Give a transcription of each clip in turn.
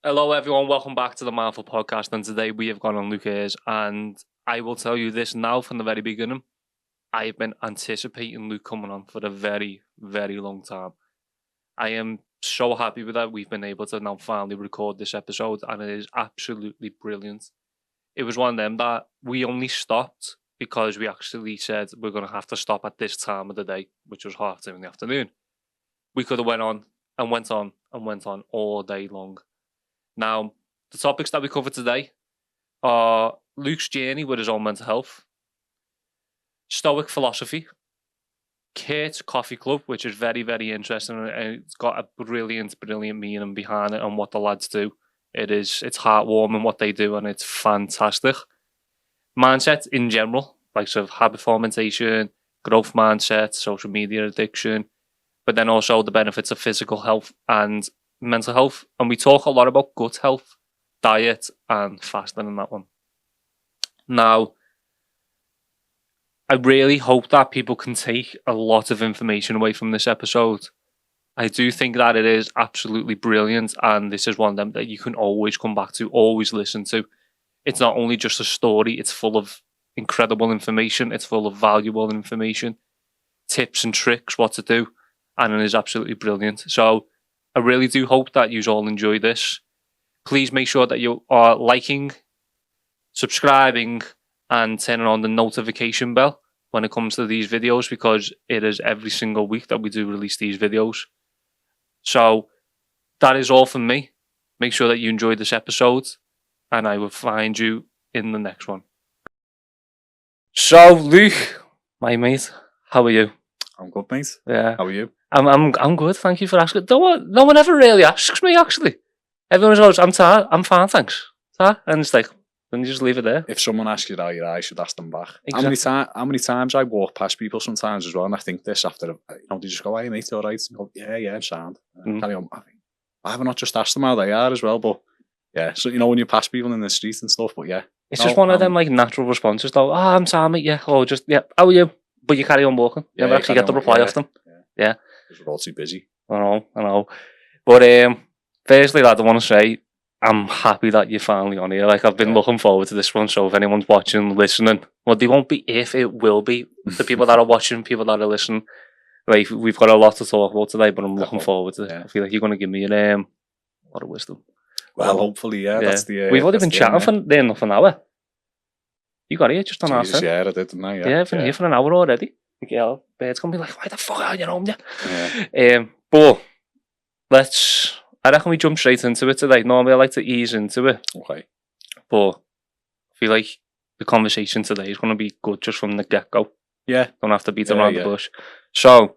Hello, everyone. Welcome back to the Mindful Podcast. And today we have gone on Luke Ayres. And I will tell you this now from the very beginning. I have been anticipating Luke coming on for a very, very long time. I am so happy with that. We've been able to now finally record this episode, and it is absolutely brilliant. It was one of them that we only stopped because we actually said we're going to have to stop at this time of the day, which was 2:30 in the afternoon. We could have went on and went on and went on all day long. Now, the topics that we cover today are Luke's journey with his own mental health, Stoic philosophy, Kate's Coffee Club, which is very, very interesting, and it's got a brilliant meaning behind it and what the lads do. It's heartwarming what they do, and it's fantastic. Mindset in general, like sort of habit formation, growth mindset, social media addiction, but then also the benefits of physical health and mental health. And we talk a lot about gut health, diet, and fasting in that one. Now, I really hope that people can take a lot of information away from this episode. I do think that it is absolutely brilliant, and this is one of them that you can always come back to, always listen to. It's not only just a story, it's full of incredible information, it's full of valuable information, tips and tricks, what to do, and it is absolutely brilliant. So I really do hope that you all enjoy this. Please make sure that you are liking, subscribing, and turning on the notification bell when it comes to these videos, because it is every single week that we do release these videos. So that is all from me. Make sure that you enjoyed this episode, and I will find you in the next one. So, Luke, my mate, how are you? I'm good, mate. Yeah. How are you? I'm good. Thank you for asking. No one ever really asks me, actually. Everyone goes, I'm tired. I'm fine, thanks. Tired? And it's like, then you just leave it there. If someone asks you how you are, I should ask them back. Exactly. How many times I walk past people sometimes as well, and I think this after, they just go, "Hey mate, all right?" And I go, yeah, I'm sound. Carry on. I have not just asked them how they are as well, but yeah. So when you pass people in the street and stuff, but yeah, it's just one of them like natural responses, though. I'm tired, mate. Yeah. Or just how are you? But you carry on walking. You never actually get the reply off them. Yeah. Because we're all too busy. I know. But firstly, lad, I want to say I'm happy that you're finally on here. Like, I've been looking forward to this one. So if anyone's watching, listening, well, they won't be if, it will be. The people that are watching, people that are listening. Like, we've got a lot to talk about today, but I'm looking forward to it. I feel like you're going to give me a lot of wisdom. Well, hopefully, yeah. That's the. We've already been chatting for enough an hour. You got here just on our set. Yeah, I did, didn't I? Yeah, I've been here for an hour already. Yeah, Bird's going to be like, why the fuck are you home yet? Yeah. But I reckon we jump straight into it today. Normally I like to ease into it. Okay. But I feel like the conversation today is going to be good just from the get-go. Yeah. Don't have to beat around the bush. So,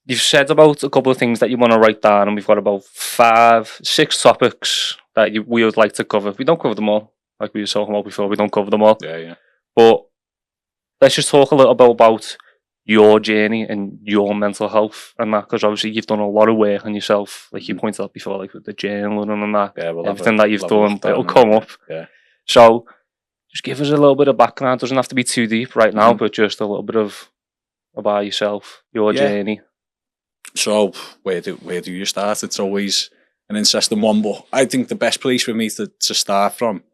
you've said about a couple of things that you want to write down, and we've got about 6 topics that we would like to cover. We don't cover them all, like we were talking about before. We don't cover them all. Yeah. But let's just talk a little bit about your journey and your mental health and that, because obviously you've done a lot of work on yourself, like you pointed out before, like with the journaling and that. Yeah, well, everything that you've done, it'll come up. Yeah. So just give us a little bit of background. It doesn't have to be too deep right now, but just a little bit of about yourself, your journey. So where do you start? It's always an interesting one, but I think the best place for me to start from,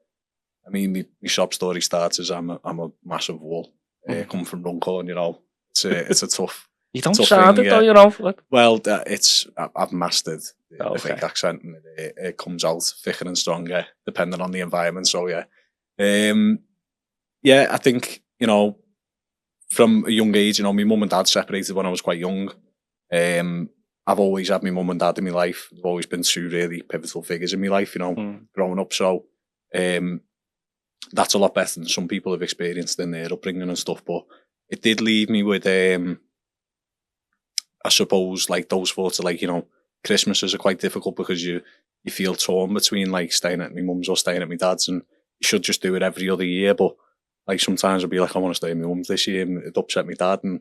I mean, my shop story starts as I'm a massive wall. Come from Runcorn, it's a tough. You don't sound it though, Well, I've mastered the fake accent, and it comes out thicker and stronger depending on the environment. So yeah, I think from a young age, my mum and dad separated when I was quite young. I've always had my mum and dad in my life. They've always been 2 really pivotal figures in my life, growing up. So that's a lot better than some people have experienced in their upbringing and stuff. But it did leave me with, I suppose, like those thoughts of Christmases are quite difficult because you feel torn between like staying at my mum's or staying at my dad's, and you should just do it every other year. But like sometimes I'd be like, I want to stay at my mum's this year, and it upset my dad. And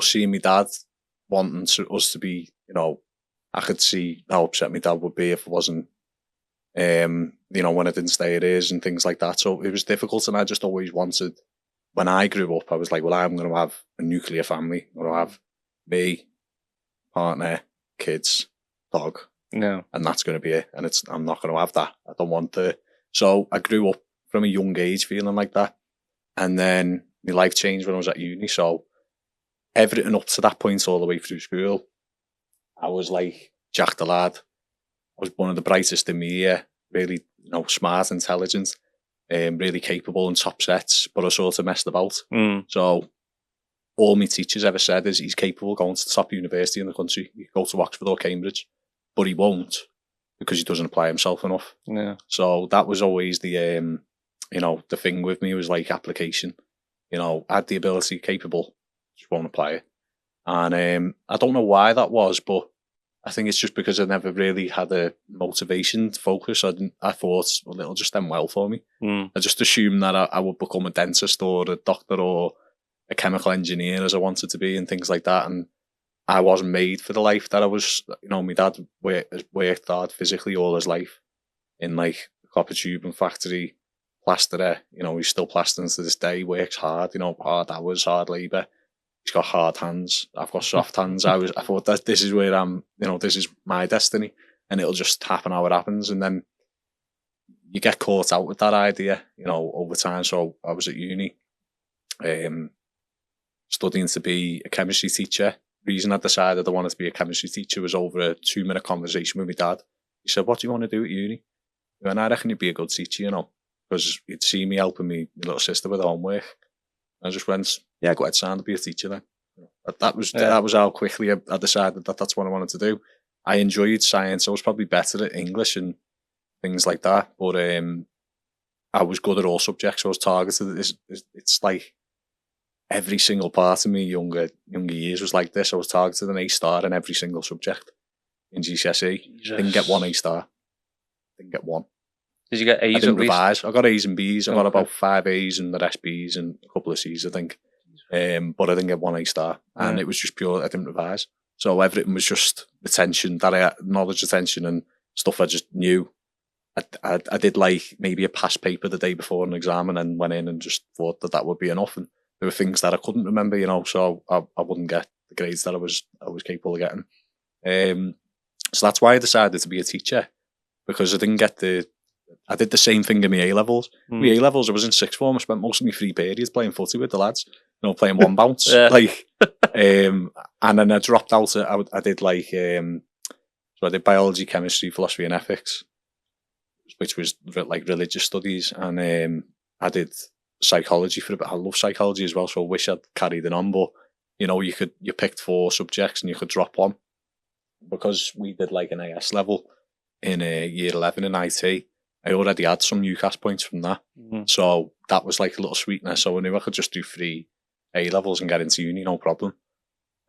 seeing my dad wanting us to be, I could see how upset my dad would be if it wasn't, when I didn't stay at his and things like that. So it was difficult, and I just always wanted, when I grew up, I was like, well, I'm going to have a nuclear family. I'm going to have me, partner, kids, dog. No. and that's going to be it. And I'm not going to have that. I don't want to. So I grew up from a young age feeling like that. And then my life changed when I was at uni. So everything up to that point, all the way through school, I was like Jack the lad. I was one of the brightest in my year, really, smart, intelligent, really capable in top sets, but I sort of messed about. So all my teachers ever said is he's capable of going to the top university in the country. He could go to Oxford or Cambridge, but he won't because he doesn't apply himself enough. Yeah. So that was always the the thing with me was like application. Had the ability, capable, just won't apply it. And I don't know why that was, but I think it's just because I never really had a motivation to focus. I thought, well, it'll just end well for me. I just assumed that I would become a dentist or a doctor or a chemical engineer as I wanted to be and things like that. And I wasn't made for the life that I was. My dad worked hard physically all his life in like a copper tubing factory, plasterer. He's still plastering to this day, works hard, hard hours, hard labour. He's got hard hands. I've got soft hands. I thought that this is where I'm, this is my destiny and it'll just happen how it happens. And then you get caught out with that idea, over time. So I was at uni, studying to be a chemistry teacher. The reason I decided I wanted to be a chemistry teacher was over a 2-minute conversation with my dad. He said, "What do you want to do at uni?" And I reckon you'd be a good teacher, because he'd see me helping my little sister with homework. I just went, yeah, go ahead, son, to be a teacher then. That was how quickly I decided that that's what I wanted to do. I enjoyed science. I was probably better at English and things like that, but I was good at all subjects. I was targeted. It's like every single part of me younger years was like this. I was targeted an A-star in every single subject in GCSE. Jesus. Didn't get one A-star. Didn't get one. Did you get A's? I didn't revise. I got A's and B's. I got about 5 A's and the rest B's and a couple of C's, I think. But I didn't get one A-star, and it was just pure. I didn't revise, so everything was just attention that I had, knowledge, attention, and stuff I just knew. I did like maybe a past paper the day before an exam, and then went in and just thought that would be enough. And there were things that I couldn't remember, so I wouldn't get the grades that I was capable of getting. So that's why I decided to be a teacher, because I didn't get I did the same thing in my A-levels. My A-levels, I was in sixth form. I spent most of my free periods playing footy with the lads, playing one bounce. And then I dropped out. I did so I did biology, chemistry, philosophy and ethics, which was like religious studies. And I did psychology for a bit. I love psychology as well, so I wish I'd carried it on. But, you picked 4 subjects and you could drop one. Because we did like an AS level in year 11 in IT, I already had some UCAS points from that. So that was like a little sweetener. So I knew I could just do 3 A-levels and get into uni, no problem.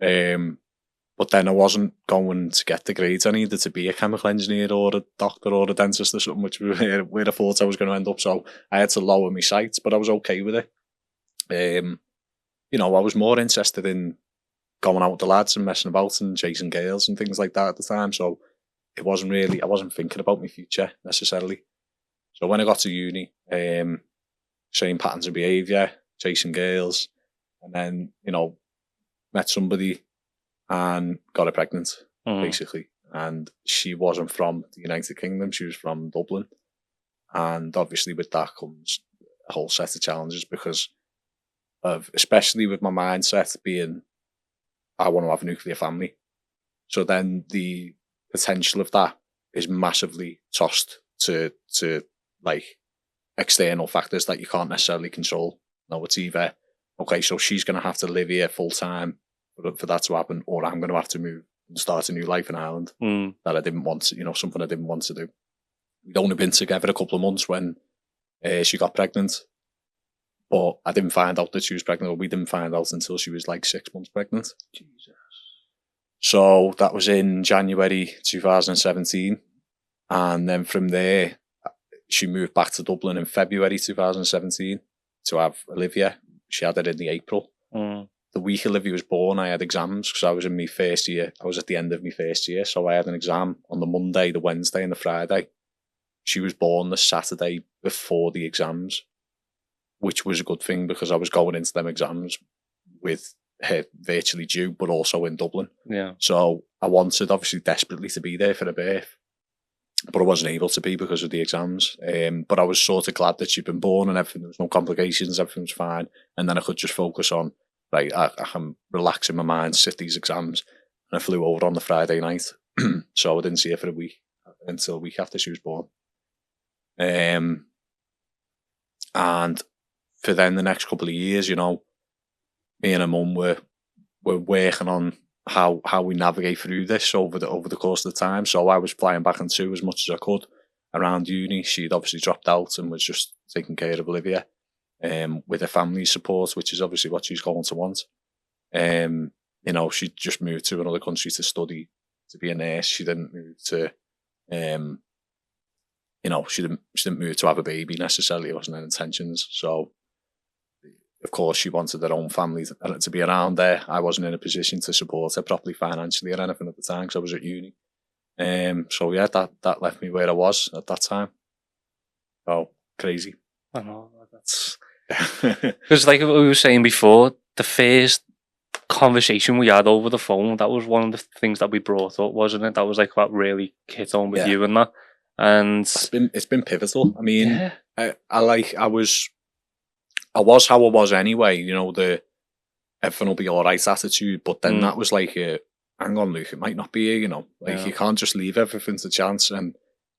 But then I wasn't going to get the grades I needed to be a chemical engineer or a doctor or a dentist or something, which was where I thought I was going to end up. So I had to lower my sights, but I was okay with it. I was more interested in going out with the lads and messing about and chasing girls and things like that at the time. So I wasn't thinking about my future necessarily. So when I got to uni, same patterns of behaviour, chasing girls, and then, met somebody and got her pregnant, basically. And she wasn't from the United Kingdom, she was from Dublin. And obviously with that comes a whole set of challenges because of, especially with my mindset being, I want to have a nuclear family. So then the potential of that is massively tossed to like external factors that you can't necessarily control. No, it's either, okay, so she's going to have to live here full time for that to happen, or I'm going to have to move and start a new life in Ireland that I didn't want to, something I didn't want to do. We'd only been together a couple of months when she got pregnant, but I didn't find out that she was pregnant, or we didn't find out until she was like 6 months pregnant. Jesus. So that was in January 2017. And then from there, she moved back to Dublin in February 2017 to have Olivia. She had it in the April. The week Olivia was born, I had exams because I was in my first year. I was at the end of my first year. So I had an exam on the Monday, the Wednesday and the Friday. She was born the Saturday before the exams, which was a good thing because I was going into them exams with virtually due, but also in Dublin. Yeah. So I wanted, obviously, desperately to be there for the birth, but I wasn't able to be because of the exams. But I was sort of glad that she'd been born and everything. There was no complications, everything was fine. And then I could just focus on, right, I can relax in my mind, sit these exams. And I flew over on the Friday night. So I didn't see her for a week, until a week after she was born. And for then the next couple of years, you know, me and her mum were working on how we navigate through this over the course of the time. So I was flying back and two as much as I could around uni. She'd obviously dropped out and was just taking care of Olivia, with her family support, which is obviously what she's going to want. You know, she just moved to another country to study, to be a nurse. She didn't move to, you know, she didn't move to have a baby necessarily. It wasn't her intentions. So, of course, she wanted her own family to be around there. I wasn't in a position to support her properly financially or anything at the time because I was at uni. So yeah, that left me where I was at that time. Oh, crazy. I know, that's because, like we were saying before, the first conversation we had over the phone, that was one of the things that we brought up, wasn't it? That was like what really hit on with you and that. And it's been pivotal. I mean, I was how I was anyway, you know, the everything will be all right attitude. But then that was like, hang on, Luke, it might not be, you know, like you can't just leave everything to chance. And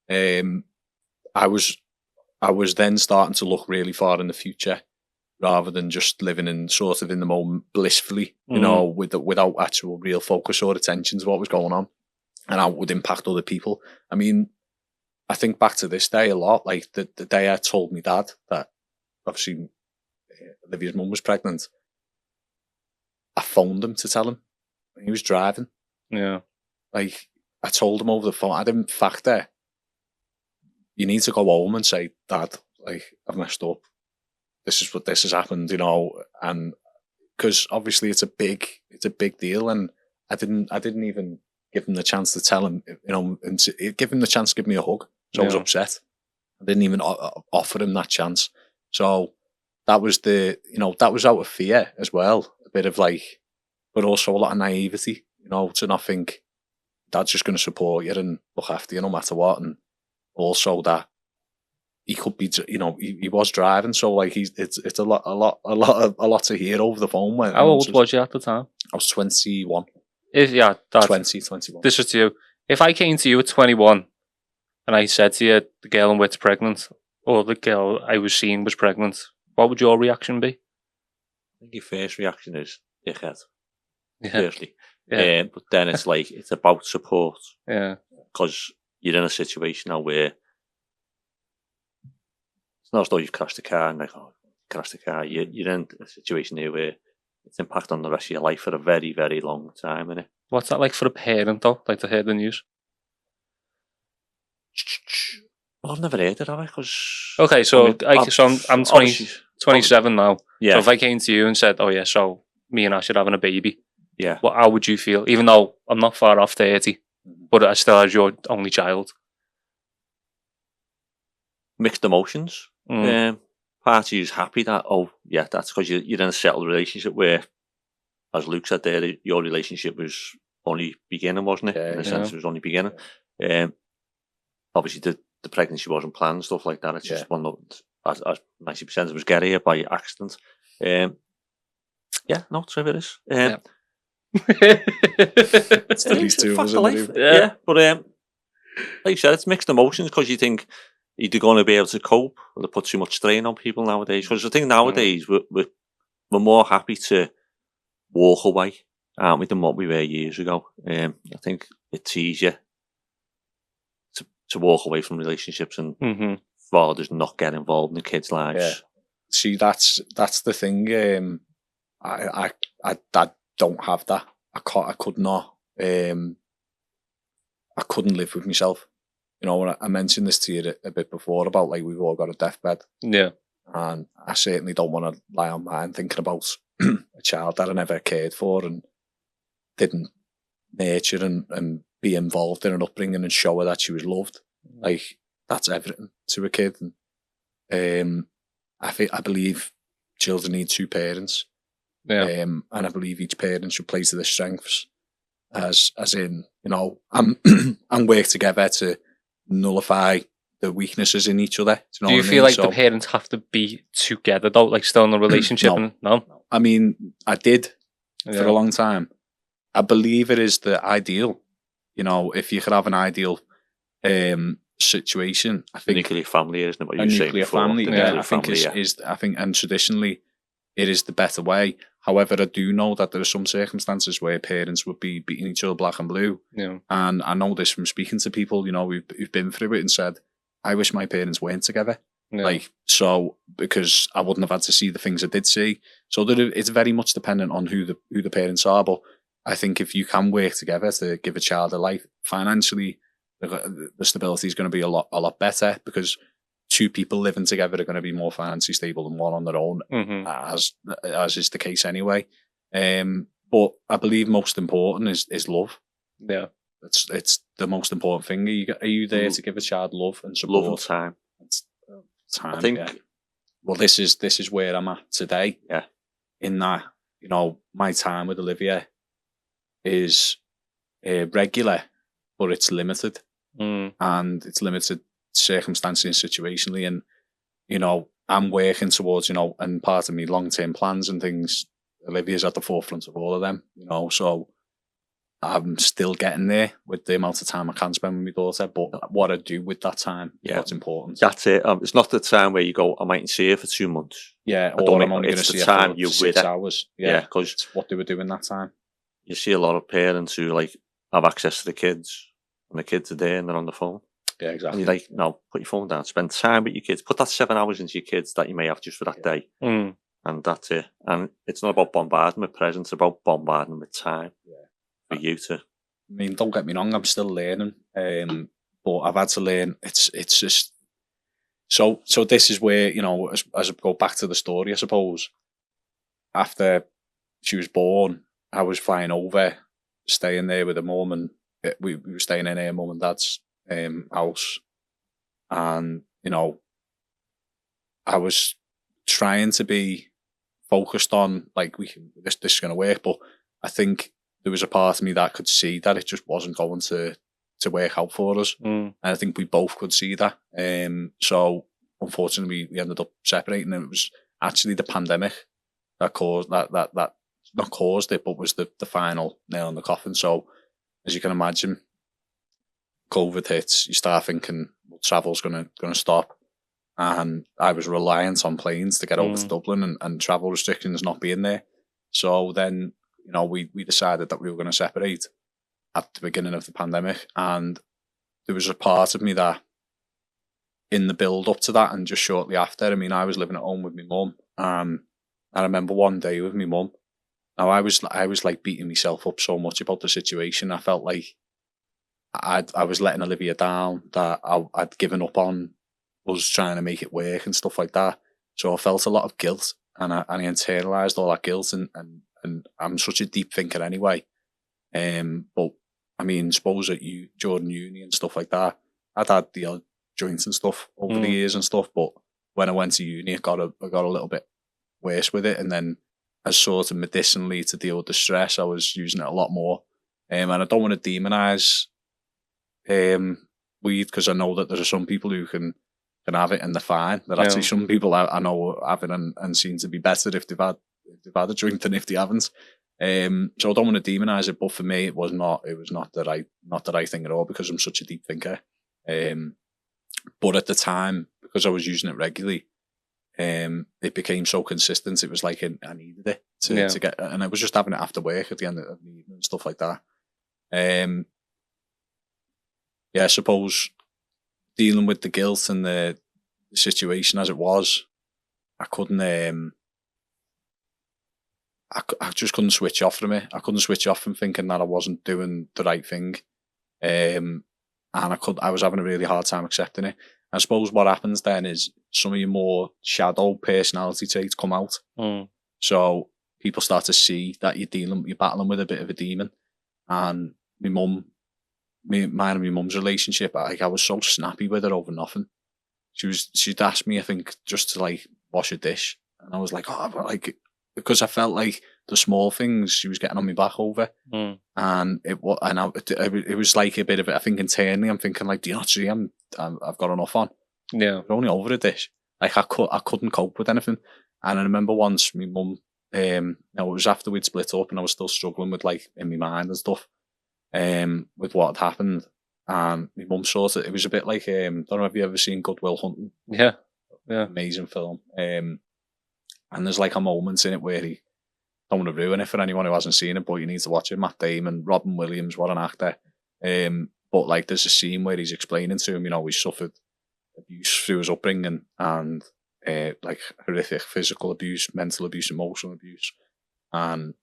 I was then starting to look really far in the future rather than just living in sort of in the moment blissfully, you know, without actual real focus or attention to what was going on and how it would impact other people. I mean, I think back to this day a lot, like the day I told my dad that obviously Olivia's mum was pregnant, I phoned him to tell him. He was driving. Yeah. Like, I told him over the phone, I didn't factor. You need to go home and say, Dad, like, I've messed up. This has happened, you know, and because obviously it's a big deal, and I didn't even give him the chance to tell him, you know, and give him the chance to give me a hug. So I was upset. I didn't even offer him that chance. So that was that was out of fear as well, a bit of like, but also a lot of naivety, you know, to not think Dad's just going to support you and look after you no matter what, and also that he could be, you know, he was driving, so like it's a lot to hear over the phone. How old was you at the time? I was 21. 21. This was to you. If I came to you at 21 and I said to you, the girl I'm with's pregnant, or the girl I was seeing was pregnant, what would your reaction be? I think your first reaction is dickhead. Yeah. Firstly. Yeah. But then it's like, it's about support. Yeah. Because you're in a situation now where it's not as though you've crashed a car and like, oh, crashed the car. You're in a situation here where it's impact on the rest of your life for a very, very long time, innit? What's that like for a parent though, like to hear the news? Well, I've never heard it, have I? Cause, okay, so I'm 27 now. Yeah. So if I came to you and said, oh yeah, so me and Ash are having a baby, yeah, how would you feel? Even though I'm not far off 30, but I still as your only child. Mixed emotions. Part of you's happy that, oh yeah, that's because you're in a settled relationship where, as Luke said there, your relationship was only beginning, wasn't it? In a sense, it was only beginning. Obviously, the pregnancy wasn't planned, stuff like that. It's just one of, as 90% was get here by accident. So it is. It's these two of us in the room. Yeah, but like you said, it's mixed emotions because you think either going to be able to cope or to put too much strain on people nowadays. Because I think nowadays we're more happy to walk away, aren't we, than what we were years ago. I think it's easier to walk away from relationships and rather just not get involved in the kids' lives. Yeah. See, that's the thing. I don't have that. I could not. I couldn't live with myself. You know, I mentioned this to you a bit before about like we've all got a deathbed. Yeah. And I certainly don't want to lie on mine thinking about a child that I never cared for and didn't nurture and be involved in an upbringing and show her that she was loved. Like, that's everything to a kid. And I believe children need two parents. Yeah. And I believe each parent should play to their strengths, as in, you know, and work together to nullify the weaknesses in each other. Do you feel like the parents have to be together though, like still in a relationship? No. And no? I mean, I did for Yeah. a long time. I believe it is the ideal. You know, if you could have an ideal situation, I think nuclear family, isn't it? What you a were saying nuclear before, family, the yeah, nuclear I think family, is I think, and traditionally, it is the better way. However, I do know that there are some circumstances where parents would be beating each other black and blue, Yeah. and I know this from speaking to people, you know, who've been through it and said, "I wish my parents weren't together." Yeah. Like, so, because I wouldn't have had to see the things I did see. So it's very much dependent on who the parents are. But I think if you can work together to give a child a life, financially, the stability is going to be a lot better, because two people living together are going to be more financially stable than one on their own, as is the case anyway. But I believe most important is love. Yeah. It's the most important thing. Are you there to give a child love and support? love and time. Time, I think. yeah. Well, this is where I'm at today. Yeah. In that, you know, my time with Olivia is regular, but it's limited, and it's limited circumstantially and situationally. And you know, I'm working towards, you know, and part of me long-term plans and things. Olivia's at the forefront of all of them, you know. So I'm still getting there with the amount of time I can spend with my daughter, but what I do with that time is what's important. That's it. It's not the time where you go, I mightn't see her for 2 months. Yeah, or I'm only going to see her for you're 6 with hours. Yeah, because what do we do in that time? You see a lot of parents who like have access to the kids, and the kids are there and they're on the phone. Yeah, exactly. And you're like, no, put your phone down, spend time with your kids, put that 7 hours into your kids that you may have just for that day. And that's it. And it's not about bombarding with presents, it's about bombarding with time for you to. I mean, don't get me wrong, I'm still learning, but I've had to learn. It's just so this is where, you know, as I go back to the story, I suppose, after she was born, I was flying over, staying there with her mum, and we were staying in her mum and dad's house, and you know, I was trying to be focused on, like, this is going to work, but I think there was a part of me that could see that it just wasn't going to work out for us. And I think we both could see that. So unfortunately we ended up separating, and it was actually the pandemic that caused that not caused it, but was the final nail in the coffin. So as you can imagine, COVID hits, you start thinking, well, travel's gonna stop. And I was reliant on planes to get over to Dublin, and travel restrictions not being there. So then, you know, we decided that we were going to separate at the beginning of the pandemic. And there was a part of me that, in the build up to that and just shortly after, I mean, I was living at home with my mum. And I remember one day with my mum, now I was like beating myself up so much about the situation. I felt like I was letting Olivia down, that I'd given up on us trying to make it work and stuff like that. So I felt a lot of guilt, and I internalized all that guilt, and I'm such a deep thinker anyway. But I mean, suppose that during uni and stuff like that, I'd had the odd joints and stuff over the years and stuff, but when I went to uni, I got a little bit worse with it, and then as sort of medicinally to deal with the stress, I was using it a lot more. And I don't want to demonise weed, because I know that there are some people who can have it and they're fine. There are actually some people I know have it and seem to be better if they've had a drink than if they haven't. So I don't want to demonise it, but for me it was not the right thing at all, because I'm such a deep thinker. But at the time, because I was using it regularly, it became so consistent. It was like I needed it to get, and I was just having it after work at the end of the evening and stuff like that. I suppose dealing with the guilt and the situation as it was, I couldn't. I just couldn't switch off from it. I couldn't switch off from thinking that I wasn't doing the right thing, and I was having a really hard time accepting it. I suppose what happens then is some of your more shadow personality traits come out. So people start to see that you're battling with a bit of a demon. And mine and my mum's relationship, I was so snappy with her over nothing. She'd ask me, I think, just to like wash a dish, and I was like, oh, like, because I felt like the small things she was getting on my back over, and it was like a bit of it. I think internally, I'm thinking like, do you not see I've got enough on. Yeah. We're only over a dish. Like I couldn't cope with anything. And I remember once my mum, it was after we'd split up and I was still struggling with like in my mind and stuff, with what had happened. And my mum it was a bit like, don't know if you ever seen Good Will Hunting. Yeah. Amazing film. And there's like a moment in it where don't want to ruin it for anyone who hasn't seen it, but you need to watch it. Matt Damon, Robin Williams, what an actor. But like there's a scene where he's explaining to him, he suffered abuse through his upbringing and like horrific physical abuse, mental abuse, emotional abuse. And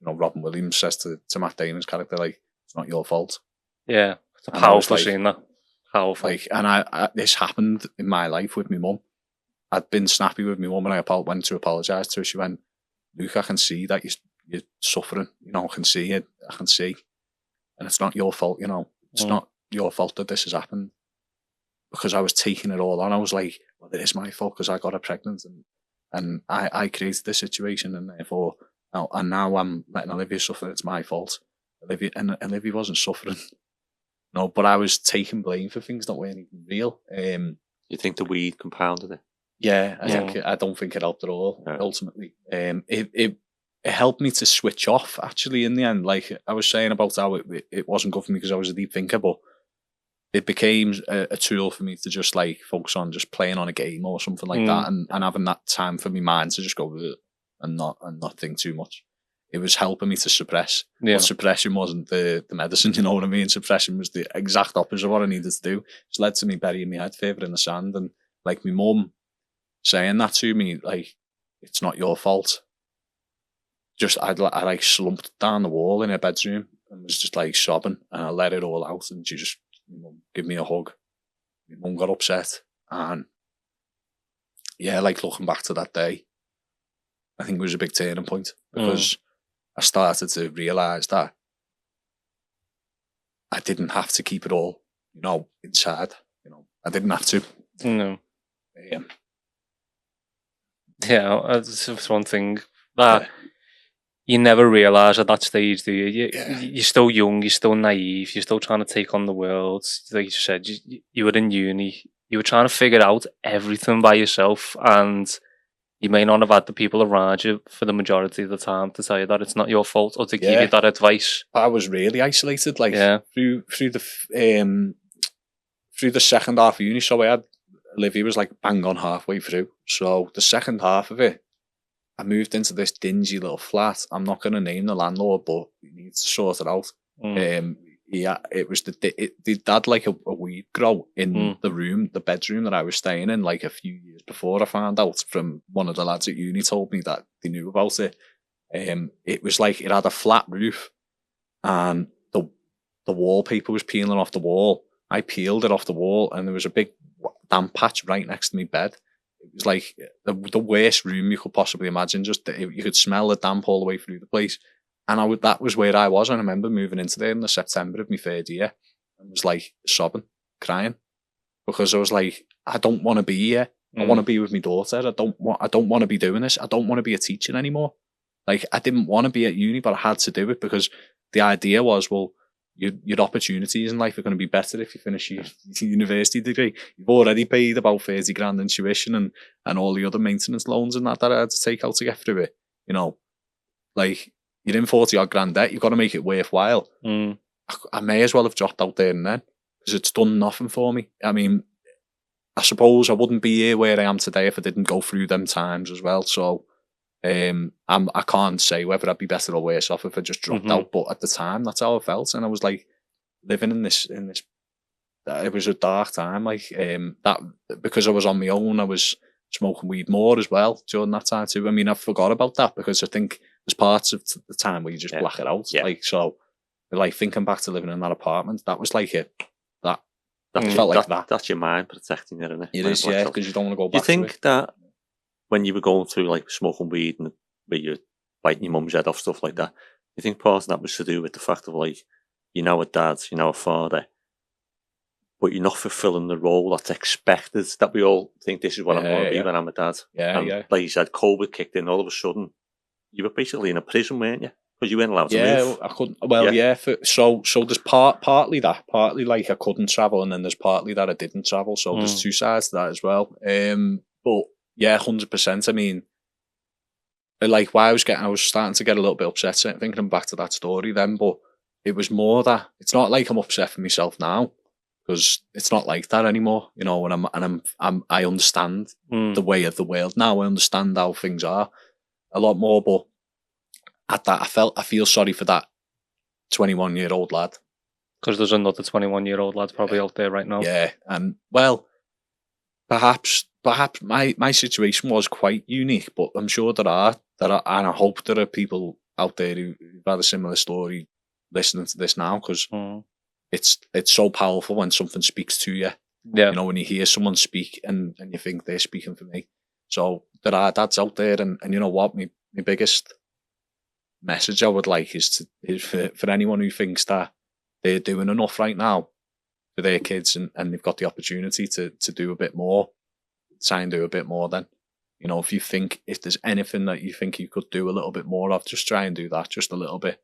Robin Williams says to Matt Damon's character, like, it's not your fault. Yeah, it's a powerful scene, that. Powerful. Like, and I this happened in my life with my mum. I'd been snappy with my mum and I went to apologise to her. She went, Luke, I can see that you're suffering. I can see it. I can see. And it's not your fault, It's not your fault that this has happened. Because I was taking it all on. I was like, well, it is my fault because I got her pregnant and I created this situation and therefore, now I'm letting Olivia suffer. It's my fault. Olivia wasn't suffering. No, but I was taking blame for things that weren't even real. You think the weed compounded it? Yeah, I don't think it helped at all. Yeah. Ultimately, it helped me to switch off. Actually, in the end, like I was saying about how it wasn't good for me because I was a deep thinker, but it became a tool for me to just like focus on just playing on a game or something like that, and having that time for my mind to just go and not think too much. It was helping me to suppress. Yeah. But suppression wasn't the medicine, you know what I mean? Suppression was the exact opposite of what I needed to do. It led to me burying my head further in the sand, and like my mum saying that to me, like, it's not your fault. I like slumped down the wall in her bedroom and was just like sobbing, and I let it all out, and she just give me a hug. My mum got upset, and yeah, like looking back to that day, I think it was a big turning point because I started to realise that I didn't have to keep it all, inside. I didn't have to. No. Yeah, that's one thing that you never realise at that stage, do you? You're still young, you're still naive, you're still trying to take on the world. Like you said, you were in uni, you were trying to figure out everything by yourself, and you may not have had the people around you for the majority of the time to tell you that it's not your fault or to give you that advice. I was really isolated, like through the second half of uni. So Olivia was like bang on halfway through. So the second half of it, I moved into this dingy little flat. I'm not going to name the landlord, but he needs to sort it out. It was they had like a weed grow in the bedroom that I was staying in, like a few years before. I found out from one of the lads at uni told me that they knew about it. It was like it had a flat roof, and the wallpaper was peeling off the wall. I peeled it off the wall, and there was a big damp patch right next to my bed. It was like the worst room you could possibly imagine. Just you could smell the damp all the way through the place. And that was where I was. I remember moving into there in the September of my third year and was like sobbing, crying, because I was like, I don't want to be here. I want to be with my daughter. I don't want to be doing this. I don't want to be a teacher anymore. Like, I didn't want to be at uni, but I had to do it because the idea was, well, your opportunities in life are going to be better if you finish your university degree. You've already paid about 30 grand in tuition and all the other maintenance loans and that I had to take out to get through it. Like, you're in 40 odd grand debt. You've got to make it worthwhile. I may as well have dropped out there and then because it's done nothing for me. I mean, I suppose I wouldn't be here where I am today if I didn't go through them times as well. So I can't say whether I'd be better or worse off if I just dropped out. But at the time, that's how I felt, and I was like living in this. It was a dark time, like that because I was on my own. I was smoking weed more as well during that time too. I mean, I forgot about that because I think there's parts of the time where you just black it out. Like, so, like thinking back to living in that apartment, that was like that felt like that. That's your mind protecting it, isn't it? It is, yeah, because you don't want to go back. Do you think that when you were going through like smoking weed and where you're biting your mum's head off, stuff like that, you think part of that was to do with the fact of like, you're now a dad, you're now a father, but you're not fulfilling the role that's expected, that we all think this is what I'm going to be when I'm a dad. Yeah. Like you said, COVID kicked in all of a sudden. you were basically in a prison, weren't you? Because you weren't allowed to Yeah, move. I couldn't. Well, yeah. So there's partly that, partly like I couldn't travel, and then there's partly that I didn't travel. So there's two sides to that as well. But yeah, 100%. I mean, like why I was starting to get a little bit upset thinking back to that story then, but it was more that it's not like I'm upset for myself now, because it's not like that anymore, you know. I understand the way of the world now. I understand how things are a lot more, but at that, I feel sorry for that 21-year-old lad. Because there's another 21-year-old lad probably out there right now. Yeah, and well, perhaps my situation was quite unique, but I'm sure there are, and I hope there are people out there who've had a similar story listening to this now, because it's so powerful when something speaks to you. Yeah. You know, when you hear someone speak and you think they're speaking for me. So there are dads out there, and you know what, my biggest message I would like is for anyone who thinks that they're doing enough right now for their kids, and they've got the opportunity to do a bit more, try and do a bit more then. You know, if there's anything that you think you could do a little bit more of, just try and do that, just a little bit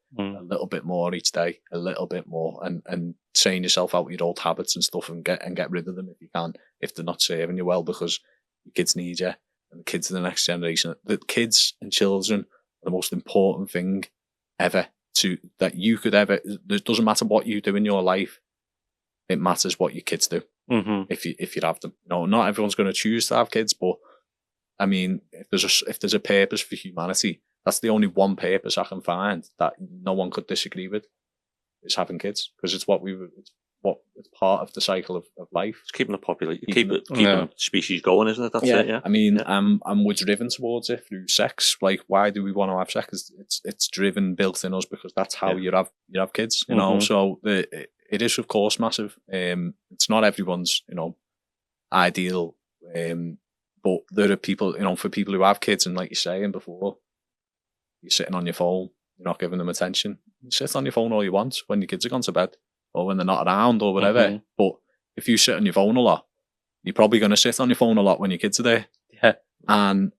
more each day, a little bit more, and saying yourself out your old habits and stuff, and get rid of them if you can, if they're not serving you well, because your kids need you, and the kids are the next generation. The kids and children are the most important thing ever that you could ever. It doesn't matter what you do in your life, it matters what your kids do. If you have them. No, not everyone's going to choose to have kids, but I mean, if there's a purpose for humanity, that's the only one purpose I can find that no one could disagree with, is having kids, because it's it's part of the cycle of life. It's keeping the population, keeping the species going, isn't it? That's it. Yeah. I mean, we're driven towards it through sex. Like, why do we want to have sex? It's driven, built in us, because that's how you have kids. You know, so it is of course massive. It's not everyone's, you know, ideal. But there are people, you know, for people who have kids, and like you're saying before, you're sitting on your phone, you're not giving them attention. You sit on your phone all you want when your kids are gone to bed, or when they're not around, or whatever. But if you sit on your phone a lot, you're probably going to sit on your phone a lot when your kids are there. Yeah. And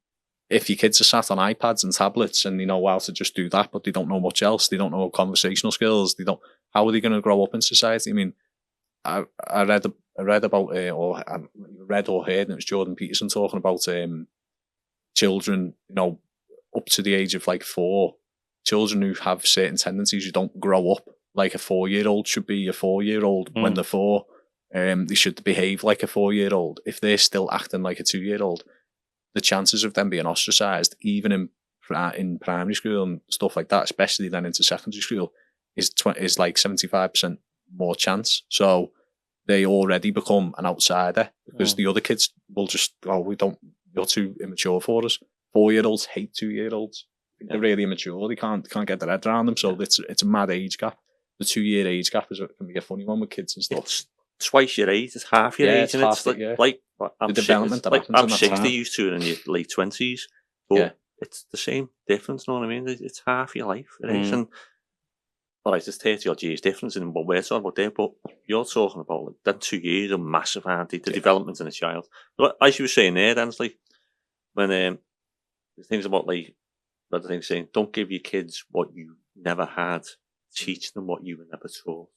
if your kids are sat on iPads and tablets, and they know how to just do that, but they don't know much else, they don't know conversational skills, how are they going to grow up in society? I mean, I read about or I read or heard, and it was Jordan Peterson talking about children, you know, up to the age of like 4, children who have certain tendencies who don't grow up like a 4-year-old should be a 4-year-old when they're 4. They should behave like a 4-year-old. If they're still acting like a 2-year-old, the chances of them being ostracised, even in primary school and stuff like that, especially then into secondary school, is like 75% more chance. So they already become an outsider, because the other kids will just, you're too immature for us. 4-year-olds hate 2-year-olds. They're really immature. They can't get their head around them. So it's a mad age gap. The 2-year age gap can be a funny one with kids and stuff. It's twice your age. It's half your age, and it's like I'm the development that happens. I'm 60 used to it in your late 20s, but it's the same difference. Know what I mean? It's half your life. It is, and it's 30 odd years difference in what we're talking about there. But you're talking about like that 2 years are massive, aren't they? The development in a child. But as you were saying there, Dan, it's like when the things about like other things saying, don't give your kids what you never had. Teach them what you were never taught.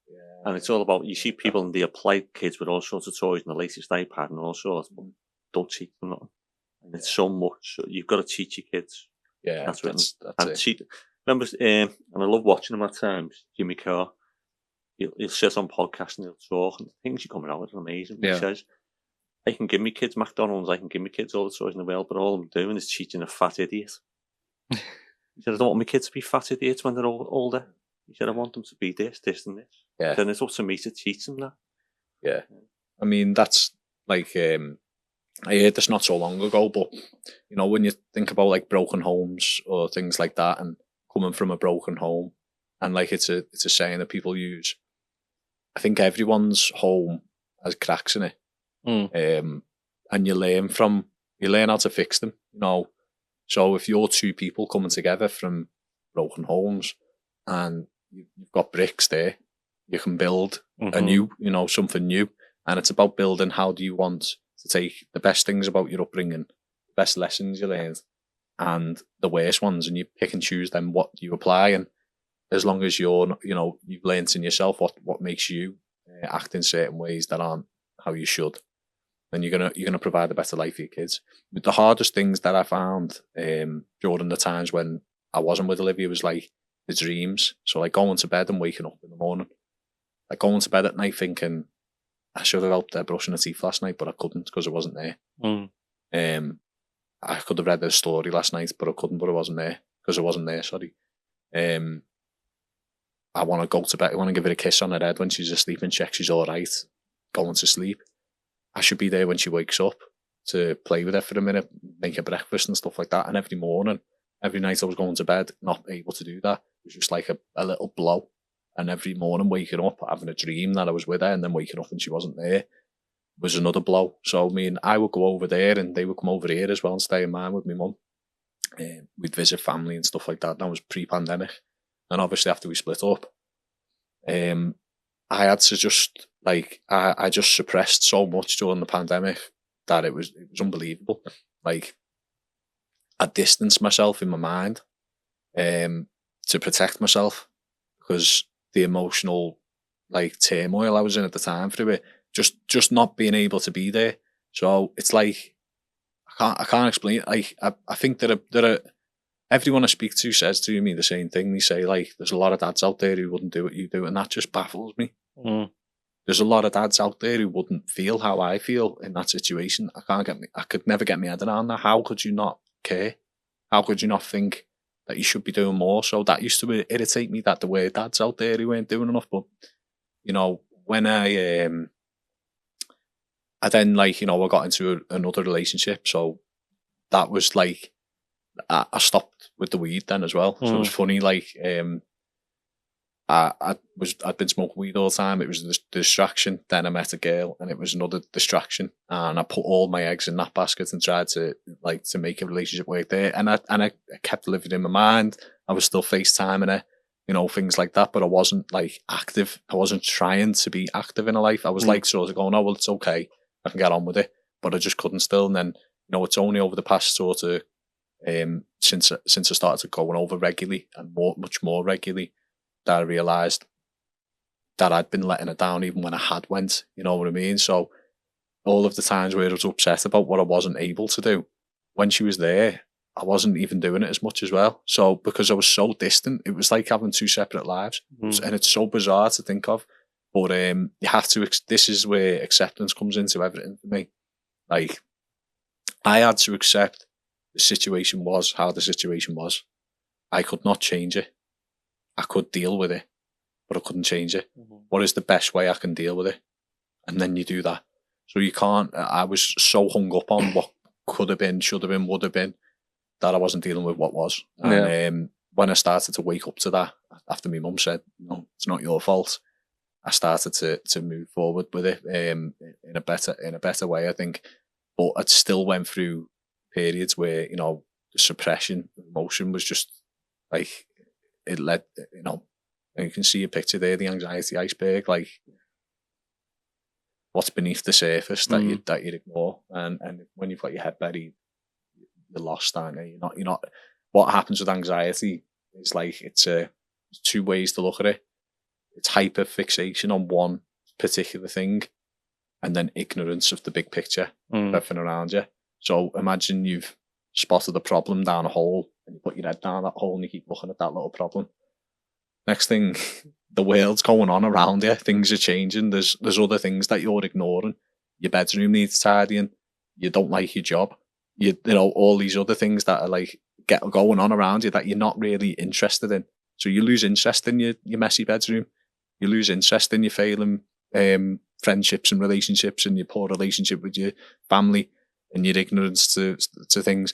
Yeah, and it's all about, you see people and they apply kids with all sorts of toys and the latest iPad and all sorts, but don't teach them nothing. And it's so much. So you've got to teach your kids. Yeah, that's it. Remember, and I love watching him at times, Jimmy Carr. He'll sit on podcasts and he'll talk, and the things he's coming out with are amazing. Yeah. He says, I can give me kids McDonald's, I can give me kids all the toys in the world, but all I'm doing is teaching a fat idiot. He said, I don't want my kids to be fat idiots when they're older. He said, I want them to be this, and this. Yeah. Then it's up to me to teach them that. Yeah. I mean, that's like, I heard this not so long ago, but, you know, when you think about like broken homes or things like that, and coming from a broken home, and like it's a saying that people use, I think everyone's home has cracks in it. And you learn how to fix them, you know. So if you're 2 people coming together from broken homes and you've got bricks there, you can build a new, you know, something new. And it's about building, how do you want to take the best things about your upbringing, the best lessons you learned, and the worst ones, and you pick and choose them what you apply. And as long as you've learnt in yourself what makes you act in certain ways that aren't how you should, then you're gonna provide a better life for your kids. But the hardest things that I found during the times when I wasn't with Olivia was like the dreams. So like going to bed and waking up in the morning, like going to bed at night thinking I should have helped her brushing her teeth last night, but I couldn't because it wasn't there. I could have read the story last night, but I couldn't, but it wasn't there because it wasn't there. Sorry. I want to go to bed. I want to give her a kiss on her head when she's asleep and check she's all right, going to sleep. I should be there when she wakes up to play with her for a minute, make her breakfast and stuff like that. And every morning, every night I was going to bed, not able to do that. It was just like a little blow. And every morning waking up, having a dream that I was with her, and then waking up and she wasn't there was another blow. So I would go over there and they would come over here as well and stay in mine with my mum. We'd visit family and stuff like that. That was pre-pandemic. And obviously after we split up, I had to just I just suppressed so much during the pandemic that it was unbelievable. Like I distanced myself in my mind to protect myself because the emotional turmoil I was in at the time through it, just not being able to be there. So it's like I can't explain it. Like I think that everyone I speak to says to me the same thing. They say there's a lot of dads out there who wouldn't do what you do, and that just baffles me. There's a lot of dads out there who wouldn't feel how I feel in that situation. I could never get my head around that. How could you not care? How could you not think that you should be doing more? So that used to irritate me, that there were dads out there who weren't doing enough. But when I then I got into another relationship, so that was I stopped with the weed then as well. So it was funny, I'd been smoking weed all the time. It was the distraction. Then I met a girl, and it was another distraction. And I put all my eggs in that basket and tried to make a relationship work there. And I kept living in my mind. I was still FaceTiming her, things like that. But I wasn't active. I wasn't trying to be active in her life. I was sort of going, oh well, it's okay. I can get on with it. But I just couldn't still. And then it's only over the past sort of since I started going over regularly and much more regularly, that I realised that I'd been letting her down even when I had went, you know what I mean? So all of the times where I was upset about what I wasn't able to do, when she was there, I wasn't even doing it as much as well. So because I was so distant, it was like having two separate lives. And it's so bizarre to think of. But you have to, this is where acceptance comes into everything for me. I had to accept the situation was how the situation was. I could not change it. I could deal with it, but I couldn't change it. What is the best way I can deal with it? And then you do that. So you can't, I was so hung up on what could have been, should have been, would have been, that I wasn't dealing with what was. And when I started to wake up to that, after my mum said, no, it's not your fault, I started to move forward with it in a better way, I think. But I still went through periods where, the suppression, emotion was just it led, you can see a picture there, the anxiety iceberg, what's beneath the surface that you ignore, and when you've got your head buried, you're lost, aren't you? You're not. What happens with anxiety is it's two ways to look at it. It's hyper fixation on one particular thing, and then ignorance of the big picture, everything around you. So imagine you've spotted a problem down a hole, and you put your head down that hole and you keep looking at that little problem. Next thing, the world's going on around you. Things are changing. There's other things that you're ignoring. Your bedroom needs tidying. You don't like your job. You all these other things that are going on around you that you're not really interested in. So you lose interest in your messy bedroom. You lose interest in your failing friendships and relationships, and your poor relationship with your family, and your ignorance to things.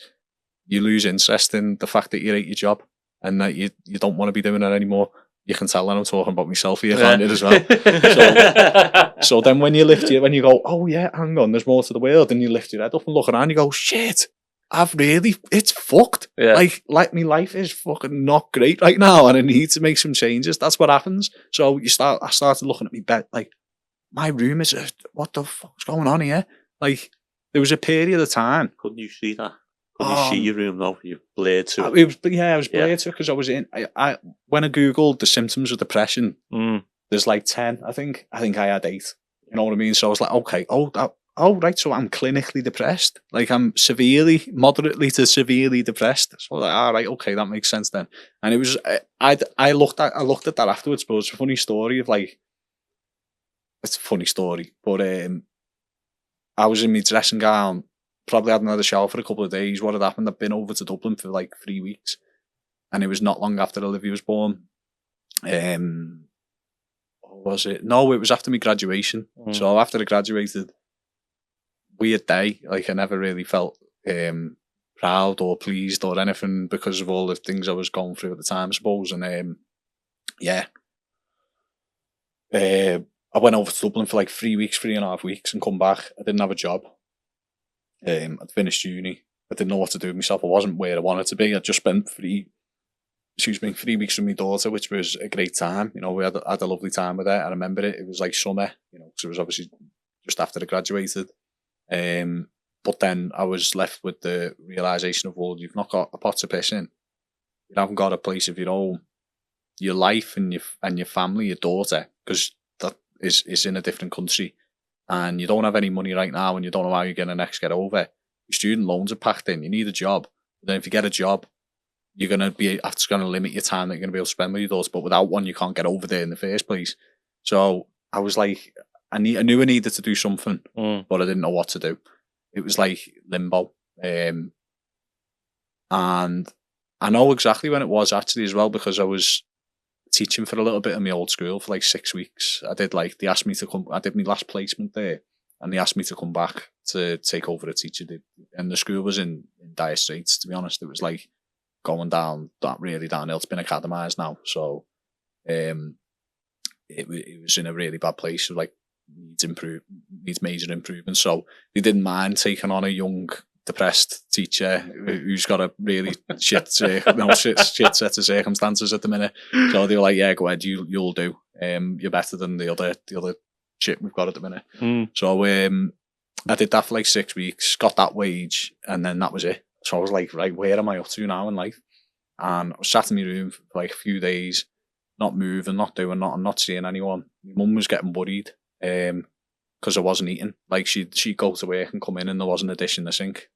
You lose interest in the fact that you hate your job and that you don't want to be doing it anymore. You can tell that I'm talking about myself here, can't it, as well? So then when you go, oh yeah, hang on, there's more to the world, and you lift your head up and look around, you go, shit, it's fucked. Yeah. My life is fucking not great right now, and I need to make some changes. That's what happens. So I started looking at my bed, my room is, what the fuck's going on here? There was a period of time. Couldn't you see that? Could you see your room now? You blurred to it. I was blurred to it because I was in. I when I googled the symptoms of depression, there's like 10. I think I had 8. You know what I mean? So I was like, okay, right. So I'm clinically depressed. Like I'm moderately to severely depressed. So I was like, all right, okay, that makes sense then. And it was I looked at that afterwards, but it's a funny story of like. It's a funny story, but I was in my dressing gown, probably hadn't had a shower for a couple of days. What had happened? I'd been over to Dublin for like 3 weeks, and it was not long after Olivia was born. What was it? No, it was after my graduation. So after I graduated, weird day. Like I never really felt proud or pleased or anything because of all the things I was going through at the time, I suppose. And I went over to Dublin for like 3.5 weeks and come back. I didn't have a job. I'd finished uni. I didn't know what to do with myself. I wasn't where I wanted to be. I just spent 3 weeks with my daughter, which was a great time. You know, we had a lovely time with her. I remember it. It was like summer, you know, because it was obviously just after I graduated. But then I was left with the realisation of, well, you've not got a pot to piss in. You haven't got a place of your own. Your life and your family, your daughter, because that is in a different country, and you don't have any money right now, and you don't know how you're going to next get over. Your student loans are packed in. You need a job. But then if you get a job, you're going to be that's going to limit your time that you're going to be able to spend with your daughter. But without one, you can't get over there in the first place. So I was like, I knew I needed to do something, but I didn't know what to do. It was like limbo, and I know exactly when it was actually as well, because I was teaching for a little bit in my old school for like 6 weeks. They asked me to come, I did my last placement there, and they asked me to come back to take over a teacher. And the school was in dire straits, to be honest. It was like going down, that really downhill. It's been academised now. So it was in a really bad place. So like needs major improvement. So they didn't mind taking on a young, depressed teacher who's got a really shit set of circumstances at the minute. So they were like, yeah, go ahead, you'll do. You're better than the other shit we've got at the minute. So I did that for like 6 weeks, got that wage, and then that was it. So I was like, right, where am I up to now in life? And I was sat in my room for like a few days, not moving, not doing nothing, not seeing anyone. My mum was getting worried because I wasn't eating. Like she'd go to work and come in and there wasn't a dish in the sink,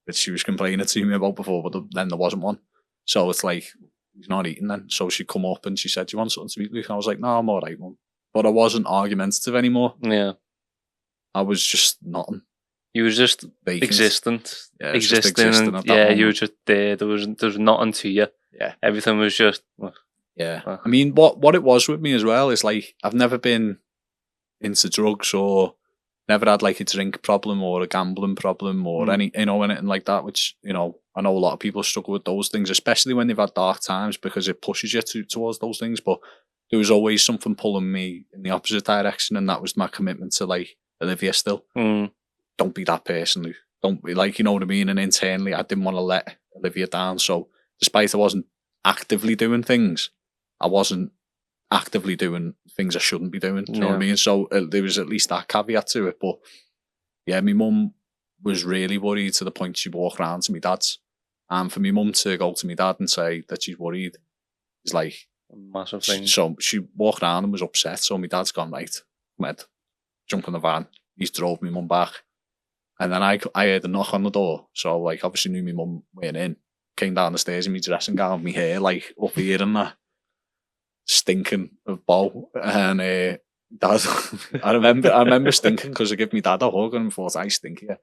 which she was complaining to me about before, but then there wasn't one. So it's like, he's not eating then. So she'd come up and she said, do you want something to eat, Luke? And I was like, no, I'm all right, Mum. But I wasn't argumentative anymore. Yeah. I was just nothing. You were just vacant. Existent. Yeah, existing and at that yeah, moment. you were just there. There was nothing to you. Yeah. Everything was just yeah. I mean, what it was with me as well is like, I've never been into drugs or never had like a drink problem or a gambling problem or anything like that, which, you know, I know a lot of people struggle with those things, especially when they've had dark times, because it pushes you towards those things. But there was always something pulling me in the opposite direction, and that was my commitment to like Olivia still. Don't be that person, Luke. Don't be like, you know what I mean? And internally, I didn't want to let Olivia down. So despite I wasn't actively doing things, I wasn't actively doing things I shouldn't be doing. Do you know what I mean? So there was at least that caveat to it. But yeah, my mum was really worried to the point she walked round to my dad's. And for my mum to go to my dad and say that she's worried is like a massive thing. So she walked around and was upset. So my dad's gone, right, come on, jump in the van. He's drove my mum back. And then I heard a knock on the door. So like obviously knew my mum went in. Came down the stairs in my dressing gown, my hair like up here and that. Stinking of bow. And Dad, I remember stinking because I gave my dad a hug and thought I stink here.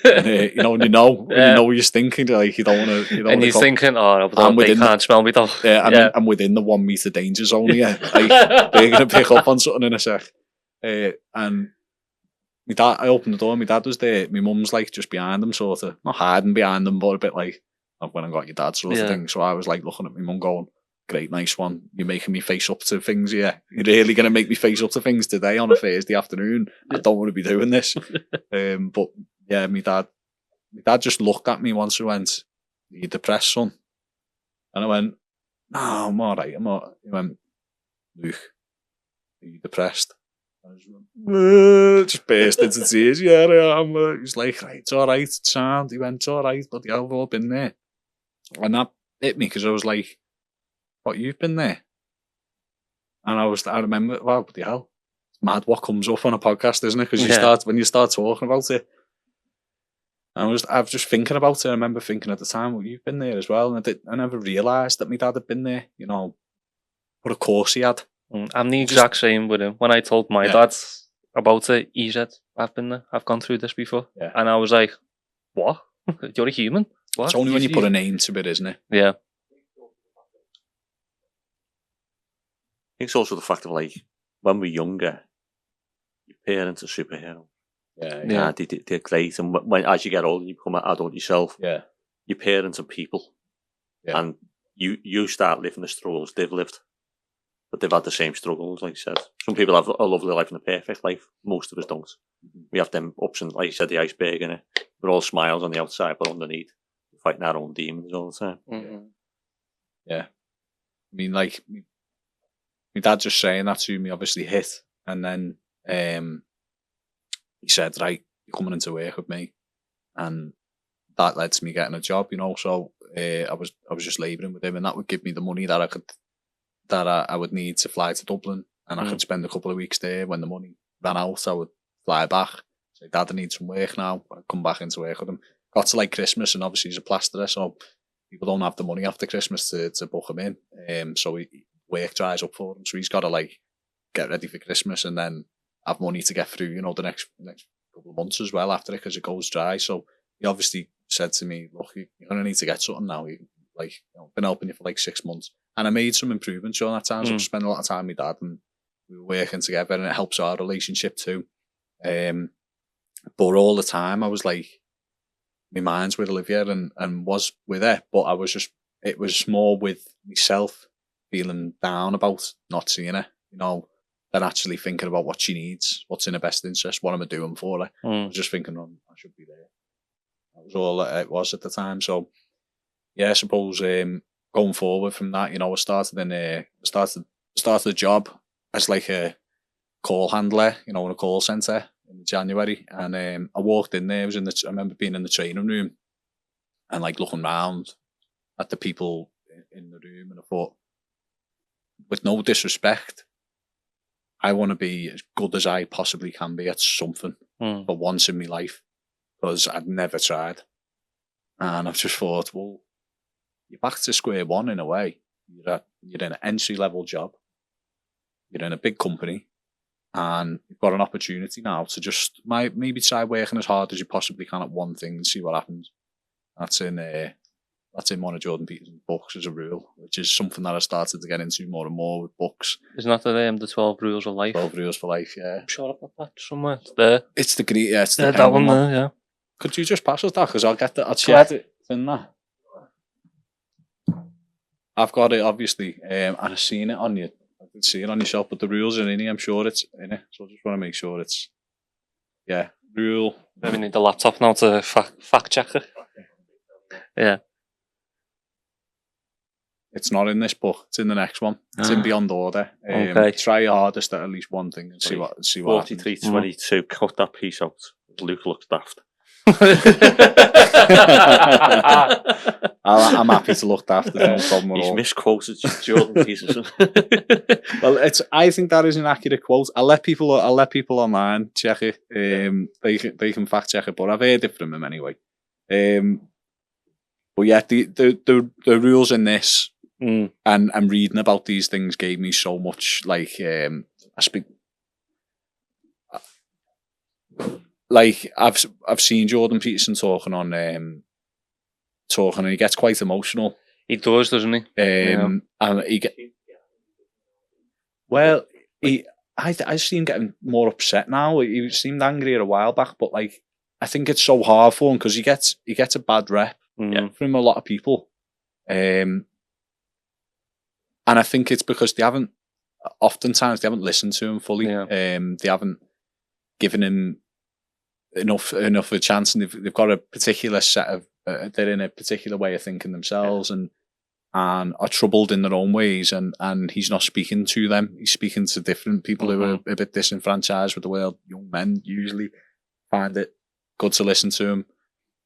And, you know, when you know you're stinking, like you don't want to. And you're thinking, oh, but they can't smell me though. Yeah, I'm within the 1 meter danger zone here. Like they're gonna pick up on something in a sec. And my dad, I opened the door. My dad was there. My mum's like just behind him, sort of not hiding behind him, but a bit like I've went and got your dad sort of thing. So I was like looking at my mum, going, "Great, nice one. You're making me face up to things here. You're really going to make me face up to things today on a Thursday afternoon. I don't want to be doing this." But yeah, my dad just looked at me once and went, "Are you depressed, son?" And I went, "No, I'm all right. I'm all right." He went, "Luke, are you depressed?" Just burst into tears. Yeah, I am. He's like, right, it's all right, it's sound. He went, it's all right, but I've all been there. And that hit me because I was like, what, you've been there? And I remember, wow, what the hell? It's mad what comes up on a podcast, isn't it? Because when you start talking about it, I was just thinking about it. I remember thinking at the time, well, you've been there as well. And I never realised that my dad had been there, you know. But of course he had. I'm the exact same with him. When I told my dad about it, he said, I've been there. I've gone through this before. Yeah. And I was like, what? You're a human? What? It's only when you put a name to it, isn't it? Yeah. I think it's also the fact of, like, when we're younger, your parents are superheroes. Yeah. They're great. And when, as you get older, you become an adult yourself. Yeah. Your parents are people. Yeah. And you start living the struggles they've lived. But they've had the same struggles, like you said. Some people have a lovely life and a perfect life. Most of us don't. We have them ups and, like you said, the iceberg, and we're all smiles on the outside, but underneath, we're fighting our own demons all the time. Mm-hmm. Yeah. I mean, like, my dad just saying that to me obviously hit. And then he said, right, you're coming into work with me. And that led to me getting a job, you know. So I was just labouring with him, and that would give me the money that I would need to fly to Dublin, and I could spend a couple of weeks there. When the money ran out, I would fly back. Say, Dad, I need some work now. I'd come back into work with him. Got to like Christmas, and obviously he's a plasterer, so people don't have the money after Christmas to book him in. So work dries up for him, so he's got to like get ready for Christmas and then have money to get through, you know, the next couple of months as well after it, because it goes dry. So he obviously said to me, look, you're going to need to get something now. Been helping you for like 6 months. And I made some improvements during that time. So I spent a lot of time with Dad, and we were working together, and it helps our relationship too. But all the time I was like, my mind's with Olivia and was with her, but it was more with myself feeling down about not seeing her, you know, than actually thinking about what she needs, what's in her best interest, what am I doing for her. I was just thinking, I should be there. That was all it was at the time. So yeah, I suppose going forward from that, you know, I started the job as like a call handler, you know, in a call centre in January, and I walked in there. I remember being in the training room and like looking round at the people in the room, and I thought, with no disrespect, I want to be as good as I possibly can be at something for once in my life, because I'd never tried, and I've just thought, well, you're back to square one in a way. You're in an entry-level job. You're in a big company, and you've got an opportunity now to just maybe try working as hard as you possibly can at one thing and see what happens. That's in one of Jordan Peterson's books as a rule, which is something that I started to get into more and more with books. Isn't that the 12 Rules of Life? 12 Rules for Life, yeah. I'm sure I've got that somewhere. It's there. It's the green, yeah, it's the that one there, yeah. Could you just pass us that? Because I'll check it in there. I've got it, obviously, and I've seen it on you. I can see it on yourself, but the rules are in here. I'm sure it's in it. So I just want to make sure it's, yeah, rule. Maybe need the laptop now to fact check it. Yeah. It's not in this book. It's in the next one. It's in Beyond Order. Okay. Try your hardest at least one thing and see what 43-22. Cut that piece out. Luke looks daft. I'm happy to look after. No problem at all. He's misquoted Jordan Peterson. Well, I think that is an accurate quote. I'll let people online check it. They can fact check it, but I've heard it from him anyway. But yeah, the rules in this and reading about these things gave me so much. Like I've seen Jordan Peterson talking, and he gets quite emotional. He does, doesn't he? And I see him getting more upset now. He seemed angrier a while back, but like I think it's so hard for him because he gets a bad rep from a lot of people, and I think it's because they haven't listened to him fully. They haven't given him enough a chance, and they've got a particular set of they're in a particular way of thinking themselves, and and are troubled in their own ways, and he's not speaking to them. He's speaking to different people who are a bit disenfranchised with the world. Young men usually find it good to listen to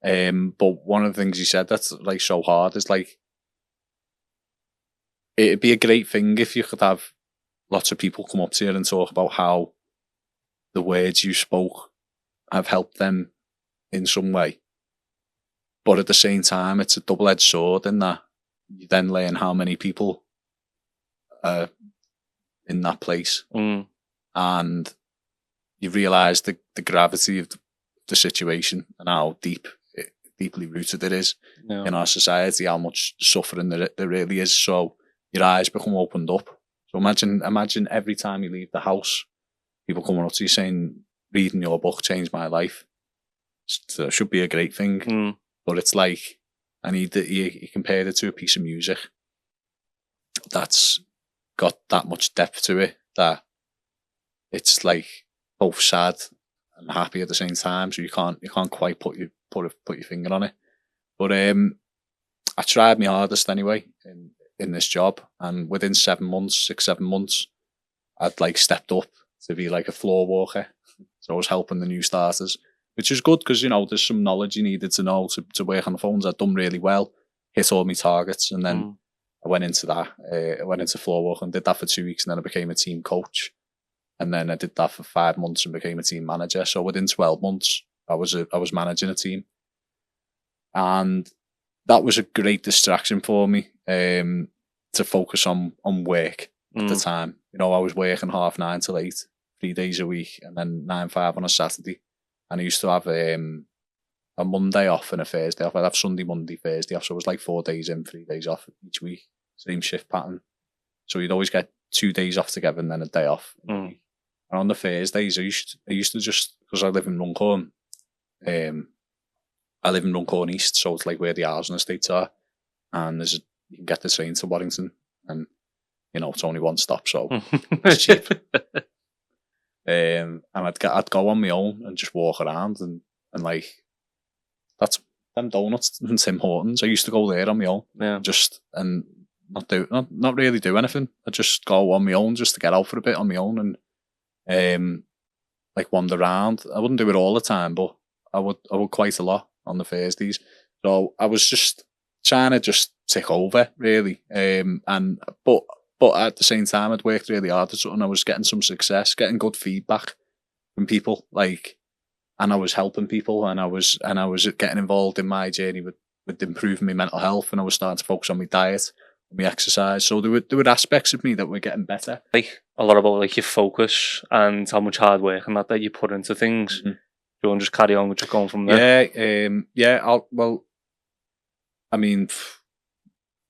him. But one of the things he said that's like so hard is like, it'd be a great thing if you could have lots of people come up to you and talk about how the words you spoke have helped them in some way. But at the same time, it's a double-edged sword in that you then learn how many people are in that place. And you realise the gravity of the situation and how deeply rooted it is in our society, how much suffering there really is. So your eyes become opened up. So imagine every time you leave the house, people coming up to you saying, reading your book changed my life. So it should be a great thing. But it's like, and he compared it to a piece of music that's got that much depth to it that it's like both sad and happy at the same time. So you can't quite put your finger on it. But I tried my hardest anyway in this job, and within 6-7 months, I'd like stepped up to be like a floor walker. So I was helping the new starters, which is good because, you know, there's some knowledge you needed to know to work on the phones. I'd done really well, hit all my targets, and then I went into that. I went into floor walk and did that for 2 weeks, and then I became a team coach. And then I did that for 5 months and became a team manager. So within 12 months, I was managing a team. And that was a great distraction for me to focus on work at the time. You know, I was working 9:30 till 8, 3 days a week, and then 9-5 on a Saturday. And I used to have a Monday off and a Thursday off. I'd have Sunday, Monday, Thursday off. So it was like 4 days in, 3 days off each week. Same shift pattern. So you'd always get 2 days off together and then a day off. And on the Thursdays, I used to just, because I live in Runcorn, I live in Runcorn East, so it's like where the housing estates are. And you can get the train to Warrington, and you know, it's only one stop, so it's cheap. And I'd go on my own and just walk around and like, that's them donuts and Tim Hortons. I used to go there on my own, and not really do anything. I'd just go on my own just to get out for a bit on my own and like wander around. I wouldn't do it all the time, but I would quite a lot on the Thursdays. So I was just trying to just tick over really, but at the same time, I'd worked really hard at something. I was getting some success, getting good feedback from people, like, and I was helping people, and I was getting involved in my journey with improving my mental health, and I was starting to focus on my diet, my exercise. So there were aspects of me that were getting better. Like a lot about like your focus and how much hard work and that you put into things. Do you want to just carry on with just going from there? I mean,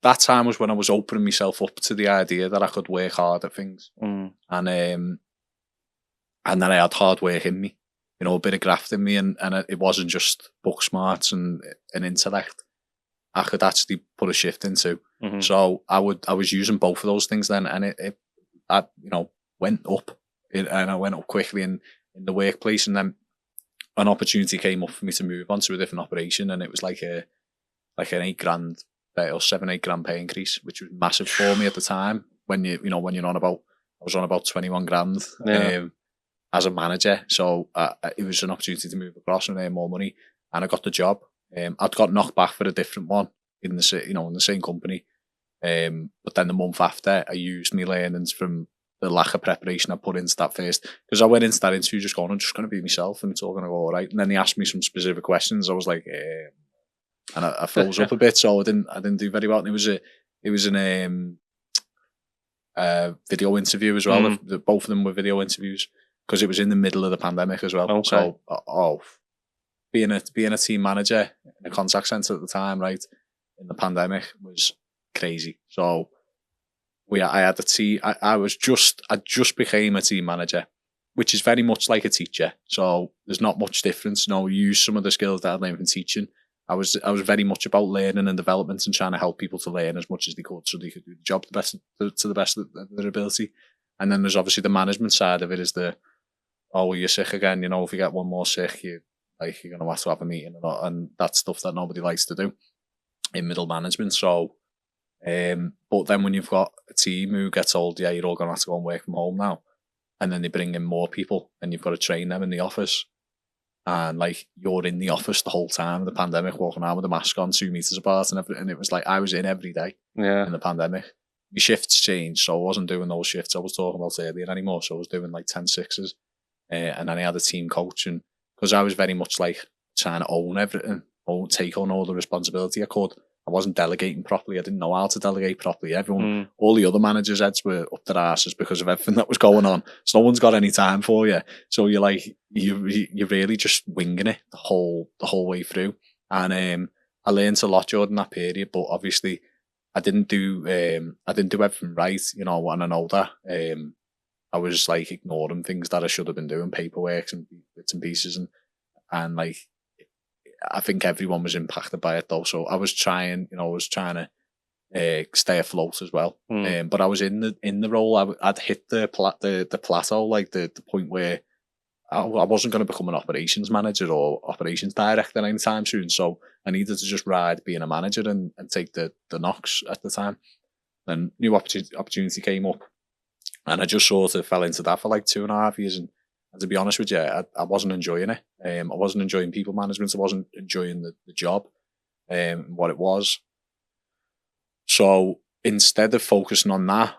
that time was when I was opening myself up to the idea that I could work hard at things, and then I had hard work in me, you know, a bit of graft in me, and it wasn't just book smarts and intellect. I could actually put a shift into. So I was using both of those things then, and it you know, went up, and I went up quickly in the workplace, and then an opportunity came up for me to move on to a different operation, and it was like an $8,000 or 7-8 grand pay increase, which was massive for me at the time. When you're on about, I was on about 21 grand as a manager, so it was an opportunity to move across and earn more money, and I got the job. I'd got knocked back for a different one in the same company, but then the month after, I used my learnings from the lack of preparation I put into that first, because I went into that interview just going, I'm just going to be myself and it's all going to go all right. And then they asked me some specific questions. I was like, and I froze up a bit, so I didn't do very well. And it was an video interview as well. Both of them were video interviews because it was in the middle of the pandemic as well. Okay. So being a team manager in a contact center at the time, right, in the pandemic was crazy. So I had a team. I just became a team manager, which is very much like a teacher. So there's not much difference. No, use some of the skills that I learned from teaching. I was very much about learning and development and trying to help people to learn as much as they could so they could do the job to the best of their ability. And then there's obviously the management side of it is well, you're sick again. You know, if you get one more sick, you're going to have a meeting and that stuff that nobody likes to do in middle management. So But then when you've got a team who get told, yeah, you're all going to have to go and work from home now, and then they bring in more people and you've got to train them in the office, and like you're in the office the whole time of the pandemic, walking around with a mask on 2 meters apart and everything. And it was like I was in every day in the pandemic. My shifts changed, so I wasn't doing those shifts I was talking about earlier anymore. So I was doing like 10-6s, and then I had a team coach, and because I was very much like trying to own everything, take on all the responsibility I could. I wasn't delegating properly. I didn't know how to delegate properly. Everyone, all the other managers' heads were up their asses because of everything that was going on. So no one's got any time for you. So you're like, you're really just winging it the whole way through. And I learned a lot during that period, but obviously I didn't do everything right, you know, and I know that. I was like ignoring things that I should have been doing, paperwork and bits and pieces, and like, I think everyone was impacted by it though. So I was trying to stay afloat as well. But I was in the role. I'd hit the plateau, like the point where I wasn't going to become an operations manager or operations director anytime soon. So I needed to just ride being a manager and take the knocks at the time. Then new opportunity came up, and I just sort of fell into that for like 2.5 years. And to be honest with you, I wasn't enjoying it. I wasn't enjoying people management. I wasn't enjoying the job, what it was. So instead of focusing on that,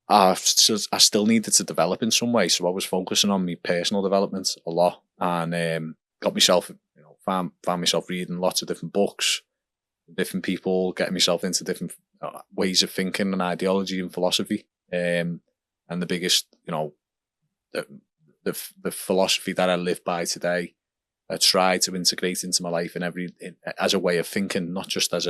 I still needed to develop in some way. So I was focusing on my personal development a lot, and got myself, found myself reading lots of different books, different people, getting myself into different ways of thinking and ideology and philosophy. And the biggest, the philosophy that I live by today, I try to integrate into my life as a way of thinking, not just as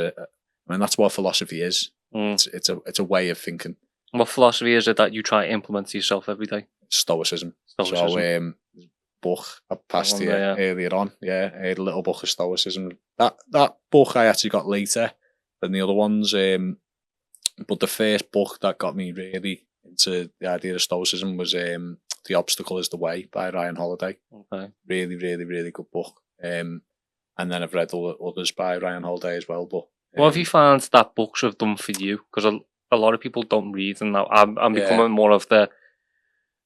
that's what philosophy is. It's a way of thinking. What philosophy is it that you try to implement to yourself every day? Stoicism. So, book I passed here earlier on. Yeah, I had a little book of Stoicism. That book I actually got later than the other ones. But the first book that got me really into the idea of Stoicism was The Obstacle is the Way by Ryan Holiday. Okay. Really, really, really good book. And then I've read others by Ryan Holiday as well. But what have you found that books have done for you? Because a lot of people don't read, and now I'm becoming more of the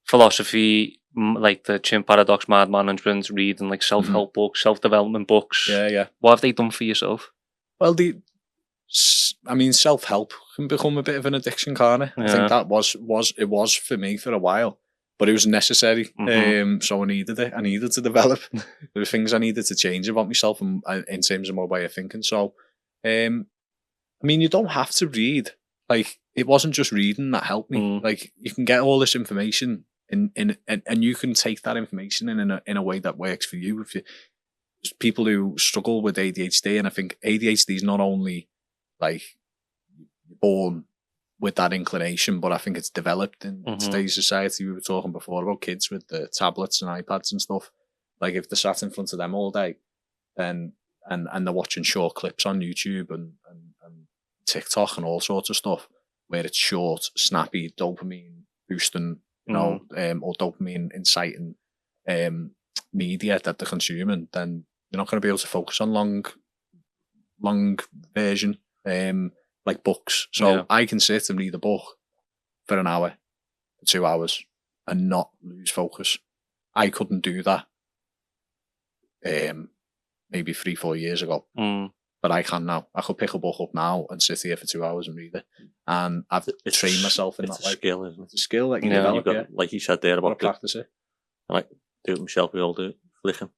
philosophy, like the Chimp Paradox, Mad Management, reading like self-help books, self-development books. Yeah. What have they done for yourself? Well, self-help can become a bit of an addiction, can't it? Yeah. I think that was for me for a while, but it was necessary. So I needed it. I needed to develop. There were things I needed to change about myself and in terms of my way of thinking. So, you don't have to read. Like, it wasn't just reading that helped me. Like, you can get all this information and you can take that information in a way that works for you. If people who struggle with ADHD, and I think ADHD is not only like born with that inclination, but I think it's developed in today's society. We were talking before about kids with the tablets and iPads and stuff. Like, if they're sat in front of them all day, then and they're watching short clips on YouTube and TikTok and all sorts of stuff where it's short, snappy, dopamine boosting, or dopamine inciting media that they're consuming, then you're not going to be able to focus on long version like books. So I can sit and read a book for an hour, 2 hours, and not lose focus. I couldn't do that maybe 3-4 years ago. But I can now. I could pick a book up now and sit here for 2 hours and read it. And I've trained myself in that way. It's a skill, isn't it? It's a skill that you develop, like you said there about practice it. Like, do it myself, we all do it, flicking.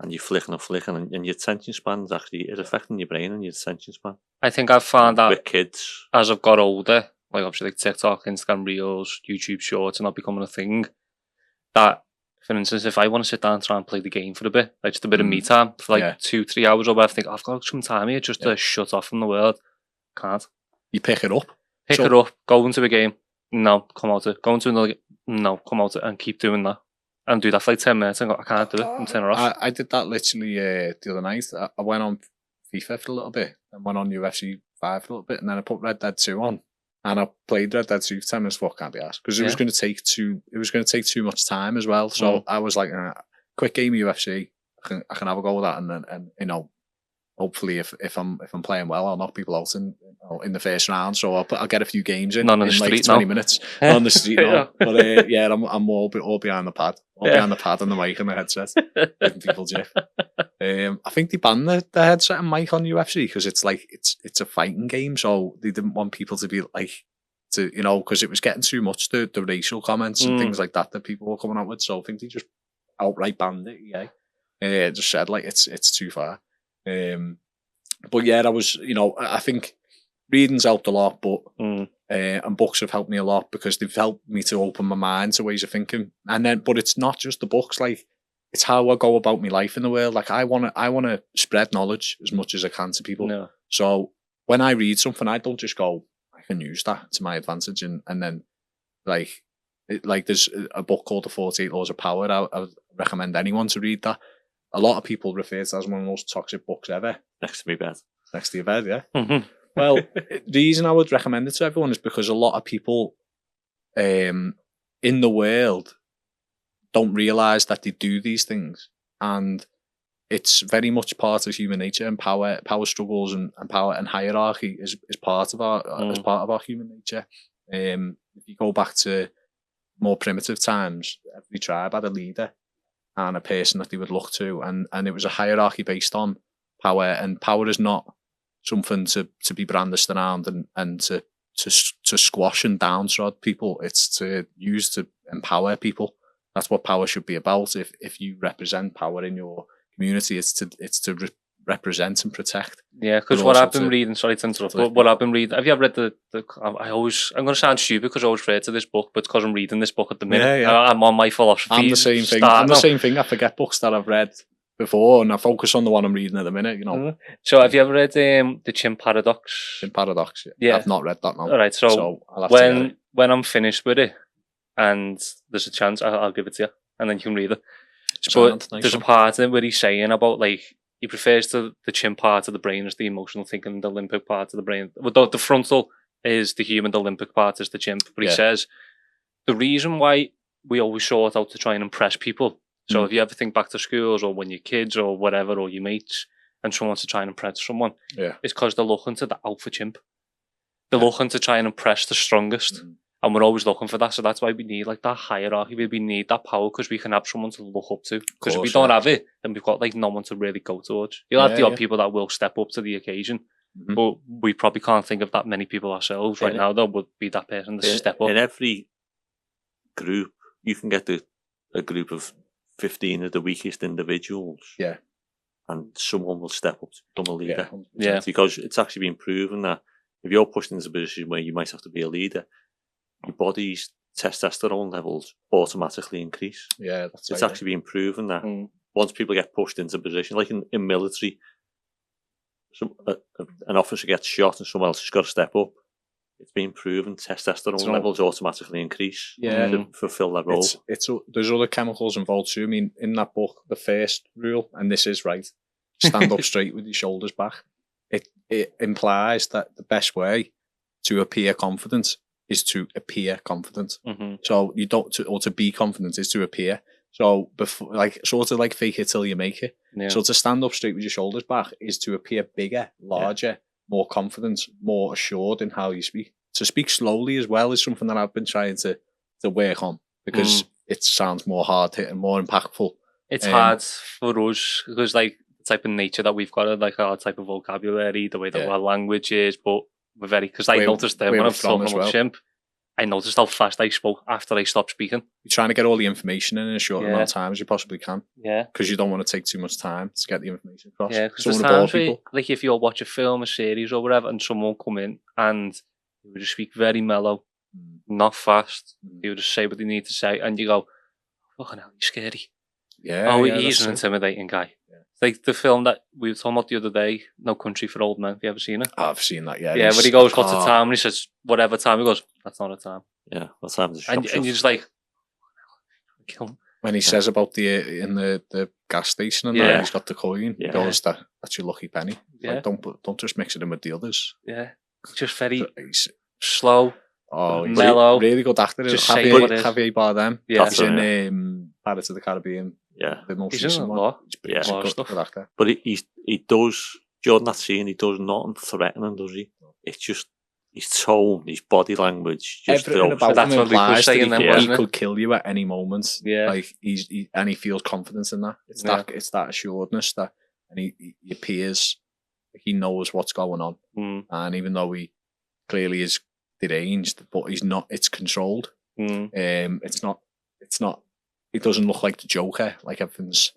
And you're flicking and your attention span is affecting your brain and your attention span. I think I've found that with kids, as I've got older, like obviously like TikTok, Instagram Reels, YouTube Shorts, and not becoming a thing, that, for instance, if I want to sit down and try and play the game for a bit, like just a bit of me time for like 2-3 hours or whatever, I think I've got some time here just to shut off from the world. Can't. You pick it up. Pick it up, go into a game, no, come out it. Go into another game, no, come out it, and keep doing that. And do that for like 10 minutes and go, I can't do it, I'm turning off. I did that literally the other night. I went on FIFA for a little bit, and went on UFC 5 for a little bit, and then I put Red Dead 2 on. And I played Red Dead 2 for 10 minutes, can't be asked. Because it was going to take too much time as well. So I was like, quick game of UFC, I can have a go with that, and hopefully if I'm playing well, I'll knock people out in the first round. So I'll get a few games in. Not on the in street, like 20 no. minutes. Not on the street, no. Yeah. But yeah, I'm all behind the pad. Behind the pad and the mic and the headset. Letting people jiff. I think they banned the headset and mic on UFC because it's like it's a fighting game, so they didn't want people to be like because it was getting too much the racial comments and things like that people were coming out with. So I think they just outright banned it. Yeah, just said like it's too far. But yeah, I was I think reading's helped a lot, but and books have helped me a lot because they've helped me to open my mind to ways of thinking. But it's not just the books, like it's how I go about my life in the world. Like I want to spread knowledge as much as I can to people. No. So when I read something, I don't just go, I can use that to my advantage, and then like there's a book called The 48 Laws of Power. I would recommend anyone to read that. A lot of people refer to it as one of the most toxic books ever. Next to my bed. Next to your bed, yeah. Well, the reason I would recommend it to everyone is because a lot of people in the world don't realise that they do these things, and it's very much part of human nature, and power struggles and power and hierarchy is part of our human nature. If you go back to more primitive times, every tribe had a leader and a person that they would look to, and it was a hierarchy based on power, and power is not something to be brandished around and to squash and downtrodden people. It's to use to empower people. That's what power should be about. If you represent power in your community, it's to represent and protect. Yeah, because what I've been reading, sorry to interrupt, but what I've been reading, have you ever read I'm going to sound stupid because I always refer to this book, but it's because I'm reading this book at the minute. Yeah. I'm on my philosophy. I'm the same thing. I forget books that I've read before, and I focus on the one I'm reading at the minute, So have you ever read The Chimp Paradox? Chimp Paradox, yeah. I've not read that now. All right, so I'll have to get it. when I'm finished with it, and there's a chance, I'll give it to you, and then you can read it. But there's a part in it where he's saying about, like, he refers to the chimp part of the brain as the emotional thinking, the limbic part of the brain. The frontal is the human, the limbic part is the chimp. But he says, the reason why we always sort out to try and impress people, so if you ever think back to schools or when you're kids or whatever, or your mates, and someone wants to try and impress someone, it's because they're looking to the alpha chimp. They're looking to try and impress the strongest. And we're always looking for that. So that's why we need like that hierarchy. We need that power because we can have someone to look up to. Because if we don't have it, then we've got like no one to really go towards. You'll have the odd people that will step up to the occasion. But we probably can't think of that many people ourselves right now that would be that person to step up. In every group, you can get a group of 15 of the weakest individuals. Yeah. And someone will step up to become a leader. Yeah. Because it's actually been proven that if you're pushed into a position where you might have to be a leader, your body's testosterone levels automatically increase. Yeah, it's actually been proven that once people get pushed into a position, like in military, an officer gets shot and someone else has got to step up. It's been proven testosterone levels automatically increase to fulfill that role. There's other chemicals involved too. I mean, in that book, the first rule, and this is right, stand up straight with your shoulders back. It implies that the best way to appear confident is to appear confident. So you don't, to be confident is to appear. So before, like, sort of like fake it till you make it. Yeah. So to stand up straight with your shoulders back is to appear bigger, larger, more confident, more assured in how you speak. To speak slowly as well is something that I've been trying to work on because it sounds more hard hitting, more impactful. It's hard for us because like the type of nature that we've got, like our type of vocabulary, the way that our language is, but we're very, because I noticed that when I was talking about chimp, I noticed how fast I spoke after I stopped speaking. You're trying to get all the information in a short amount of time as you possibly can. Yeah. Because you don't want to take too much time to get the information across. Yeah, because there's times where, like if you'll watch a film, a series or whatever, and someone will come in and they would just speak very mellow, not fast. They would just say what they need to say, and you go, fucking hell, he's scary. Yeah. He's an intimidating guy. Yeah. Like the film that we were talking about the other day, No Country for Old Men. Have you ever seen it? I've seen that, yeah. Yeah, but he goes, what's the time? And he says, whatever time. He goes, that's not a time. Yeah, what time is it? And you're just like, kill him. When he says about in the gas station and that, he's got the coin, he goes, that's your lucky penny. Like, don't just mix it in with the others. Yeah, just very slow, mellow. Really good actor. Just say what it is. Javier Bardem. Yeah. He's in Pirates of the Caribbean. Yeah. The most recent one. Good actor. But he does during that scene, he does nothing threatening, does he? It's just his tone, his body language. Just everything about that's him what Luke was implies that saying then, he wasn't it? could kill you at any moment. Yeah. Like and he feels confidence in that. It's that assuredness that, and he appears he knows what's going on. And even though he clearly is deranged, but he's not. It's controlled. It's not. It doesn't look like the Joker. Like everything's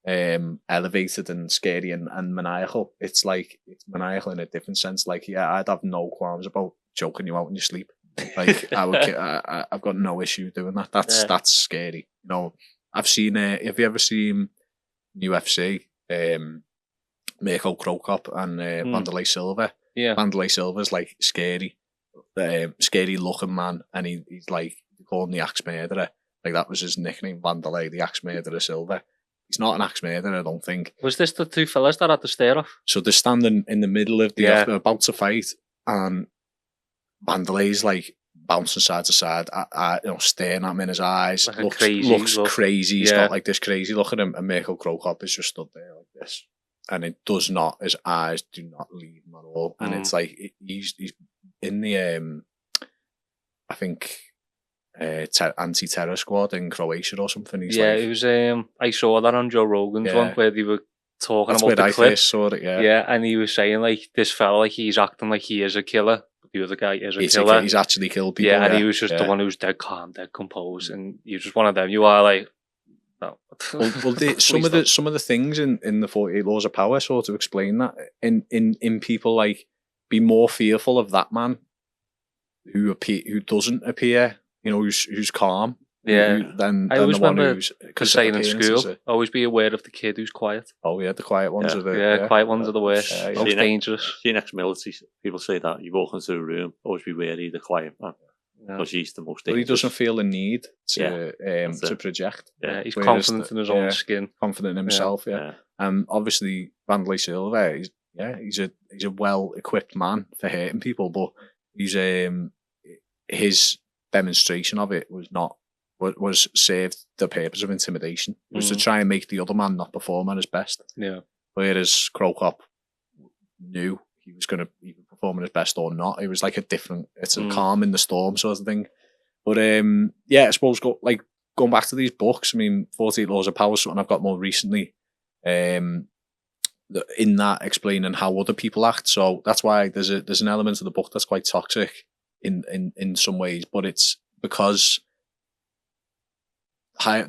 elevated and scary and maniacal. It's like it's maniacal in a different sense. Like, yeah, I'd have no qualms about choking you out in your sleep. Like I've got no issue doing that. That's scary. You know, I've seen. Have you ever seen UFC? Mirko Krokop and Wanderlei Silva. Yeah, Wanderlei Silva's like scary looking man, and he's like, they call him the Axe Murderer. Like that was his nickname, Wanderlei, the Axe Murderer Silva. He's not an axe murderer, I don't think. Was this the two fellas that had the stare off? So they're standing in the middle of they're about to fight, and Wanderlei's like bouncing side to side, staring at him in his eyes. Like looks crazy. He's got like this crazy look at him, and Mirko Krokop is just stood there like this. And it does not, his eyes do not leave him at all. And it's like, he's in the, I think, anti-terror squad in Croatia or something. It was, I saw that on Joe Rogan's one where they were talking that's about where the clip. First saw it, Yeah, and he was saying, like, this fella, like, he's acting like he is a killer, but the other guy is a killer. He's actually killed people. Yeah, and he was just the one who was dead calm, dead composed, and you're just one of them. You are like, no. well some of the things in the 48 Laws of Power sort of explain that in people, like, be more fearful of that man who doesn't appear, you know, who's calm. Yeah, than I always the one remember who's saying in school, always be aware of the kid who's quiet. Oh yeah, the quiet ones are the quiet ones are the worst. Most dangerous. See, ex-military people say that you walk into a room, always be wary of the quiet man. Because he's the most dangerous. But he doesn't feel the need to project. Yeah, he's confident in his own skin. Confident in himself, obviously, Wanderlei Silva, he's a well-equipped man for hurting people, but he's his demonstration of it was served the purpose of intimidation. It was to try and make the other man not perform at his best. Yeah. Whereas Krokop knew he was going to either perform at his best or not. It was like it's a calm in the storm sort of thing. But I suppose going back to these books, I mean, 48 Laws of Power is something I've got more recently. In that explaining how other people act. So that's why there's an element of the book that's quite toxic in some ways, but it's because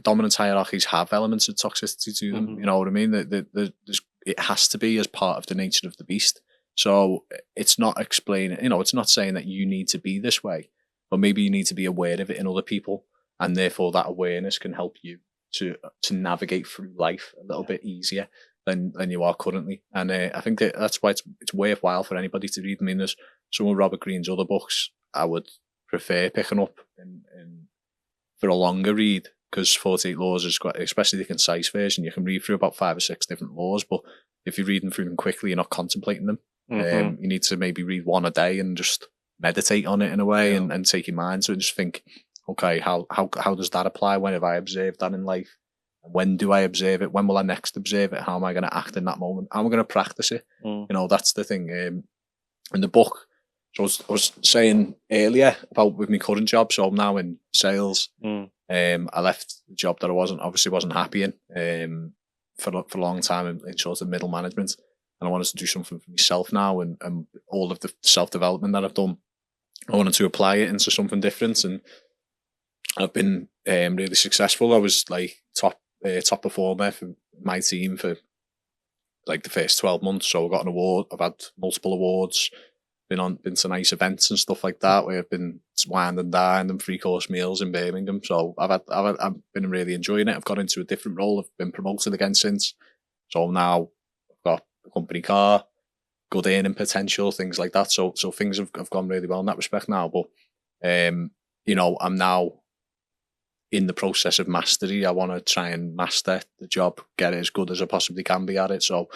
dominance hierarchies have elements of toxicity to them. You know what I mean? It has to be as part of the nature of the beast. So it's not explaining, it's not saying that you need to be this way, but maybe you need to be aware of it in other people, and therefore that awareness can help you to navigate through life a little bit easier than you are currently. And I think that's why it's worthwhile for anybody to read. I mean, there's some of Robert Greene's other books I would prefer picking up for a longer read, because 48 Laws is quite, especially the concise version, you can read through about 5 or 6 different laws, but if you're reading through them quickly, you're not contemplating them. You need to maybe read one a day and just meditate on it in a way, and take your mind to it and just think, okay, how does that apply? When have I observed that in life? When do I observe it? When will I next observe it? How am I going to act in that moment? How am I going to practice it? That's the thing. In the book, so I was saying earlier about with my current job, so I'm now in sales. I left the job that I wasn't happy in for a long time in sort of middle management, and I wanted to do something for myself now, and all of the self-development that I've done, I wanted to apply it into something different, and I've been really successful. I was like top performer for my team for like the first 12 months, so I got an award. I've had multiple awards, been to nice events and stuff like that, where I've been wined and dined and 3-course meals in Birmingham. So I've been really enjoying it. I've got into a different role. I've been promoted again since. So now I've got a company car, good earning potential, things like that. So things have gone really well in that respect now. But I'm now in the process of mastery. I want to try and master the job, get it as good as I possibly can be at it. So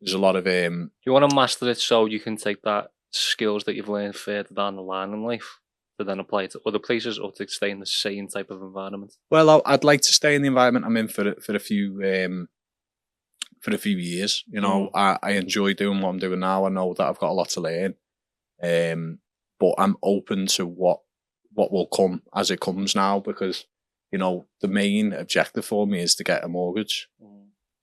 there's a lot of you want to master it so you can take that skills that you've learned further down the line in life to then apply it to other places, or to stay in the same type of environment? Well, I'd like to stay in the environment I'm in for a few for a few years. You know, I enjoy doing what I'm doing now. I know that I've got a lot to learn, but I'm open to what will come as it comes now, because, you know, the main objective for me is to get a mortgage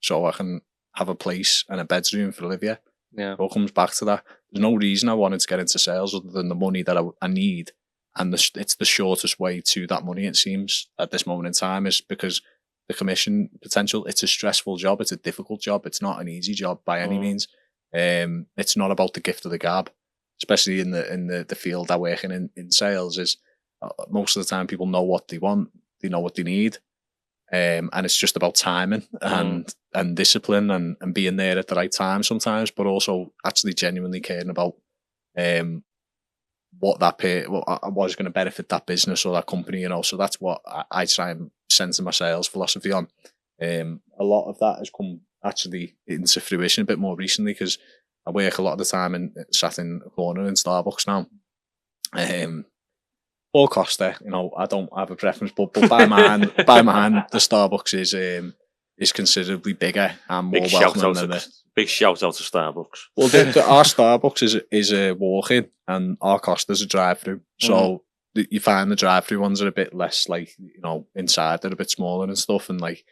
so I can have a place and a bedroom for Olivia. Yeah. It all comes back to that. There's no reason I wanted to get into sales other than the money that I need. And it's the shortest way to that money, it seems, at this moment in time, is because the commission potential, it's a stressful job. It's a difficult job. It's not an easy job by any means. It's not about the gift of the gab, especially in the field I work in sales. Is most of the time people know what they want, they know what they need, and it's just about timing and discipline and being there at the right time sometimes, but also actually genuinely caring about what was going to benefit that business or that company, you know. So that's what I try and center my sales philosophy on. A lot of that has come actually into fruition a bit more recently, because I work a lot of the time sat in a corner in Starbucks now. Or Costa, you know, I don't have a preference, but by my hand, the Starbucks is considerably bigger and more welcoming than the... Big shout out to Starbucks. Well, our Starbucks is a walk-in, and our Costa's a drive-through. So you find the drive-through ones are a bit less, like, you know, inside they're a bit smaller and stuff, and like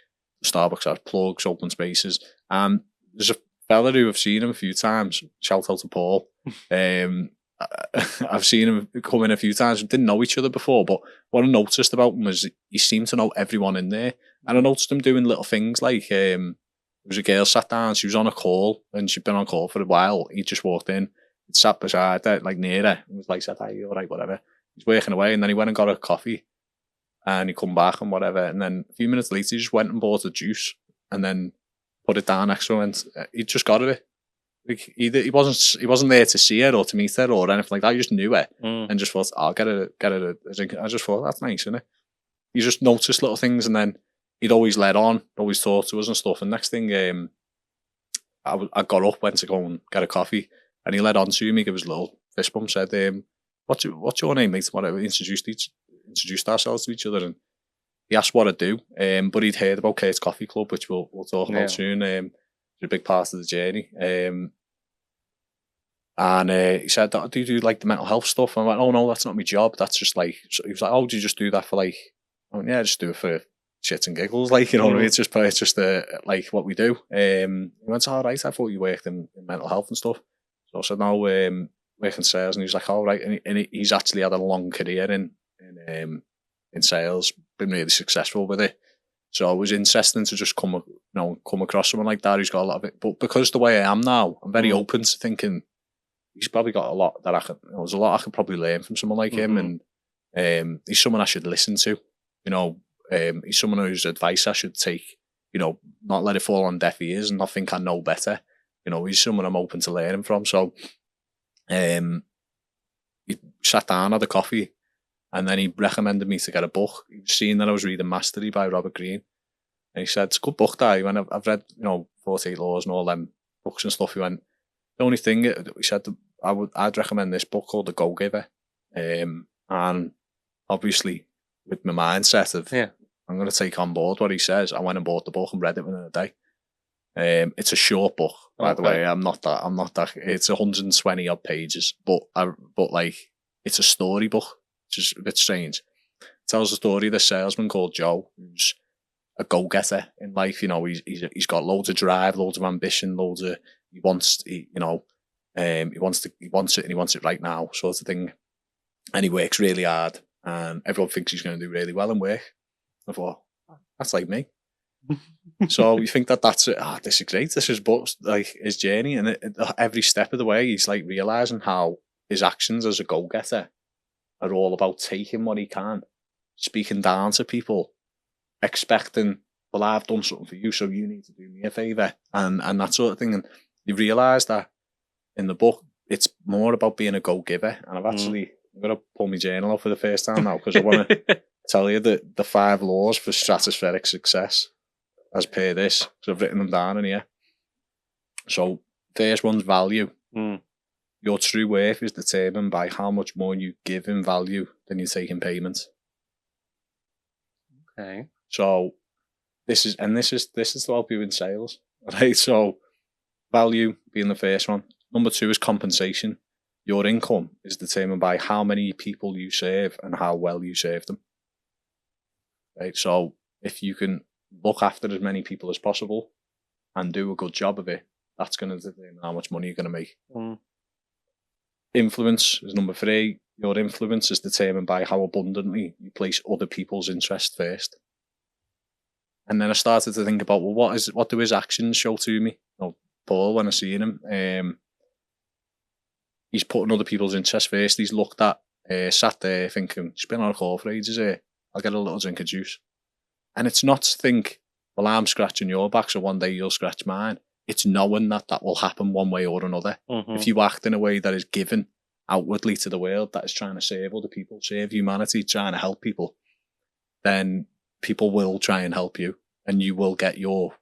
the Starbucks has plugs, open spaces. There's a fella who I've seen him a few times. Shout out to Paul. I've seen him come in a few times. We didn't know each other before, but what I noticed about him was he seemed to know everyone in there. And I noticed him doing little things like, there was a girl sat down, she was on a call, and she'd been on call for a while. He just walked in, sat beside her, like near her, and was like, said, "Hi, you all right, whatever." He's working away, and then he went and got a coffee, and he come back and whatever. And then a few minutes later, he just went and bought a juice, and then put it down next to him, and he just got it. Like, he wasn't there to see her or to meet her or anything like that. He just knew her and just thought, "I'll get her a drink." I just thought, that's nice, isn't it? You just notice little things, and then he'd always let on, always talk to us and stuff. And next thing, I got up, went to go and get a coffee, and he led on to me, gave us a little fist bump, said, "What's your name, mate?" Whatever. We introduced ourselves to each other, and he asked what I do. But he'd heard about Kate's Coffee Club, which we'll talk about soon. It's a big part of the journey. And he said, "Do you do like the mental health stuff?" And I went, "Oh no, that's not my job. That's just like..." So he was like, "Oh, do you just do that for like..." I went, "Yeah, I just do it for shits and giggles, like, you know what I mean? It's just like what we do." He went, "All right, I thought you worked in mental health and stuff." So I said, "No, work in sales." And he was like, "All right." And he's actually had a long career in sales, been really successful with it. So it was interesting to just come across someone like that who's got a lot of it. But because the way I am now, I'm very open to thinking he's probably got a lot that there's a lot I could probably learn from someone like him, and he's someone I should listen to. You know, he's someone whose advice I should take. You know, not let it fall on deaf ears and not think I know better. You know, he's someone I'm open to learning from. So, he sat down, had a coffee, and then he recommended me to get a book. He'd seen that I was reading Mastery by Robert Greene. And he said, "It's a good book, Dad." He went, "I've read, 48 Laws and all them books and stuff." He went, "The only thing," he said, "I'd recommend this book called The Go-Giver." And obviously, with my mindset of, I'm going to take on board what he says, I went and bought the book and read it within a day. It's a short book, by the way. I'm not that. It's 120 odd pages, but like, it's a story book, which is a bit strange. It tells the story of this salesman called Joe, who's a go-getter in life. You know, he's got loads of drive, loads of ambition, he wants it and he wants it right now, sort of thing. And he works really hard, and everyone thinks he's going to do really well in work. I thought, that's like me. So you think that's it. This is great. This is like his journey, and every step of the way, he's like realizing how his actions as a go-getter are all about taking what he can, speaking down to people, expecting, "Well, I've done something for you, so you need to do me a favour," and that sort of thing. And you realise that in the book, it's more about being a go-giver. And I'm going to pull my journal up for the first time now, because I want to tell you the 5 laws for stratospheric success, as per this, because I've written them down in here. So, first one's value. Your true worth is determined by how much more you give in value than you take in payment. Okay. So this is to help you in sales. Right, so value being the first one. Number 2 is compensation. Your income is determined by how many people you serve and how well you serve them. Right, so if you can look after as many people as possible and do a good job of it, that's going to determine how much money you're going to make. Influence is number 3. Your influence is determined by how abundantly you place other people's interests first. And then I started to think about, well, what do his actions show to me? Paul, when I seen him, he's putting other people's interests first. He's looked at, sat there thinking, he's been on a call for ages here. I'll get a little drink of juice. And it's not to think, well, I'm scratching your back, so one day you'll scratch mine. It's knowing that will happen one way or another. If you act in a way that is given outwardly to the world, that is trying to serve other people, serve humanity, trying to help people, then people will try and help you, and you will get your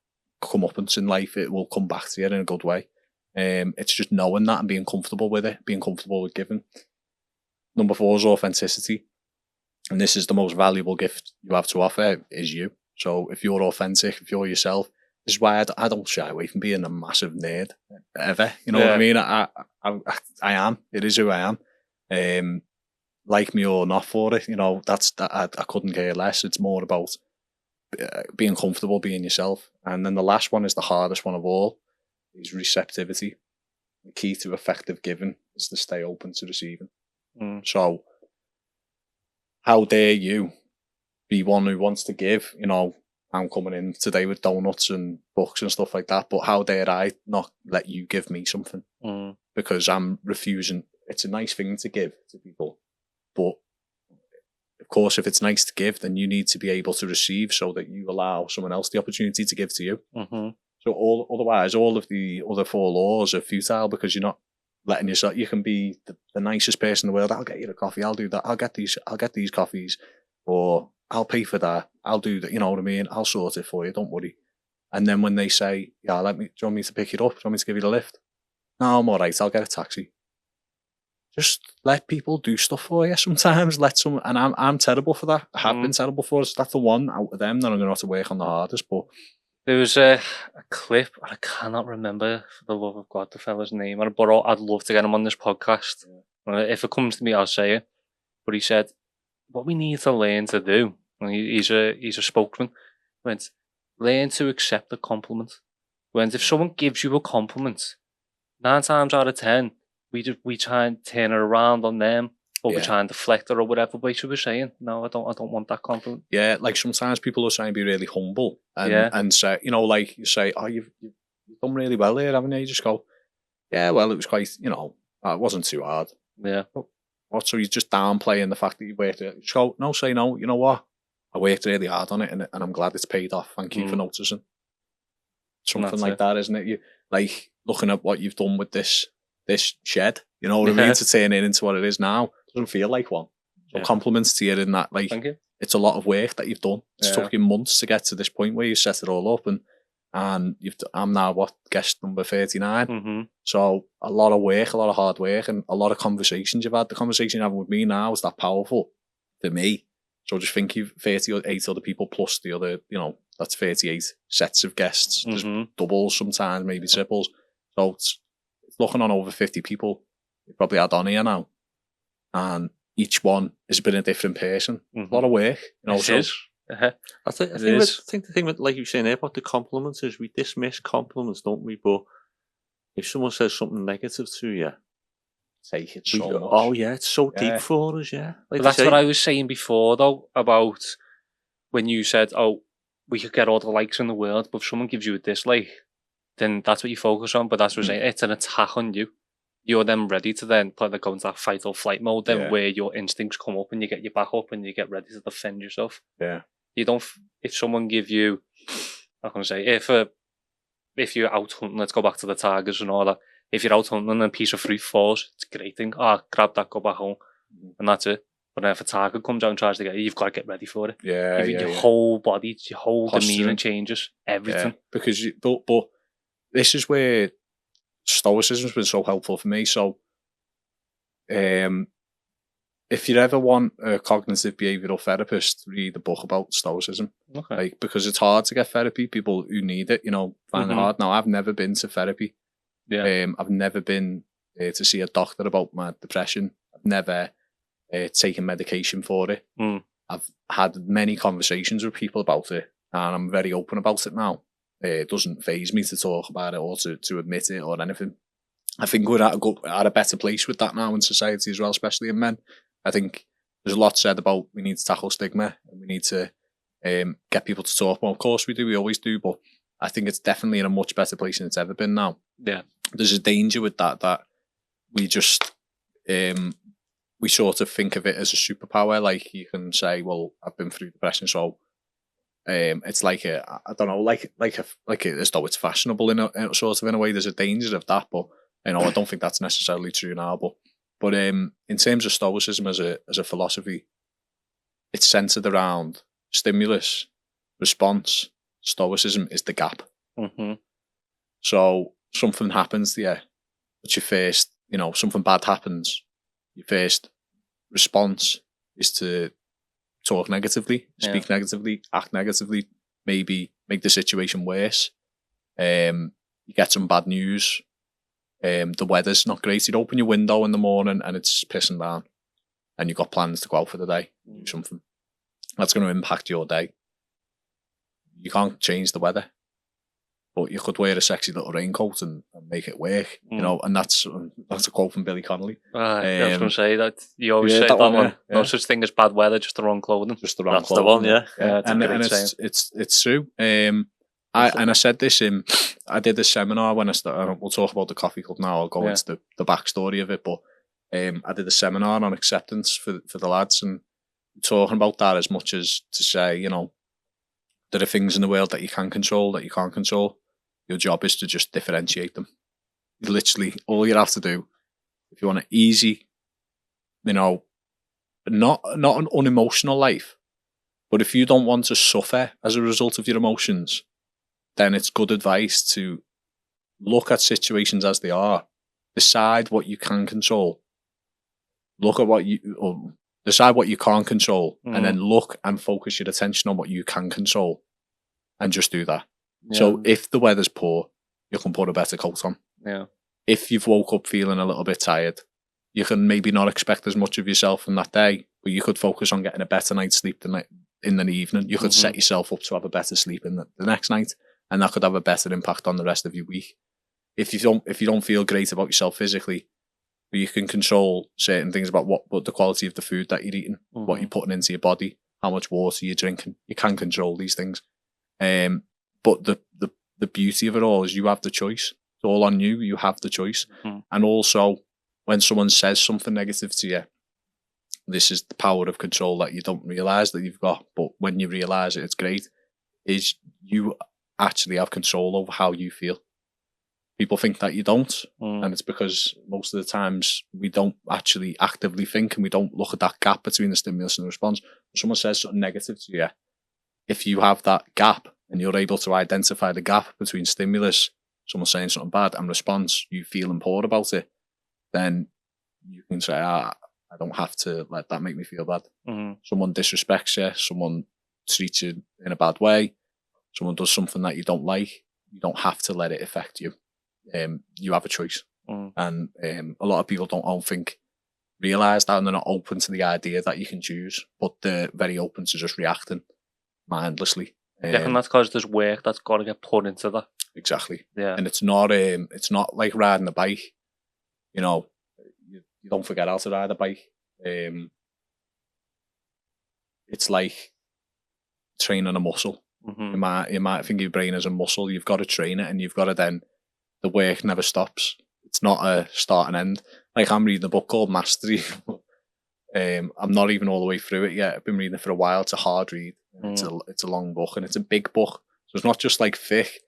comeuppance in life. It will come back to you in a good way. It's just knowing that and being comfortable with it, being comfortable with giving. Number 4 is authenticity. And this is the most valuable gift you have to offer, is you. So if you're authentic, if you're yourself, this is why I don't shy away from being a massive nerd, ever. You know what I mean? I am. It is who I am. Like me or not for it, I couldn't care less. It's more about being comfortable, being yourself. And then the last one is the hardest one of all, is receptivity. The key to effective giving is to stay open to receiving. So how dare you be one who wants to give? I'm coming in today with donuts and books and stuff like that, but how dare I not let you give me something? Because I'm refusing. It's a nice thing to give to people, but of course, if it's nice to give, then you need to be able to receive so that you allow someone else the opportunity to give to you. So otherwise, all of the other 4 laws are futile, because you're not letting yourself. You can be the nicest person in the world. I'll get you a coffee. I'll do that. I'll get these coffees, or I'll pay for that. I'll do that. You know what I mean? I'll sort it for you. Don't worry. And then when they say, "Yeah, do you want me to pick it up? Do you want me to give you the lift?" No, I'm all right. I'll get a taxi. Just let people do stuff for you sometimes. And I'm terrible for that. I have been terrible for it. That's the one out of them that I'm going to have to work on the hardest. But there was a clip, and I cannot remember, for the love of God, the fella's name, but I'd love to get him on this podcast. If it comes to me, I'll say it. But he said, what we need to learn to do, and he's a spokesman, went, learn to accept a compliment. When if someone gives you a compliment, 9 times out of 10, we try and turn it around on them, or we try and deflect it or whatever. But you were saying, no, I don't want that compliment. Yeah, like sometimes people are trying to be really humble and say, like you say, oh, you've done really well here, haven't you? You just go, yeah, well, it was quite, it wasn't too hard. Yeah. So you're just downplaying the fact that you worked it. Just go, no, say no. You know what? I worked really hard on it, and I'm glad it's paid off. Thank you for noticing. Something like that, isn't it? You like looking at what you've done with this shed. You know what I mean? To turn it into what it is now. It doesn't feel like one. So compliments to you in that. Like, thank you. It's a lot of work that you've done. It's took you months to get to this point where you set it all up, and I'm now guest number 39. So a lot of work, a lot of hard work, and a lot of conversations you've had. The conversation you're having with me now is that powerful for me. So just think you've 38 other people plus the other, that's 38 sets of guests. There's doubles sometimes, maybe triples. So it's looking on over 50 people you probably had on here now. And each one has been a different person. A lot of work. I think the thing with, like you were saying there about the compliments, is we dismiss compliments, don't we? But if someone says something negative to you, take it so much. Oh yeah, it's so deep for us, yeah. Like that's what I was saying before, though, about when you said, oh, we could get all the likes in the world, but if someone gives you a dislike, then that's what you focus on. But that's what I'm saying, it's an attack on you. You're then ready to then go into that fight or flight mode, then where your instincts come up and you get your back up and you get ready to defend yourself. Yeah. You don't, if someone give you, I'm going to say, if you're out hunting, let's go back to the tigers and all that. If you're out hunting and a piece of fruit falls, it's a great thing. Grab that, go back home. And that's it. But then if a tiger comes out and tries to get you, you've got to get ready for it. Your whole body, your whole demeanour changes. Everything. Yeah, because, but this is where Stoicism has been so helpful for me. So, if you ever want a cognitive behavioural therapist, read a book about Stoicism. Okay. Like, because it's hard to get therapy. People who need it, find it hard. Now, I've never been to therapy. Yeah. I've never been to see a doctor about my depression. I've never taken medication for it. I've had many conversations with people about it, and I'm very open about it now. It doesn't faze me to talk about it or to admit it or anything. I think we're at a better place with that now in society as well, especially in men. I think there's a lot said about we need to tackle stigma and we need to get people to talk. Well, of course we do, we always do, but I think it's definitely in a much better place than it's ever been now. Yeah. There's a danger with that we just we sort of think of it as a superpower. Like, you can say, well, I've been through depression, so it's like I don't know, like as though it's fashionable in a sort of, in a way. There's a danger of that, but I don't think that's necessarily true now. But in terms of Stoicism as a philosophy, it's centered around stimulus, response. Stoicism is the gap. So something happens to you, but you first, something bad happens. Your first response is to talk negatively, speak negatively, act negatively, maybe make the situation worse. You get some bad news. The weather's not great. You'd open your window in the morning and it's pissing down, and you've got plans to go out for the day, do something. That's going to impact your day. You can't change the weather, but you could wear a sexy little raincoat and make it work, and that's a quote from Billy Connolly. I was going to say that. You always say that one. Yeah. No such thing as bad weather, just the wrong clothing. Just the wrong That's clothing. the one, Yeah, it's true. I said this I did a seminar when I started. We'll talk about the coffee club now. I'll go into the backstory of it, but I did a seminar on acceptance for the lads, and talking about that as much as to say, there are things in the world that you can control, that you can't control. Your job is to just differentiate them. Literally, all you have to do, if you want an easy, not an unemotional life, but if you don't want to suffer as a result of your emotions, then it's good advice to look at situations as they are, decide what you can control, look at decide what you can't control, and then look and focus your attention on what you can control, and just do that. Yeah. So if the weather's poor, you can put a better coat on. Yeah. If you've woke up feeling a little bit tired, you can maybe not expect as much of yourself from that day, but you could focus on getting a better night's sleep in the evening. You could set yourself up to have a better sleep in the next night, and that could have a better impact on the rest of your week. If you don't feel great about yourself physically, but you can control certain things about what the quality of the food that you're eating, what you're putting into your body, how much water you're drinking. You can control these things. But the beauty of it all is you have the choice. It's all on you. You have the choice. And also, when someone says something negative to you, this is the power of control that you don't realise that you've got. But when you realise it, it's great. Is you actually have control over how you feel. People think that you don't, and it's because most of the times we don't actually actively think, and we don't look at that gap between the stimulus and the response. When someone says something negative to you, if you have that gap and you're able to identify the gap between stimulus, someone saying something bad, and response, you feeling poor about it, then you can say, I don't have to let that make me feel bad. Someone disrespects you, someone treats you in a bad way, someone does something that you don't like, you don't have to let it affect you. You have a choice. And a lot of people don't realise that, and they're not open to the idea that you can choose, but they're very open to just reacting mindlessly. And that's because there's work that's got to get put into that. Exactly. Yeah. And it's not like riding a bike. You don't forget how to ride a bike. It's like training a muscle. You might think your brain is a muscle. You've got to train it, and you've got to then. The work never stops. It's not a start and end. Like, I'm reading a book called Mastery. I'm not even all the way through it yet. I've been reading it for a while. It's a hard read. It's a long book, and it's a big book. So it's not just like thick,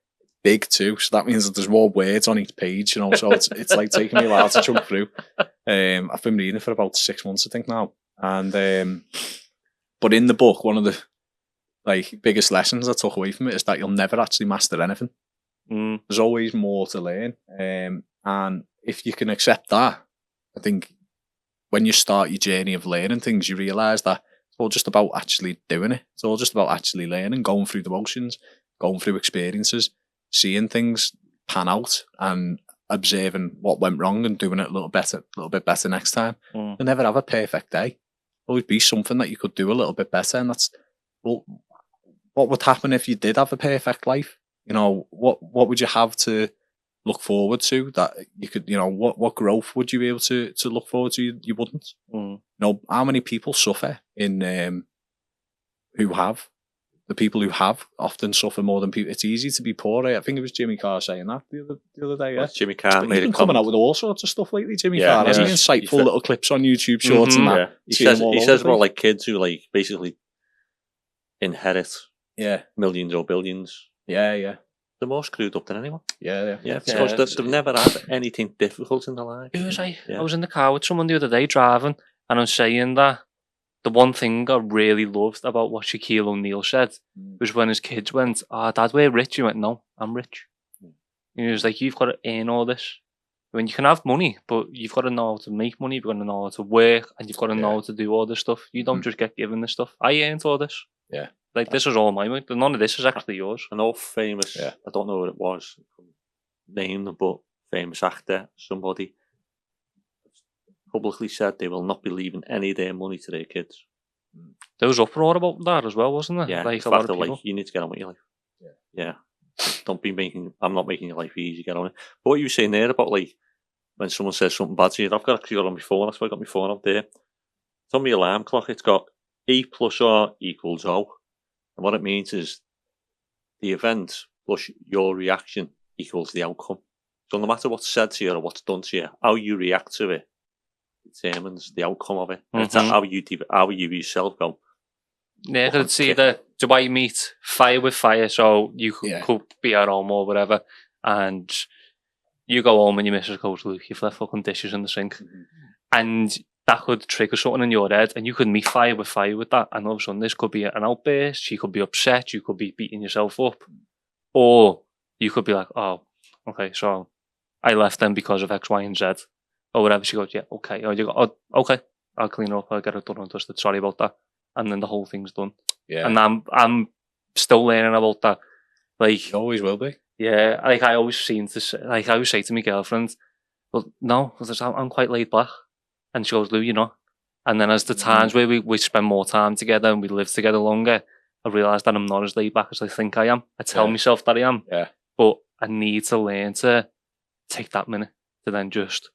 big too. So that means that there's more words on each page, So it's like taking me a while to jump through. I've been reading it for about 6 months, I think now. And but in the book, one of the biggest lessons I took away from it is that you'll never actually master anything. There's always more to learn, and if you can accept that, I think when you start your journey of learning things, you realise that it's all just about actually doing it. It's all just about actually learning, going through the motions, going through experiences, seeing things pan out and observing what went wrong and doing it a little bit better next time. Mm. You'll never have a perfect day. Always be something that you could do a little bit better, and that's, well, what would happen if you did have a perfect life? You know, what would you have to look forward to that you could, you know, what growth would you be able to look forward to? You wouldn't. Mm. You know, how many people suffer in the people who have often suffer more than people. It's easy to be poor. I think it was Jimmy Carr saying that the other day. Yeah, Jimmy Carr he's been coming out with all sorts of stuff lately. Jimmy Carr, hasn't he? Insightful little clips on YouTube Shorts and that. Yeah. He says about like kids who like basically inherit millions or billions. Yeah. They're more screwed up than anyone. Yeah. Because they've never had anything difficult in their life. I was in the car with someone the other day driving, and I'm saying that the one thing I really loved about what Shaquille O'Neal said was when his kids went, Dad, we're rich. He went, no, I'm rich. And he was like, you've got to earn all this. When you can have money, but you've got to know how to make money, you've got to know how to work, and you've got to know how to do all this stuff. You don't just get given this stuff. I earned all this. Yeah. Like, this is all my money. None of this is actually yours. An old famous, I don't know what it was, named, but famous actor, somebody, publicly said they will not be leaving any of their money to their kids. There was uproar about that as well, wasn't there? Yeah, like a lot of people. Like, you need to get on with your life. Yeah. Don't be I'm not making your life easy, get on it. But what you were saying there about, like, when someone says something bad to you, I've got on my phone, that's why I got my phone up there. It's on my alarm clock, it's got E plus R equals O. And what it means is the event plus your reaction equals the outcome. So no matter what's said to you or what's done to you, how you react to it determines the outcome of it. And it's how you yourself go. Yeah, because it's either do I meet fire with fire, so you could be at home or whatever, and you go home and your missus goes, look, you've left fucking dishes in the sink. And that could trigger something in your head, and you could meet fire with that, and all of a sudden this could be an outburst, you could be upset, you could be beating yourself up, or you could be like, oh, okay, so I left them because of X, Y, and Z, or whatever. She goes, yeah, okay. Or you go, oh, okay, I'll clean up, I'll get it done and dusted, sorry about that. And then the whole thing's done. Yeah. And I'm still learning about that. Like, you always will be. Yeah, like I always seem to say, like I always say to my girlfriend, well, no, because I'm quite laid back. And she goes, Lou, you're not. And then as the times where we spend more time together and we live together longer, I realise that I'm not as laid back as I think I am. I tell myself that I am. Yeah. But I need to learn to take that minute to then just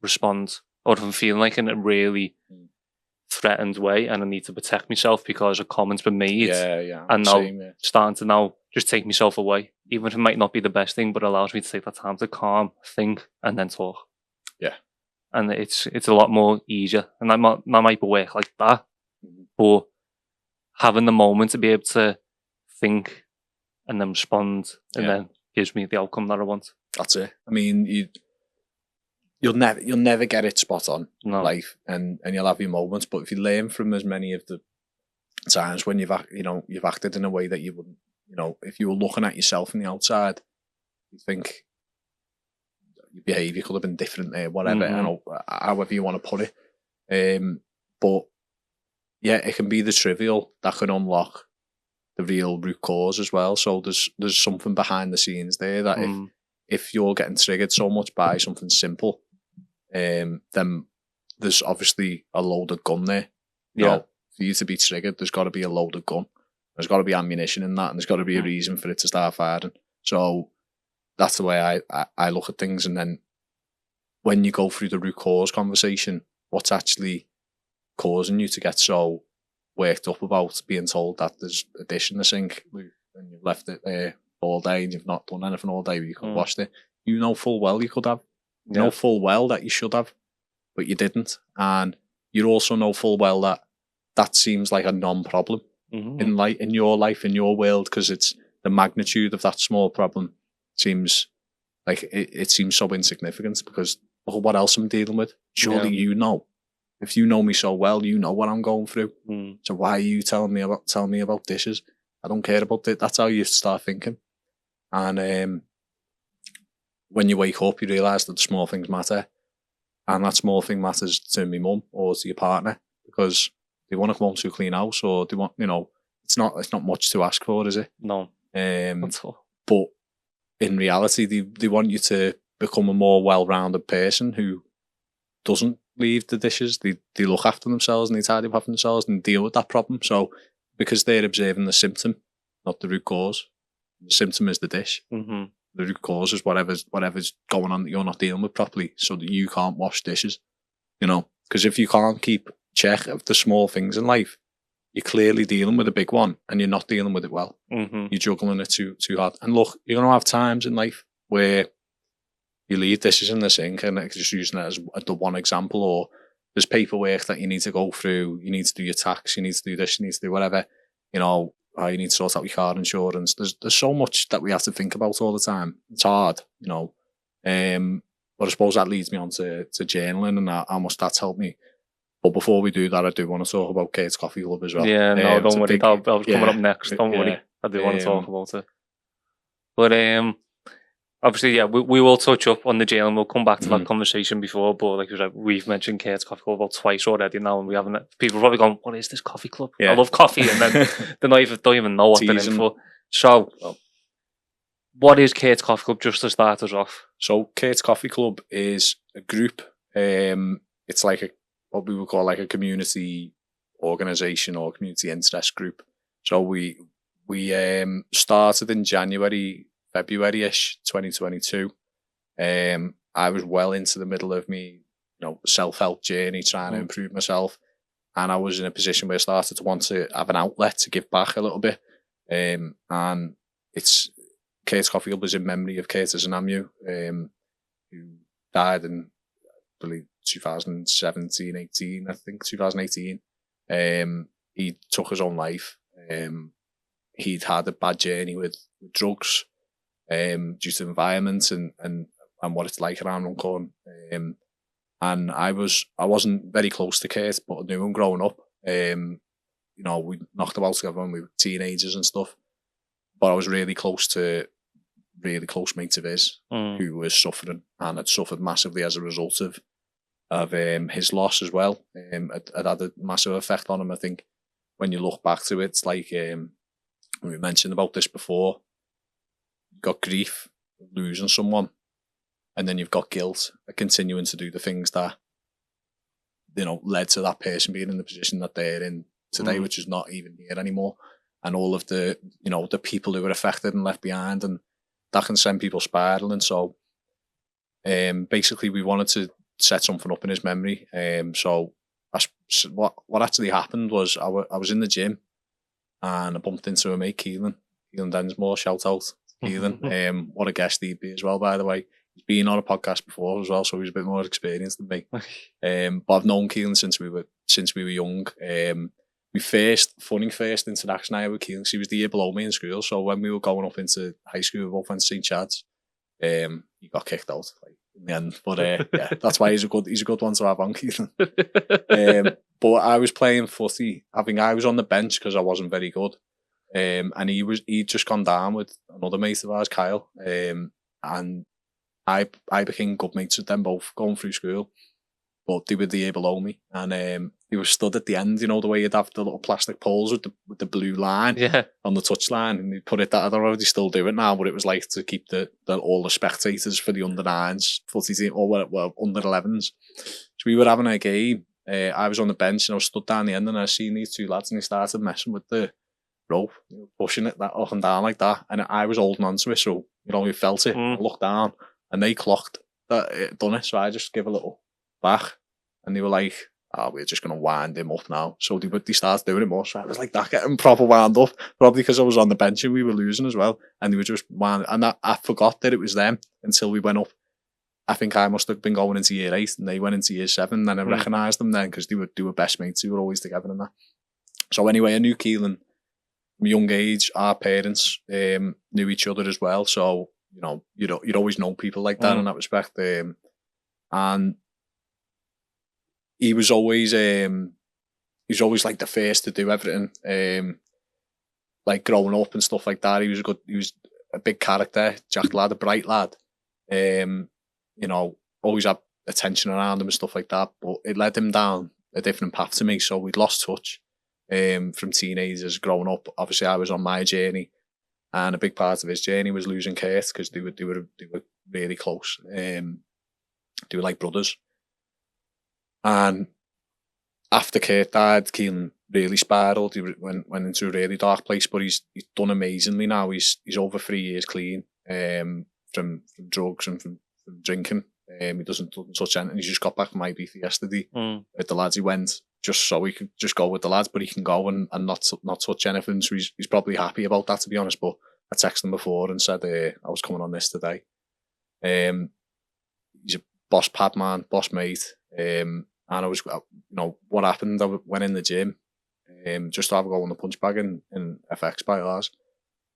respond. Or if I'm feeling like in a really threatened way and I need to protect myself because a comment's been made. Yeah. And now starting to now just take myself away. Even if it might not be the best thing, but it allows me to take that time to calm, think, and then talk. Yeah. And it's a lot more easier. And that might be work like that. But having the moment to be able to think and then respond and then gives me the outcome that I want. That's it. I mean, you'll never get it spot on in life, and you'll have your moments. But if you learn from as many of the times when you've acted in a way that you wouldn't, if you were looking at yourself from the outside, you think your behaviour could have been different there, whatever, however you want to put it. But yeah, it can be the trivial that can unlock the real root cause as well. So there's something behind the scenes there that if you're getting triggered so much by something simple, then there's obviously a loaded gun there. For you to be triggered, there's got to be a loaded gun. There's got to be ammunition in that, and there's got to be a reason for it to start firing. So that's the way I look at things. And then when you go through the root cause conversation, what's actually causing you to get so worked up about being told that there's a dish in the sink and you've left it there all day and you've not done anything all day, but you could have washed it. You know full well you could have. You know full well that you should have, but you didn't. And you also know full well that seems like a non-problem in your life, in your world, because it's the magnitude of that small problem seems like it seems so insignificant because look at what else I'm dealing with. Surely you know. If you know me so well, you know what I'm going through. So why are you telling me about dishes? I don't care about it. That's how you start thinking. And when you wake up, you realise that the small things matter. and that small thing matters to my mum or to your partner, because they want to come home to a clean house, or they want, it's not much to ask for, is it? No. That's all. But in reality, they want you to become a more well-rounded person who doesn't leave the dishes. They look after themselves and they tidy up after themselves and deal with that problem. So because they're observing the symptom, not the root cause. The symptom is the dish. Mm-hmm. The root cause is whatever's going on that you're not dealing with properly, so that you can't wash dishes. Because if you can't keep check of the small things in life, you're clearly dealing with a big one and you're not dealing with it well. Mm-hmm. You're juggling it too hard. And look, you're going to have times in life where you leave dishes in the sink, and just using it as the one example, or there's paperwork that you need to go through, you need to do your tax, you need to do this, you need to do whatever, you need to sort out your car insurance. There's so much that we have to think about all the time. It's hard, but I suppose that leads me on to journaling and how much that's helped me. But before we do that, I do want to talk about Kate's Coffee Club as well. Yeah, no, don't worry. That was coming up next. Don't worry. I do want to talk about it. But obviously, yeah, we will touch up on the jail and we'll come back to that conversation before. But like we've mentioned Kate's Coffee Club about twice already now, and we haven't. People are probably going, "What is this coffee club? Yeah. I love coffee," and then they don't even know what they're in for. So, what is Kate's Coffee Club? Just to start us off. So, Kate's Coffee Club is a group. It's like what we would call like a community organisation or community interest group. So we started in February-ish 2022. I was well into the middle of me, self-help journey, trying to improve myself, and I was in a position where I started to want to have an outlet to give back a little bit. And it's Kate's Coffee Club is in memory of Curtis Anamu, who died in, I believe, 2018. He took his own life. He'd had a bad journey with drugs due to the environment and what it's like around Runcorn. And I wasn't very close to Kate, but I knew him growing up. We knocked about together when we were teenagers and stuff. But I was really close mates of his who was suffering and had suffered massively as a result of his loss as well. It had a massive effect on him. I think when you look back to it, it's like we mentioned about this before. You've got grief, losing someone, and then you've got guilt at continuing to do the things that led to that person being in the position that they're in today, which is not even here anymore. And all of the the people who were affected and left behind, and that can send people spiraling. So basically we wanted to set something up in his memory. So what actually happened was I was in the gym and I bumped into a mate, Keelan Densmore, shout out Keelan. What a guest he'd be as well, by the way. He's been on a podcast before as well, so he's a bit more experienced than me. But I've known Keelan since we were young. My first interaction I had with Keelan, he was the year below me in school, so when we were going up into high school, we both went to St. Chad's. He got kicked out in the end, but yeah, that's why he's a good one to have on, Keelan. But I was playing footy. I was on the bench because I wasn't very good, and he'd just gone down with another mate of ours, Kyle, and I became good mates with them both going through school, but they were the year below me, and he was stood at the end, the way you'd have the little plastic poles with the blue line on the touch line, and he put it that, I don't know if they still do it now, but it was like to keep all the spectators for the under 9s footy team, or under 11s. So we were having a game. I was on the bench and I was stood down the end, and I seen these two lads, and they started messing with the rope, pushing it that up and down like that, and I was holding on to it, so we felt it. I looked down and they clocked that it done it, so I just gave a little back, and they were like, we're just going to wind him up now. So they started doing it more. So I was like that, getting proper wound up, probably because I was on the bench and we were losing as well. And they were just wound, and I forgot that it was them until we went up. I think I must have been going into year 8 and they went into year 7. And then I recognised them then because they were best mates. They were always together and that. So anyway, I knew Keelan from a young age. Our parents knew each other as well. So, you'd always know people like that in that respect. And he was always like the first to do everything. Like growing up and stuff like that, he was a big character, Jack lad, a bright lad. Always had attention around him and stuff like that. But it led him down a different path to me. So we'd lost touch from teenagers growing up. Obviously, I was on my journey, and a big part of his journey was losing Kurt because they were really close. They were like brothers. And after Kurt died, Keelan really spiraled. He went into a really dark place, but he's done amazingly now. He's over 3 years clean from drugs and from drinking. He doesn't touch anything. He just got back from IBF yesterday with the lads. He went just so he could just go with the lads, but he can go and not touch anything. So he's probably happy about that, to be honest. But I texted him before and said I was coming on this today. He's a boss pad man, boss mate. And I was, what happened? I went in the gym just to have a go on the punch bag in FX by Ayres,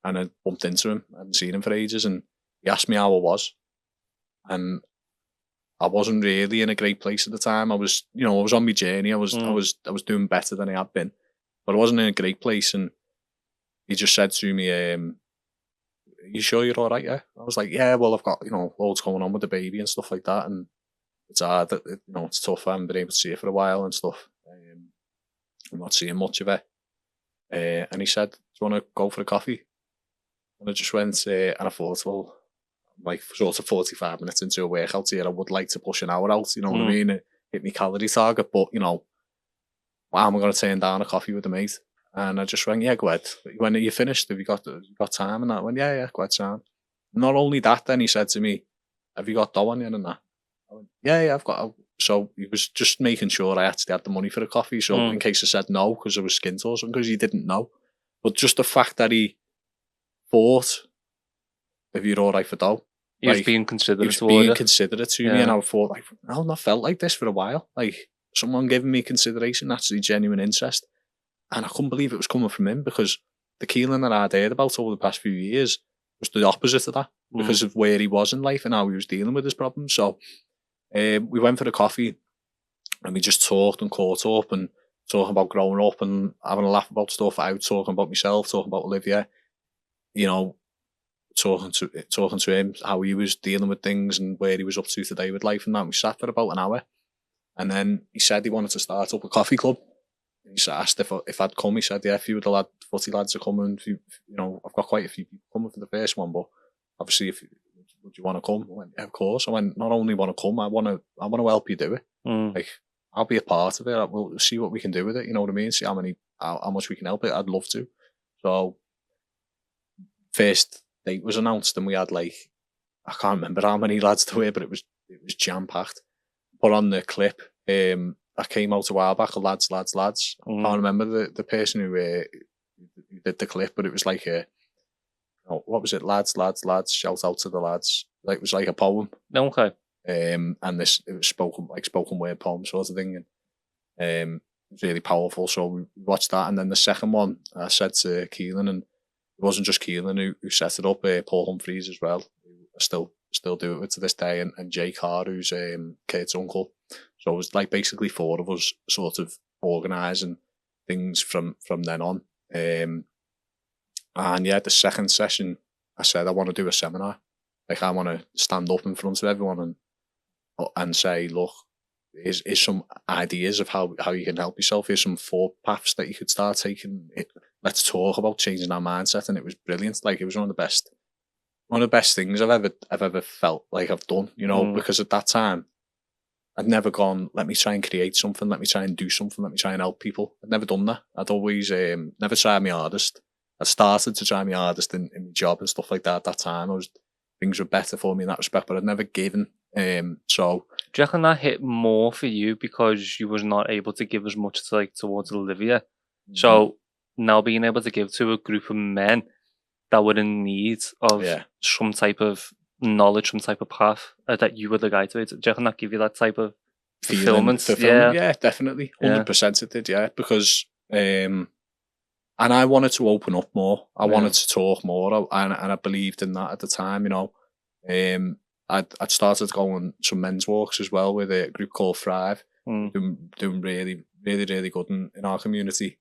and I bumped into him. I hadn't seen him for ages, and he asked me how I was, and I wasn't really in a great place at the time. I was on my journey. I was doing better than I had been, but I wasn't in a great place. And he just said to me, "You sure you're all right?" Yeah, I was like, "Yeah, well, I've got loads going on with the baby and stuff like that, and it's hard. It's tough. I haven't been able to see it for a while and stuff. I'm not seeing much of it." And he said, "Do you want to go for a coffee?" And I just went, and I thought, well, like sort of 45 minutes into a workout here, I would like to push an hour out, you know what I mean? Hit my calorie target, but why am I going to turn down a coffee with a mate? And I just went, yeah, go ahead. When are you finished? Have you got time? And I went, yeah, go ahead, Sam. Not only that, then he said to me, "Have you got dough on you and that?" I went, yeah, I've got. So he was just making sure I actually had the money for the coffee. So in case I said no, because I was skint or something, because he didn't know. But just the fact that he thought, if you're all right for dough. He was being considerate to me, and I thought, like, I've not felt like this for a while. Like, someone giving me consideration, actually genuine interest. And I couldn't believe it was coming from him, because the Keelan that I'd heard about over the past few years was the opposite of that, because of where he was in life and how he was dealing with his problems. So we went for the coffee, and we just talked and caught up and talking about growing up and having a laugh about stuff. I was talking about myself, talking about Olivia, talking to him, how he was dealing with things and where he was up to today with life and that. We sat for about an hour, and then he said he wanted to start up a coffee club. He asked if I'd come. He said, yeah, a few of the footy lads are coming. I've got quite a few people coming for the first one, but obviously, would you want to come? I went, yeah, of course. I went, not only want to come, I want to help you do it. Like, I'll be a part of it. We'll see what we can do with it. You know what I mean? See how much we can help it. I'd love to. So first date was announced, and we had, like, I can't remember how many lads there were, but it was jam packed. Put on the clip. I came out a while back, lads. I can't remember the person who did the clip, but it was like what was it? Lads, shout out to the lads. Like, it was like a poem. Okay. And it was spoken word poem sort of thing, and it was really powerful. So we watched that, and then the second one, I said to Keelan, and it wasn't just Keelan who set it up. Paul Humphreys as well. I still do it with to this day, and Jay Carr, who's Kurt's uncle. So it was like basically four of us sort of organising things from then on. And yeah, the second session, I said I want to do a seminar. Like, I want to stand up in front of everyone and say, look, here's some ideas of how you can help yourself. Here's some 4 paths that you could start taking. Let's talk about changing our mindset. And it was brilliant. Like, it was one of the best things I've ever felt like I've done, because at that time, I'd never gone, let me try and create something, let me try and do something, let me try and help people. I'd never done that. I'd always never tried my hardest. I started to try my hardest in my job and stuff like that at that time. Things were better for me in that respect, but I'd never given. So do you reckon that hit more for you because you was not able to give as much towards Olivia? So now being able to give to a group of men that were in need of some type of knowledge, some type of path that you were the guy to it. Do you reckon that give you that type of fulfillment? Yeah, definitely. 100% it did, yeah. Because and I wanted to open up more. I wanted to talk more, and I believed in that at the time, I'd started going some men's walks as well with a group called Thrive, doing really, really, really good in our community.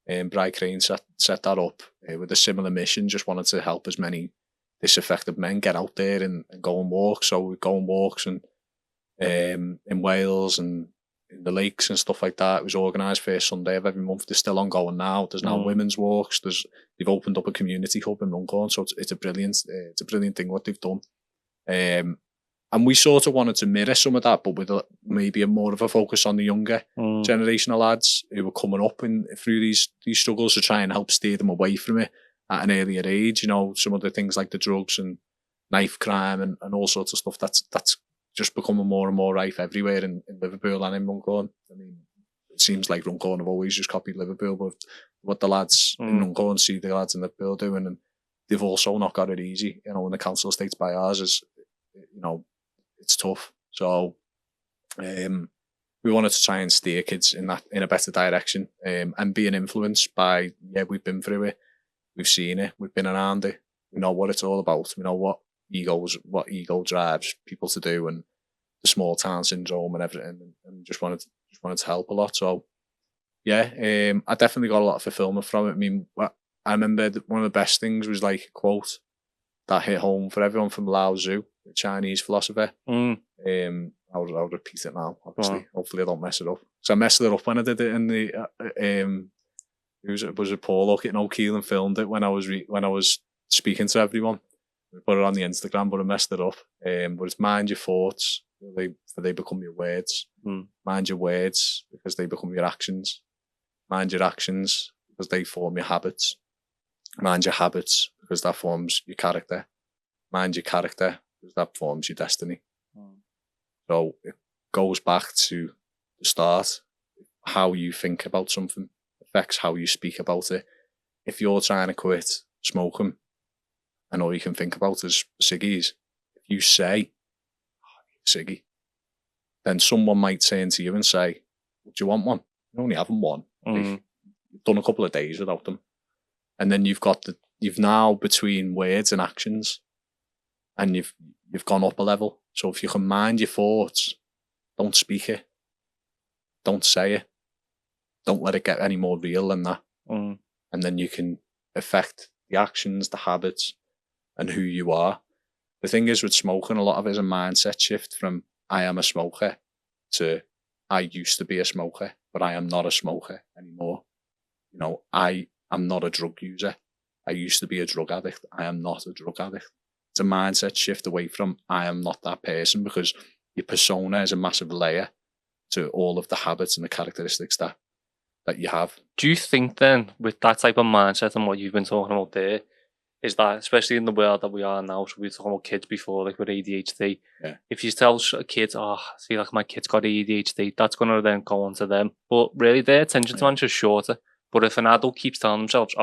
Bri Crane set that up with a similar mission, just wanted to help as many disaffected men get out there and go on walks. So we'd go on walks and in Wales and in the lakes and stuff like that. It was organised first Sunday of every month. They're still ongoing now. There's now women's walks. They've opened up a community hub in Runcorn, so it's a brilliant thing what they've done. And we sort of wanted to mirror some of that, but with maybe more of a focus on the younger generation of lads who were coming up through these struggles, to try and help steer them away from it at an earlier age. You know, some of the things like the drugs and knife crime and all sorts of stuff that's just becoming more and more rife everywhere in Liverpool and in Runcorn. I mean, it seems like Runcorn have always just copied Liverpool, but what the lads in Runcorn see the lads in Liverpool doing, and they've also not got it easy. You know, when the council estates by ours is, you know, it's tough. So we wanted to try and steer kids in a better direction, and being influenced by, we've been through it, we've seen it, we've been around it, we know what it's all about, we know what ego drives people to do, and the small town syndrome and everything, and just wanted to help a lot. So I definitely got a lot of fulfillment from it. I mean, I remember one of the best things was like a quote that hit home for everyone from Lao Tzu, the Chinese philosopher. I'll repeat it now, obviously. Hopefully I don't mess it up. So I messed it up when I did it in the was it Paul O'Keelan filmed it when I was speaking to everyone. We put it on the Instagram, but I messed it up. But it's mind your thoughts, for they become your words. Mind your words, because they become your actions. Mind your actions, because they form your habits. Mind your habits, because that forms your character. Mind your character, because that forms your destiny. So it goes back to the start. How you think about something affects how you speak about it. If you're trying to quit smoking and all you can think about is ciggies, if you say, ciggy, then someone might turn to you and say, do you want one? You only haven't one. You've done a couple of days without them. And then you've now between words and actions, and you've gone up a level. So if you can mind your thoughts, don't speak it. Don't say it. Don't let it get any more real than that. And then you can affect the actions, the habits, and who you are. The thing is with smoking, a lot of it is a mindset shift from I am a smoker to I used to be a smoker, but I am not a smoker anymore. You know, I am not a drug user. I used to be a drug addict. I am not a drug addict. It's a mindset shift away from I am not that person, because your persona is a massive layer to all of the habits and the characteristics that you have. Do you think then, with that type of mindset and what you've been talking about there, is that, especially in the world that we are now, so we were talking about kids before, like with ADHD, if you tell kids, see, like my kid's got ADHD, that's going to then go on to them. But really, their attention span's just shorter. But if an adult keeps telling themselves,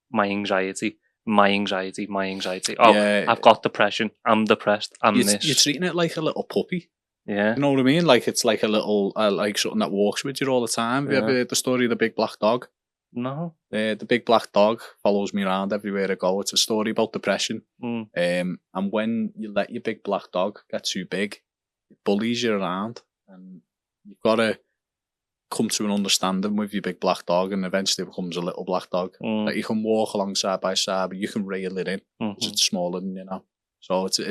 my anxiety, I've got depression, I'm depressed, I'm this. You're treating it like a little puppy. Yeah. You know what I mean? Like it's like a little, like something that walks with you all the time. Have you ever heard the story of the big black dog? No. The big black dog follows me around everywhere I go. It's a story about depression. And when you let your big black dog get too big, it bullies you around. And you've got to come to an understanding with your big black dog, and eventually it becomes a little black dog that you can walk along side by side, but you can reel it in because it's smaller than you know. So it's a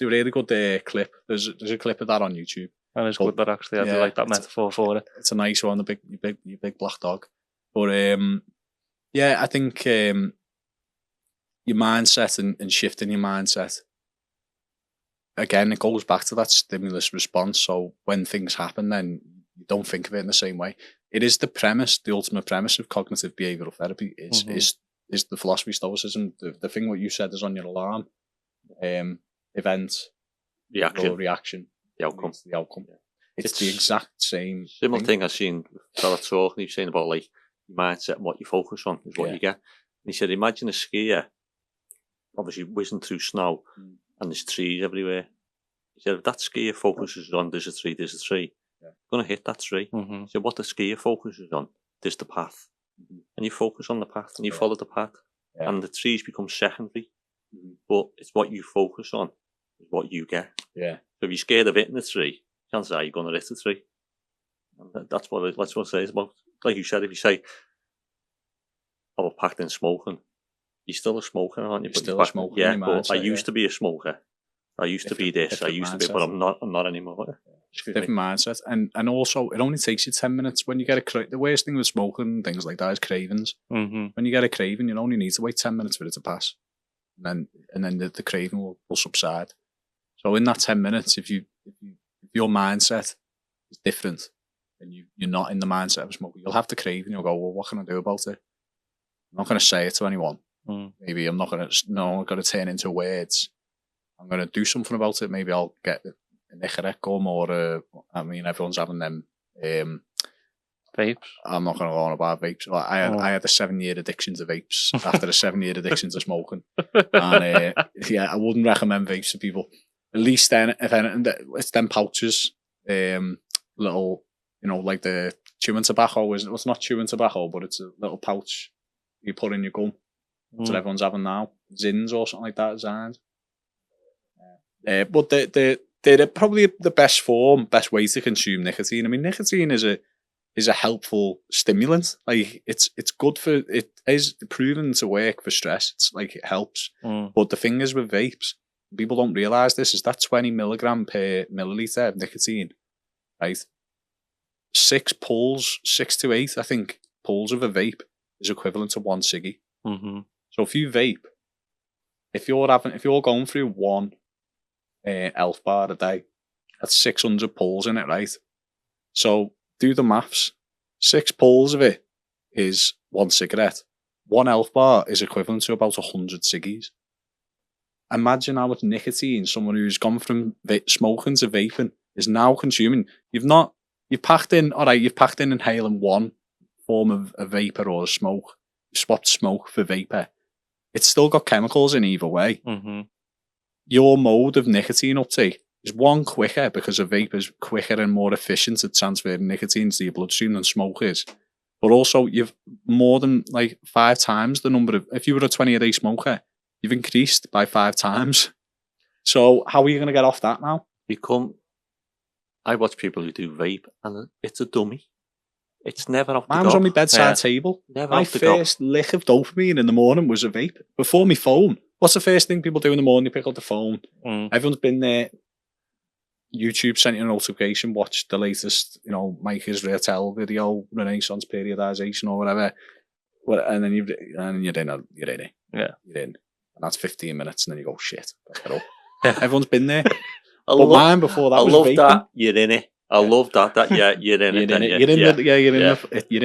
really good clip. There's a clip of that on YouTube. And it's good that actually I do like that metaphor for it. It's a nice one, your big black dog. But I think your mindset and shifting your mindset, again, it goes back to that stimulus response. So when things happen, then you don't think of it in the same way. It is the ultimate premise of cognitive behavioural therapy is the philosophy Stoicism. The thing what you said is on your alarm. Event, reaction, the outcome. It's the exact same. Similar thing I've seen fella talking. He's saying about like your mindset and what you focus on is what you get. And he said, imagine a skier, obviously whizzing through snow, and there's trees everywhere. He said, if that skier focuses on there's a tree, you're going to hit that tree. So what the skier focuses on, there's the path, and you focus on the path and you follow the path, and the trees become secondary. But it's what you focus on is what you get. So if you're scared of hitting the tree, chances are you're going to hit the tree. And that's what it says about. Like you said, if you say, we're packed in smoking, you're still a smoker, aren't you? You're still a smoker. Yeah, but I used to be a smoker, I used to be this. I used to be, but I'm not anymore. Different mindset, and also it only takes you 10 minutes when you get the worst thing with smoking and things like that is cravings. Mm-hmm. When you get a craving, you only need to wait 10 minutes for it to pass, and then the craving will subside. So in that 10 minutes, if your mindset is different and you're not in the mindset of smoking, you'll have the craving. You'll go, well, what can I do about it? I'm not going to say it to anyone. Maybe I'm not going to turn into words. I'm going to do something about it. Maybe I'll get an Icarec gum or everyone's having them vapes. I'm not going to go on about vapes. I had a 7-year addiction to vapes after a 7-year addiction to smoking. And I wouldn't recommend vapes to people. At least then, if anything, it's them pouches, little, like the chewing tobacco. It's not chewing tobacco, but it's a little pouch you put in your gum. That's what everyone's having now. Zins or something like that, Zans. But they're probably the best way to consume nicotine. I mean, nicotine is a helpful stimulant. Like it's good it is proven to work for stress. It's like it helps. But the thing is with vapes, people don't realise this, is that 20 milligram per milliliter of nicotine, right? 6 to 8, I think, pulls of a vape is equivalent to 1 ciggy. Mm-hmm. So if you vape, if you're going through 1 elf bar a day, that's 600 pulls in it, right? So do the maths. 6 pulls of it is 1 cigarette. 1 elf bar is equivalent to about 100 ciggies. Imagine how much nicotine someone who's gone from smoking to vaping is now consuming. You've packed in inhaling 1 form of a vapor or a smoke. You swapped smoke for vapor. It's still got chemicals in either way. Mm-hmm. Your mode of nicotine uptake is 1 quicker because a vape is quicker and more efficient at transferring nicotine to your bloodstream than smoke is. But also, you've more than 5 times the number of. If you were a 20-a-day smoker, you've increased by 5 times. So how are you going to get off that now? I watch people who do vape, and it's a dummy. It's never off the Mine go. was on my bedside table. Never My off the go. first lick of dopamine in the morning was a vape. Before my phone. What's the first thing people do in the morning? They pick up the phone. Everyone's been there. YouTube sent you a notification. Watch the latest, Mike Israel video, Renaissance periodization or whatever. And then you're in. You're in. Yeah. You're in. And that's 15 minutes, and then you go, shit, get up. Everyone's been there. Mine before that I was love vaping. That. You're in it. I love that. You're in it. You're in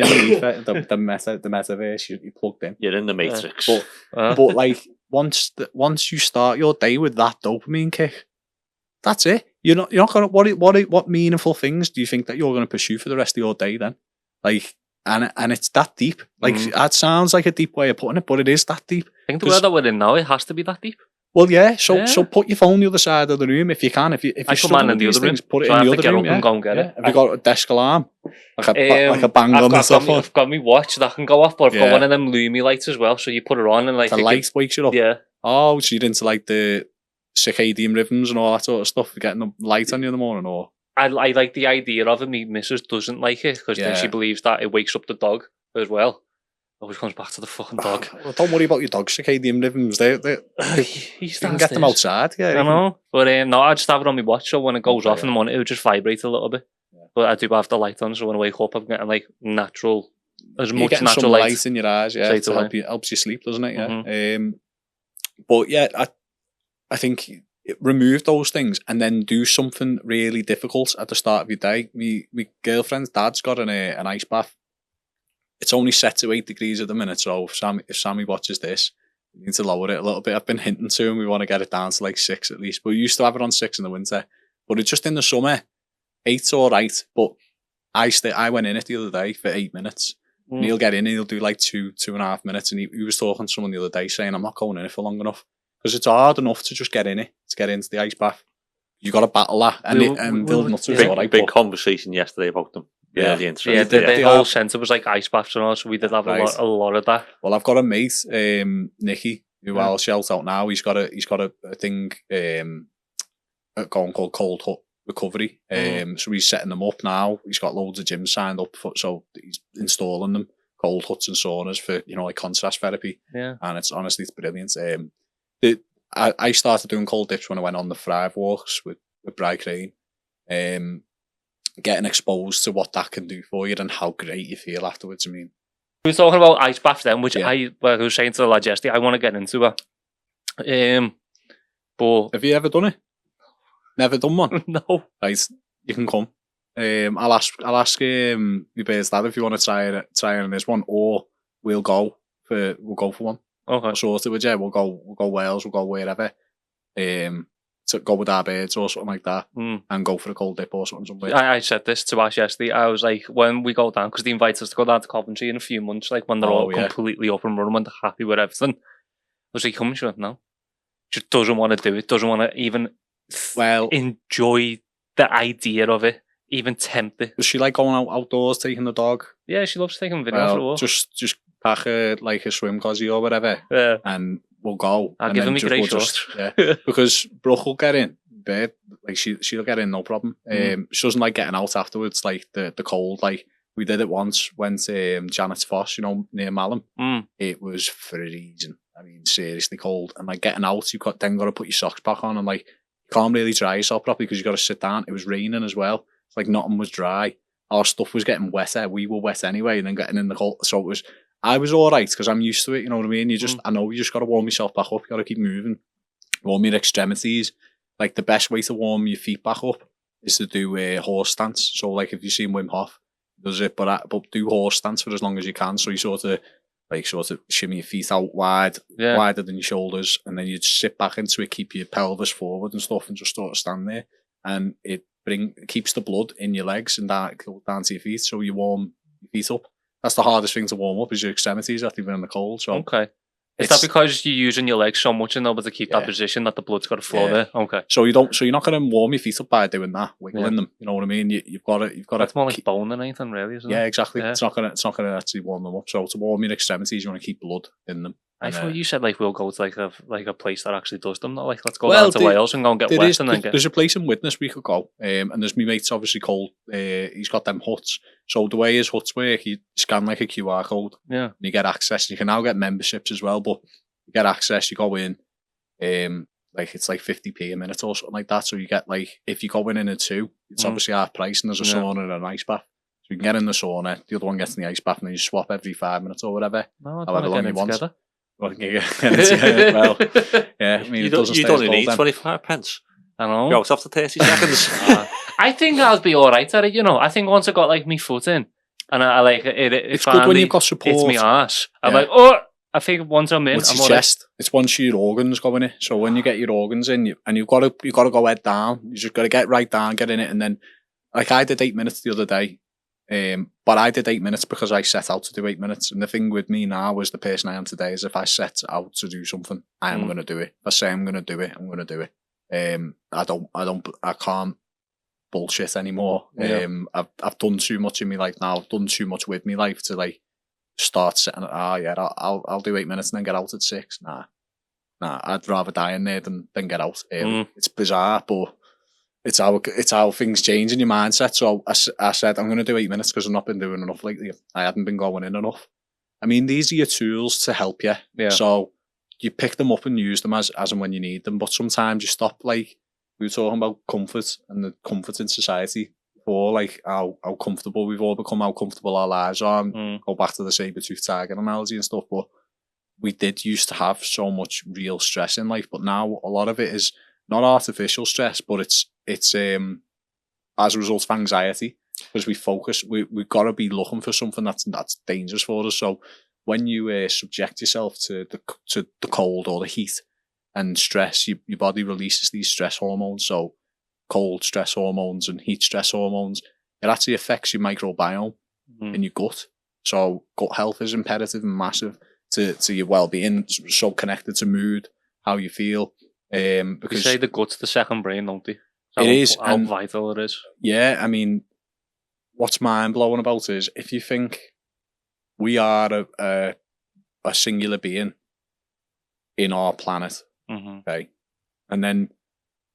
the ether, the metaverse. You're plugged in. You're in the matrix. But once you start your day with that dopamine kick, that's it. You're not gonna. What meaningful things do you think that you're going to pursue for the rest of your day then? And it's that deep. That sounds like a deep way of putting it, but it is that deep. I think the way that we're in now, it has to be that deep. Well, yeah. So put your phone on the other side of the room if you can. If you're struggling with these things, put it in the other room. And go and get it. Have you got a desk alarm? Like a bang on the stuff on? I've got my watch that can go off, but I've got one of them Lumi lights as well. So you put it on and the light wakes you up. Yeah. Oh, so you're into the circadian rhythms and all that sort of stuff, getting the light on you in the morning, or? I like the idea of it. My missus doesn't like it because she believes that it wakes up the dog as well. Always comes back to the fucking dog. Well, don't worry about your dog's circadian rhythms. You can get them outside. Yeah, I know. But no, I just have it on my watch, so when it goes off in the morning, it'll just vibrate a little bit. Yeah. But I do have the light on, so when I wake up, I'm getting natural, much natural some light in your eyes. Yeah, it helps you sleep, doesn't it? Yeah. Mm-hmm. But yeah, I think remove those things and then do something really difficult at the start of your day. My girlfriend's dad's got an ice bath. It's only set to 8 degrees at the minute, so if Sammy watches this, we need to lower it a little bit. I've been hinting to him, we want to get it down to 6 at least. But we used to have it on 6 in the winter. But it's just in the summer, 8's all right. But I went in it the other day for 8 minutes. And he'll get in and he'll do 2.5 minutes. And he was talking to someone the other day saying, I'm not going in it for long enough. Because it's hard enough to just get in it, to get into the ice bath. You got to battle that. And build nuts is all right. Big conversation yesterday about them. Yeah, the whole centre was ice baths and all, so we did have a lot of that. Well, I've got a mate, Nicky, who I'll shout out now. He's got a thing going called Cold Hut Recovery. So he's setting them up now. He's got loads of gyms signed up so he's installing them, cold huts and saunas for contrast therapy. Yeah, and it's brilliant. I started doing cold dips when I went on the Thrive walks with Bri Crane. Getting exposed to what that can do for you and how great you feel afterwards. I mean, we were talking about ice baths then, which Yeah. I was saying to the lad yesterday, I want to get into it. But have you ever done it? Never done one? no. Right, you can come. I'll ask my bear's dad if you want to try it in this one, or we'll go for one. Okay. I'll sort it with you. We'll go Wales, we'll go wherever. To go with our birds or something like that, and go for a cold dip or something. I said this to Ash yesterday. I was like, when we go down, because they invite us to go down to Coventry in a few months, like when they're all completely up and running, when they're happy with everything. I was like, come, she went, no. Just doesn't want to do it, doesn't want to even enjoy the idea of it, even tempt it. Does she like going outdoors, taking the dog? Yeah, she loves taking video for a walk. Just pack like a swim cozy or whatever, and we'll go. I'll give him a great shot. Because Brooke will get in bed, like she'll get in no problem. She doesn't like getting out afterwards, like the cold. Like we did it once, went to Janet's Foss, near Malham. It was freezing. I mean, seriously cold, and like getting out, you've got to put your socks back on, and like you can't really dry yourself properly because you got to sit down. It was raining as well. It's like nothing was dry. Our stuff was getting wetter. We were wet anyway, and then getting in the cold. So I was all right because I'm used to it. You know what I mean? I know you just got to warm yourself back up. You got to keep moving. Warm your extremities. Like the best way to warm your feet back up is to do a horse stance. So like if you've seen Wim Hof does it, but do horse stance for as long as you can. So you sort of shimmy your feet out wider than your shoulders, and then you just sit back into it, keep your pelvis forward and stuff, and just sort of stand there. And it keeps the blood in your legs and down to your feet, so you warm your feet up. That's the hardest thing to warm up is your extremities after you've been in the cold. So okay. Is that because you're using your legs so much in order to keep that position that the blood's got to flow there? Okay. So you're not going to warm your feet up by doing that, wiggling them. You know what I mean? You've got to. That's more like bone than anything, really, isn't it? Yeah, exactly. Yeah. It's not gonna actually warm them up. So to warm your extremities, you want to keep blood in them. I thought you said like we'll go to like a place that actually does them. Not like let's go down to Wales and go and get wet and then get. There's a place in Widnes we could go, and there's me mate's obviously Cole. He's got them huts. So the way his huts work, you scan like a QR code. Yeah. And you get access. You can now get memberships as well, but you get access. You go in, like it's like 50p a minute or something like that. So you get like if you go in a two, it's obviously half price, and there's a sauna and an ice bath. So you can get in the sauna, the other one gets in the ice bath, and then you swap every 5 minutes or whatever. No, however long you want. Together. Well, well, yeah. I mean, you don't need 25 pence. I know. Go after 30 seconds. I think I'll be all right at it. I think once I got like my foot in, and I like it. It's good when you've got support. It's my arse. I'm like, oh. I think once I'm in, it's I'm your chest. It's once your organs go in it. So when you get your organs in, you've got to go head down. You just got to get right down, get in it, and then like I did 8 minutes the other day. But I did 8 minutes because I set out to do 8 minutes. And the thing with me now is the person I am today is if I set out to do something, I am going to do it. If I say I'm going to do it, I'm going to do it. I can't bullshit anymore. Yeah. I've done too much in my life now. I've done too much with my life to like start setting. I'll do 8 minutes and then get out at 6. Nah. I'd rather die in there than get out. It's bizarre, but it's how things change in your mindset. So I said I'm going to do 8 minutes because I've not been doing enough lately. I hadn't been going in enough. I mean, these are your tools to help you. Yeah. So you pick them up and use them as and when you need them. But sometimes you stop. Like we were talking about comfort and the comfort in society. Or like how comfortable we've all become, how comfortable our lives are. Go back to the saber-toothed tiger analogy and stuff. But we did used to have so much real stress in life, but now a lot of it is not artificial stress, but it's as a result of anxiety because we focus. We've got to be looking for something that's dangerous for us. So when you subject yourself to the cold or the heat and stress, your body releases these stress hormones. So cold stress hormones and heat stress hormones, it actually affects your microbiome in your gut. So gut health is imperative and massive to your well-being, so connected to mood, how you feel. Because you say the gut's the second brain, don't they? It is. How vital it is. Yeah, I mean, what's mind-blowing about it is if you think we are a singular being in our planet, okay, and then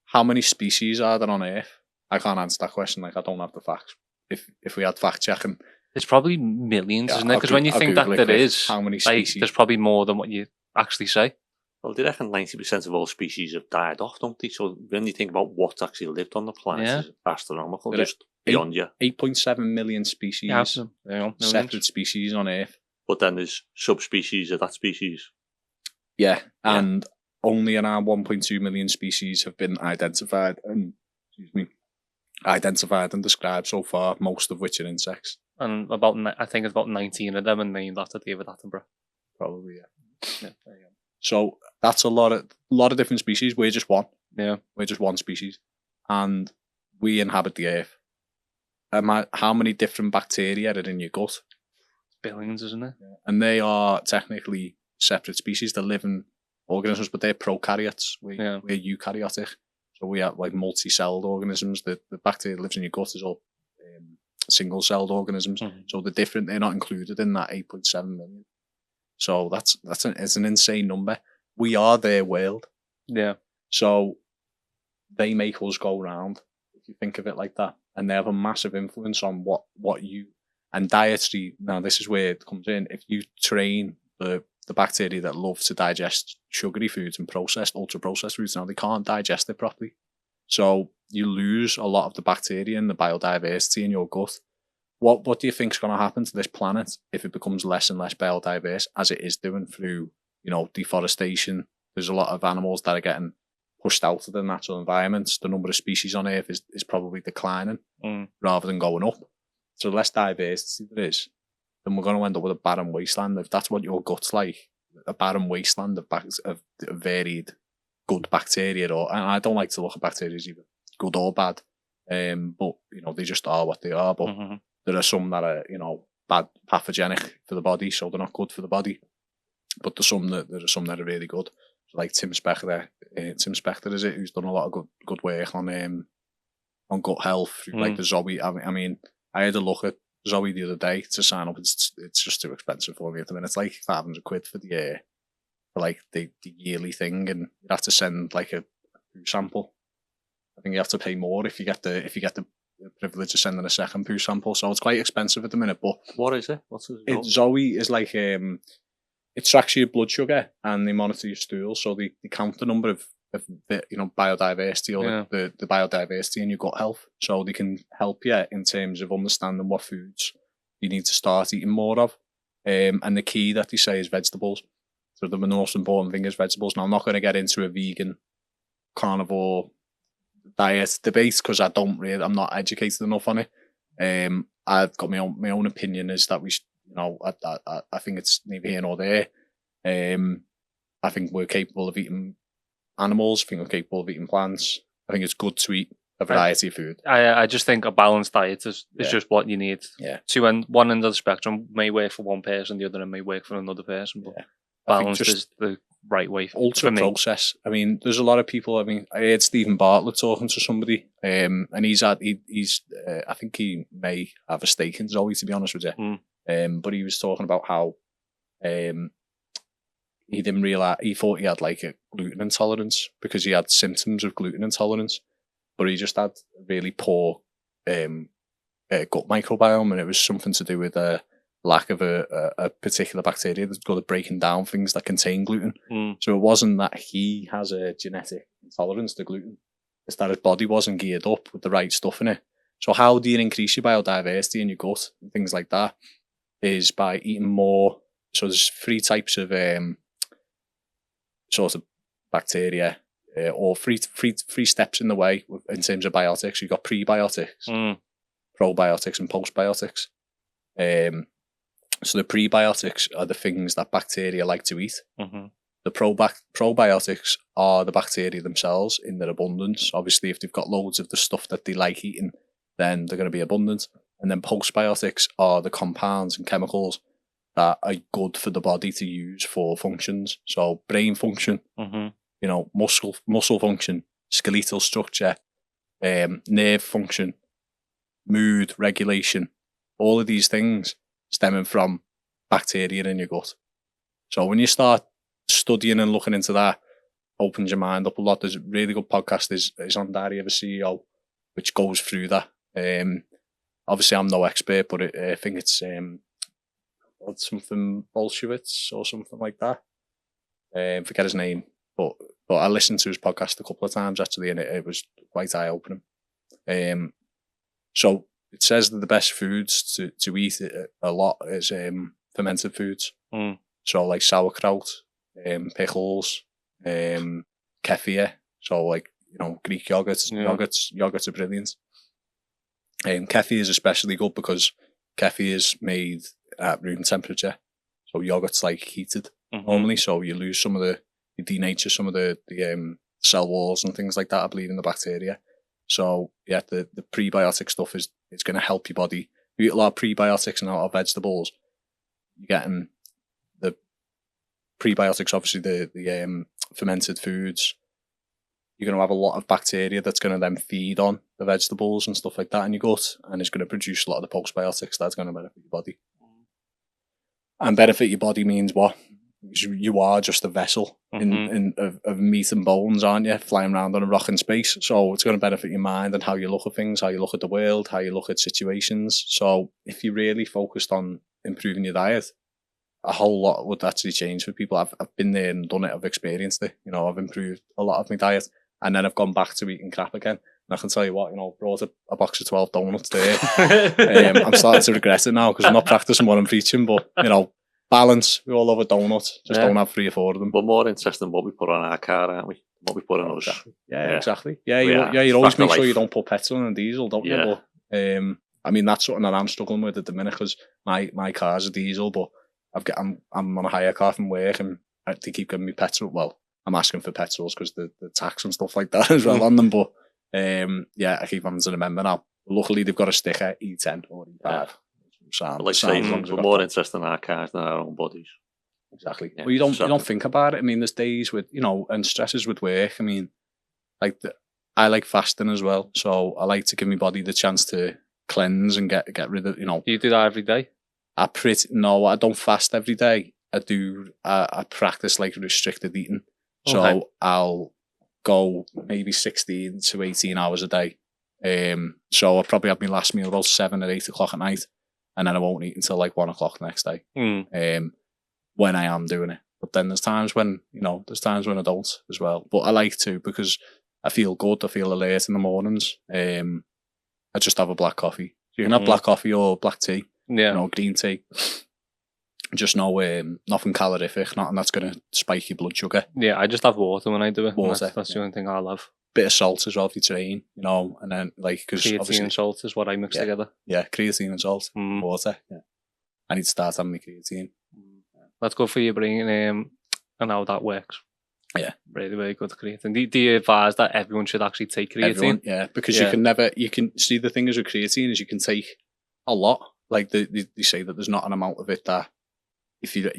how many species are there on Earth? I can't answer that question. Like, I don't have the facts. If we had fact checking, there's probably millions, isn't there? Because when you think that there is, how many species? Like, there's probably more than what you actually say. Well, they reckon 90% of all species have died off, don't they? So when you think about what's actually lived on the planet, Yeah. is astronomical, There are just beyond you. 8.7 million species, Yeah, there you go, millions. separate species on Earth. But then there's subspecies of that species. Yeah, Yeah. and only around 1.2 million species have been identified and described so far, most of which are insects. And I think it's about 19 of them, and named after David Attenborough. Probably, yeah. Yeah, there you go. So that's a lot of different species. We're just one. Yeah. We're just one species, and we inhabit the Earth. How many different bacteria are in your gut? Billions, isn't it? And they are technically separate species. They're living organisms, but they're prokaryotes. We're eukaryotic. So we are like multi-celled organisms. The bacteria that lives in your gut is all single-celled organisms. Mm-hmm. So they're different. They're not included in that 8.7 million. So it's an insane number. We are their world. Yeah. So they make us go round, if you think of it like that. And they have a massive influence on what you... And dietary, now this is where it comes in. If you train the bacteria that love to digest sugary foods and ultra-processed foods, now they can't digest it properly. So you lose a lot of the bacteria and the biodiversity in your gut. What do you think is going to happen to this planet if it becomes less and less biodiverse, as it is doing through, deforestation? There's a lot of animals that are getting pushed out of the natural environments. The number of species on Earth is probably declining rather than going up. So the less diversity there is, then we're going to end up with a barren wasteland. If that's what your gut's like, a barren wasteland of varied good bacteria, and I don't like to look at bacteria as either good or bad, but they just are what they are. But there are some that are bad, pathogenic for the body, so they're not good for the body. But there are some that are really good, like Tim Spector. Tim Spector is it, who's done a lot of good work on gut health through like the Zoe. I mean, I had a look at Zoe the other day to sign up. It's just too expensive for me at the minute. It's like £500 for the yearly thing, and you have to send like a poo sample. I think you have to pay more if you get the privilege of sending a second poo sample. So it's quite expensive at the minute. But what is it? What's it? Zoe is like it tracks your blood sugar and they monitor your stool, so they count the number of biodiversity or the biodiversity in your gut health, so they can help you in terms of understanding what foods you need to start eating more of. And the key that they say is vegetables. So the most important thing is vegetables. Now I'm not going to get into a vegan carnivore diet debate because I'm not educated enough on it. I've got my own opinion is that we should, I think it's neither here nor there. I think we're capable of eating animals. I think we're capable of eating plants. I think it's good to eat a variety of food. I just think a balanced diet is just what you need. Yeah. One end of the spectrum may work for one person, the other end may work for another person. But balanced is the right way. Ultra process. I mean, there's a lot of people. I mean, I heard Stephen Bartlett talking to somebody, and he's I think he may have a stake in Zoe, to be honest with you. But he was talking about how he didn't realize, he thought he had like a gluten intolerance because he had symptoms of gluten intolerance, but he just had really poor gut microbiome, and it was something to do with a lack of a particular bacteria that's good at breaking down things that contain gluten. So it wasn't that he has a genetic intolerance to gluten, it's that his body wasn't geared up with the right stuff in it. So how do you increase your biodiversity in your gut and things like that? Is by eating more. So there's 3 types of sort of bacteria, or three steps in the way in terms of biotics. You've got prebiotics, probiotics, and postbiotics. So the prebiotics are the things that bacteria like to eat. The probiotics are the bacteria themselves in their abundance. Obviously, if they've got loads of the stuff that they like eating, then they're going to be abundant. And then postbiotics are the compounds and chemicals that are good for the body to use for functions. So brain function, muscle function, skeletal structure, nerve function, mood regulation, all of these things stemming from bacteria in your gut. So when you start studying and looking into that, opens your mind up a lot. There's a really good podcast is on Diary of a CEO, which goes through that. Obviously, I'm no expert, but I think it's something Bolshevitz or something like that. Forget his name, but I listened to his podcast a couple of times actually, and it was quite eye opening. So it says that the best foods to eat a lot is fermented foods. So like sauerkraut, pickles, kefir. So like Greek yogurts. Yogurts are brilliant. Kefir is especially good because kefir is made at room temperature. So yogurt's like heated normally, so you lose some of you denature some of the cell walls and things like that, I believe, in the bacteria. So yeah, the prebiotic stuff is going to help your body. You eat a lot of prebiotics and a lot of vegetables. You're getting the prebiotics, obviously the fermented foods. You're going to have a lot of bacteria that's going to then feed on the vegetables and stuff like that in your gut, and it's going to produce a lot of the postbiotics that's going to benefit your body. And benefit your body means what? You are just a vessel of meat and bones, aren't you? Flying around on a rock in space. So it's going to benefit your mind and how you look at things, how you look at the world, how you look at situations. So if you really focused on improving your diet, a whole lot would actually change for people. I've been there and done it. I've experienced it. I've improved a lot of my diet, and then I've gone back to eating crap again. And I can tell you what, brought a box of 12 donuts there. I'm starting to regret it now because I'm not practicing what I'm preaching, but, balance. We all love a donut. Just don't have 3 or 4 of them. But more interesting than what we put on our car, aren't we? What we put on us. Yeah, exactly. Yeah, you always make sure you don't put petrol and diesel, don't you? But, I mean, that's something that I'm struggling with at the minute because my car's a diesel, but I'm on a hire car from work and they keep giving me petrol. Well, I'm asking for petrols because the tax and stuff like that as well on them. But I keep having to remember now. Luckily, they've got a sticker E10 or E5. Like I say, we're more interested in our cars than our own bodies. Exactly. Well, you don't think about it. I mean, there's days with and stresses with work. I mean, I like fasting as well, so I like to give my body the chance to cleanse and get rid of You do that every day? I don't fast every day. I practice like restricted eating. So I'll go maybe 16 to 18 hours a day. So I'll probably have my last meal about 7 or 8 o'clock at night, and then I won't eat until like 1 o'clock the next day. When I am doing it. But then there's times when I don't as well. But I like to because I feel good. I feel alert in the mornings. I just have a black coffee. You can have black coffee or black tea. Yeah. Green tea. Just nothing calorific, nothing that's going to spike your blood sugar. Yeah, I just have water when I do it. Water. That's the only thing I love. Bit of salt as well if you train, and then because creatine and salt is what I mix together. Yeah, creatine and salt, water. Yeah, I need to start having my creatine. That's good for your brain, and how that works. Yeah, really, really good creatine. Do you advise that everyone should actually take creatine? Because you can see the thing is with creatine is you can take a lot. Like they say that there's not an amount of it that if you